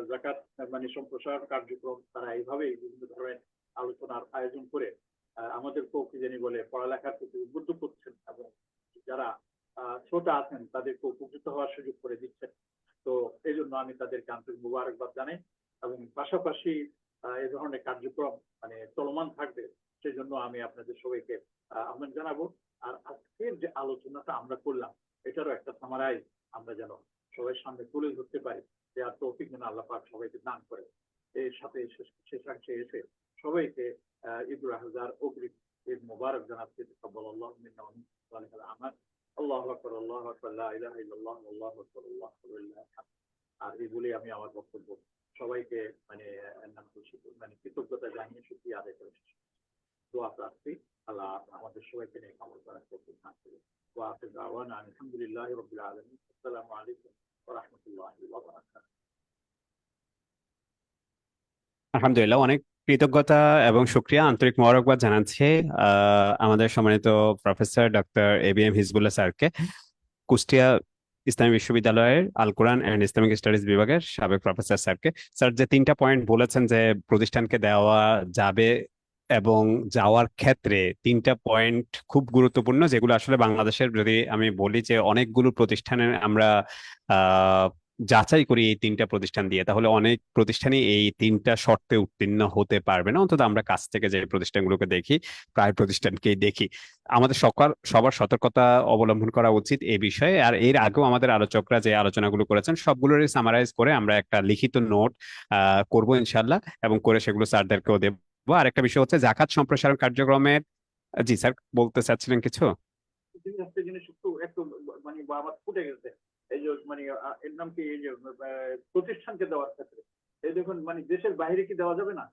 জাকাত মানে সম্প্রসারণ কার্যক্রম তারা এইভাবেই বিভিন্ন ধরনের আলোচনার আয়োজন করে আমাদেরকেও কি জানি বলে পড়ালেখার প্রতি উদ্বুদ্ধ করছেন, এবং যারা শ্রোতা আছেন তাদেরকে উপকৃত হওয়ার সুযোগ করে দিচ্ছেন। তো এই জন্য আমি তাদেরকে আন্তরিক মুবারকবাদ জানাই, এবং পাশাপাশি এই ধরনের কার্যক্রম মানে চলমান থাকবে সেই জন্য আমি আপনাদের সবাইকে আহ্বান জানাবো। আর আজকের যে আলোচনাটা আমরা করলাম এটারও একটা সামারাইজ আমরা যেন সবাই সামনে তুলে ধরতে পারি, যে আর তৌফিক যেন আল্লাহ পাক সবাইকে দান করে। এর সাথে শেষাংশে এসে সবাইকে ঈদুল আজহার অগ্রিম ঈদ মোবারক জানাচ্ছি। তাকাব্বালাল্লাহু মিন্না ওয়া মিনকুম সালিহাল আমাল। আল্লাহু আকবার, আল্লাহু আকবার, লা ইলাহা ইল্লাল্লাহ, আল্লাহু আকবার, আল্লাহু আকবার, লিল্লাহিল হামদ। আর এই বলে আমি আমার বক্তব্য সবাইকে মানে মানে কৃতজ্ঞতা জানিয়ে শুকরিয়া আদায় করে শেষ করছি। দোয়া প্রার্থী আল্লাহ আমাদের সবাইকে নিয়ে আমল করার তৌফিক দান করুন। ওয়া আখিরু দাওয়ানা আলহামদুলিল্লাহি রাব্বিল আলামিন। আসসালামু আলাইকুম ওয়া রাহমাতুল্লাহি ওয়া বারাকাতুহু। আলহামদুলিল্লাহ, অনেক কৃতজ্ঞতা এবং শুকরিয়া, আন্তরিক মোবারকবাদ জানাচ্ছি আমাদের সম্মানিত প্রফেসর ডক্টর ABM হিজবুল্লাহ স্যারকে, কুষ্টিয়া ইসলামী বিশ্ববিদ্যালয়ের আল কোরআন এন্ড ইসলামিক স্টাডিজ বিভাগের সাবেক প্রফেসর স্যারকে। স্যার যে 3টা পয়েন্ট বলেছেন যে প্রতিষ্ঠানকে দেওয়া যাবে এবং যাওয়ার ক্ষেত্রে 3টা পয়েন্ট খুব গুরুত্বপূর্ণ, যেগুলো আসলে বাংলাদেশের যদি আমি বলি যে অনেকগুলো প্রতিষ্ঠানের আমরা যাচাই করি এই 3টা প্রতিষ্ঠান দিয়ে, তাহলে অনেক প্রতিষ্ঠানই এই 3টা শর্তে উত্তীর্ণ হতে পারবে না। অন্তত আমরা কাছ থেকে যে প্রতিষ্ঠানগুলোকে দেখি, প্রায় প্রতিষ্ঠানকেই দেখি। আমাদের সবার সতর্কতা অবলম্বন করা উচিত এই বিষয়ে। আর এর আগেও আমাদের আলোচকরা যে আলোচনাগুলো করেছেন সবগুলোরই সামারাইজ করে আমরা একটা লিখিত নোট করব ইনশাল্লাহ, এবং করে সেগুলো স্যারদেরকেও দেবো। আর একটা বিষয় হচ্ছে জাকাত সম্প্রসারণ কার্যক্রমের, জি স্যার বলতে চাচ্ছিলেন কিছু? একটা জিনিস একটু মানে আমার ফুটে গেছে, এই যে মানে এর নাম কি, এই যে প্রতিষ্ঠানকে দেওয়ার ক্ষেত্রে এই দেখুন মানে দেশের বাইরে কি দেওয়া যাবে না,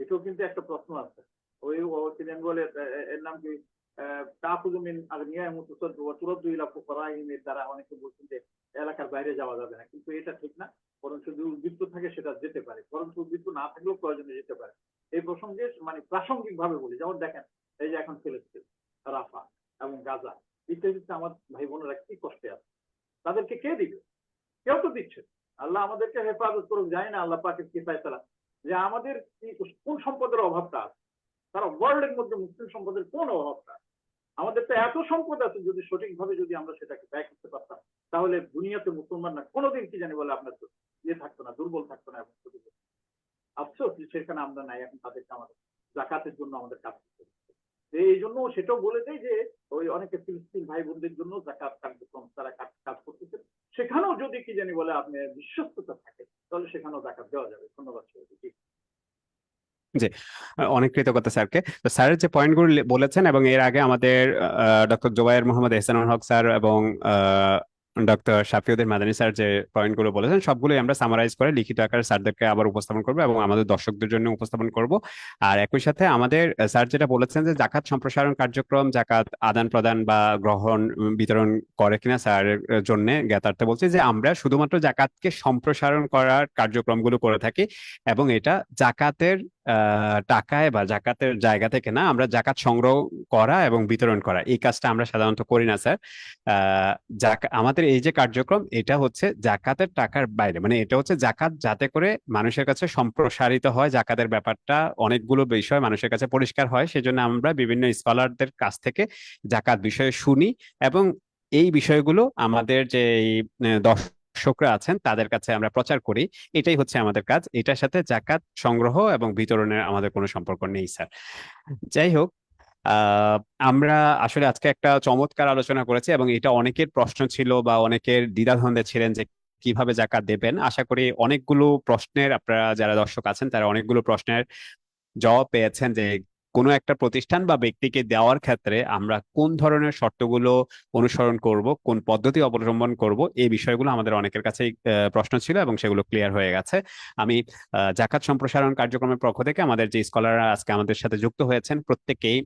এটাও কিন্তু একটা প্রশ্ন আছে। ওই বলে এর নাম কি দ্বারা অনেকে বলছেন যে এলাকার বাইরে যাওয়া যাবে না, কিন্তু এটা ঠিক না। বরং যদি উদ্বৃত্ত থাকে সেটা যেতে পারে, বরং উদ্বৃত্ত না থাকলেও প্রয়োজনে যেতে পারে। এই প্রসঙ্গে মানে প্রাসঙ্গিক ভাবে বলি, যেমন দেখেন এই যে এখন ফিলিস্তিন, রাফা এবং গাজা ইত্যাদিতে আমার ভাই বোনেরা কি কষ্টে আছে, তাদেরকে কে দিবে? কেউ তো দিচ্ছে। আল্লাহ আমাদেরকে হেফাজত করুক, যায় না আল্লাহ পাকের কি ফায়সালা যে আমাদের কোন সম্পদের অভাবটা আছে, তারা ওয়ার্ল্ডের মধ্যে মুসলিম সম্পদের কোন অভাবটা আছে? আমাদের তো এত সম্পদ আছে, যদি সঠিকভাবে যদি আমরা সেটাকে ব্যয় করতে পারতাম তাহলে দুনিয়াতে মুসলমানরা কোনোদিন কি জানি বলে আপনার ইয়ে থাকতো না, দুর্বল থাকতো না। এবং আফসোস সেখানে আমরা নাই, এখন তাদেরকে আমাদের জাকাতের জন্য আমাদের কাজ করতে হচ্ছে। এই জন্য সেটাও বলে দেয় যে ওই অনেকে ফিলিস্তিন ভাই বোনদের জন্য জাকাত কার্যক্রম তারা কাজ করতেছে, সেখানেও যদি কি জানি বলে আপনার বিশ্বস্ততা থাকে তাহলে সেখানেও জাকাত দেওয়া যাবে। ধন্যবাদ সবাইকে। জি, অনেক কৃতজ্ঞতা স্যারকে। তো স্যারের যে পয়েন্টগুলো বলেছেন, এবং এর আগে আমাদের ডক্টর জোবায়ের মোহাম্মদ এহসানুল হক স্যার এবং ডক্টর শাফিউদ্দিন মাদানী স্যার যে পয়েন্টগুলো বলেছেন সবগুলোই আমরা সামারাইজ করে লিখিত আকারে স্যারদেরকে আবার উপস্থাপন করবো এবং আমাদের দর্শকদের জন্য উপস্থাপন করব। আর একই সাথে আমাদের স্যার যেটা বলেছেন যে জাকাত সম্প্রসারণ কার্যক্রম, জাকাত আদান প্রদান বা গ্রহণ বিতরণ করে কিনা স্যার জন্য জ্ঞাতার্থে বলছি যে আমরা শুধুমাত্র জাকাতকে সম্প্রসারণ করার কার্যক্রমগুলো করে থাকি এবং এটা জাকাতের টাকায় বা জাকাতের জায়গা থেকে না, আমরা জাকাত সংগ্রহ করা এবং বিতরণ করা এই কাজটা আমরা সাধারণত করি না স্যার। আমাদের এই যে কার্যক্রম এটা হচ্ছে জাকাতের টাকার বাইরে, মানে এটা হচ্ছে জাকাত যাতে করে মানুষের কাছে সম্প্রসারিত হয়, জাকাতের ব্যাপারটা অনেকগুলো বিষয় মানুষের কাছে পরিষ্কার হয়, সেজন্য আমরা বিভিন্ন স্কলারদের কাছ থেকে জাকাত বিষয়ে শুনি এবং এই বিষয়গুলো আমাদের যে দর্শকরা আছেন তাদের কাছে আমরা প্রচার করি। এটাই হচ্ছে আমাদের কাজ, এটার সাথে জাকাত সংগ্রহ এবং বিতরণের আমাদের কোনো সম্পর্ক নেই স্যার। যাই হোক, আহ আমরা আসলে আজকে একটা চমৎকার আলোচনা করেছি এবং এটা অনেকের প্রশ্ন ছিল বা অনেকের দ্বিধাদ্বন্দ্বে ছিলেন যে কিভাবে জাকাত দেবেন। আশা করি অনেকগুলো প্রশ্নের, আপনারা যারা দর্শক আছেন তারা অনেকগুলো প্রশ্নের জবাব পেয়েছেন যে কোনো একটা প্রতিষ্ঠান বা ব্যক্তিকে দেওয়ার ক্ষেত্রে আমরা কোন ধরনের শর্তগুলো অনুসরণ করব, কোন পদ্ধতি অবলম্বন করব, এই বিষয়গুলো আমাদের অনেকের কাছেই প্রশ্ন ছিল এবং সেগুলো ক্লিয়ার হয়ে গেছে। আমি জাকাত সম্প্রসারণ কার্যক্রমের পক্ষ থেকে আমাদের যে স্কলাররা আজকে আমাদের সাথে যুক্ত হয়েছেন প্রত্যেকেই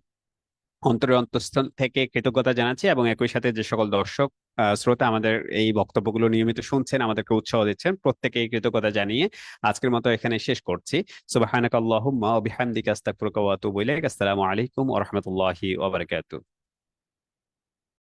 অন্তরের অন্তঃস্থল থেকে কৃতজ্ঞতা জানাচ্ছি এবং একই সাথে যে সকল দর্শক শ্রোতা আমাদের এই বক্তব্যগুলো নিয়মিত শুনছেন, আমাদেরকে উৎসাহ দিচ্ছেন, প্রত্যেকেই কৃতজ্ঞতা জানিয়ে আজকের মতো এখানে শেষ করছি। সুবহানাকাল্লাহুম্মা ওয়া বিহামদিকা আস্তাগফিরুকা ওয়া আতুবু ইলাইক। আসসালামু আলাইকুম ওয়া রাহমাতুল্লাহি ওয়া বারাকাতুহু।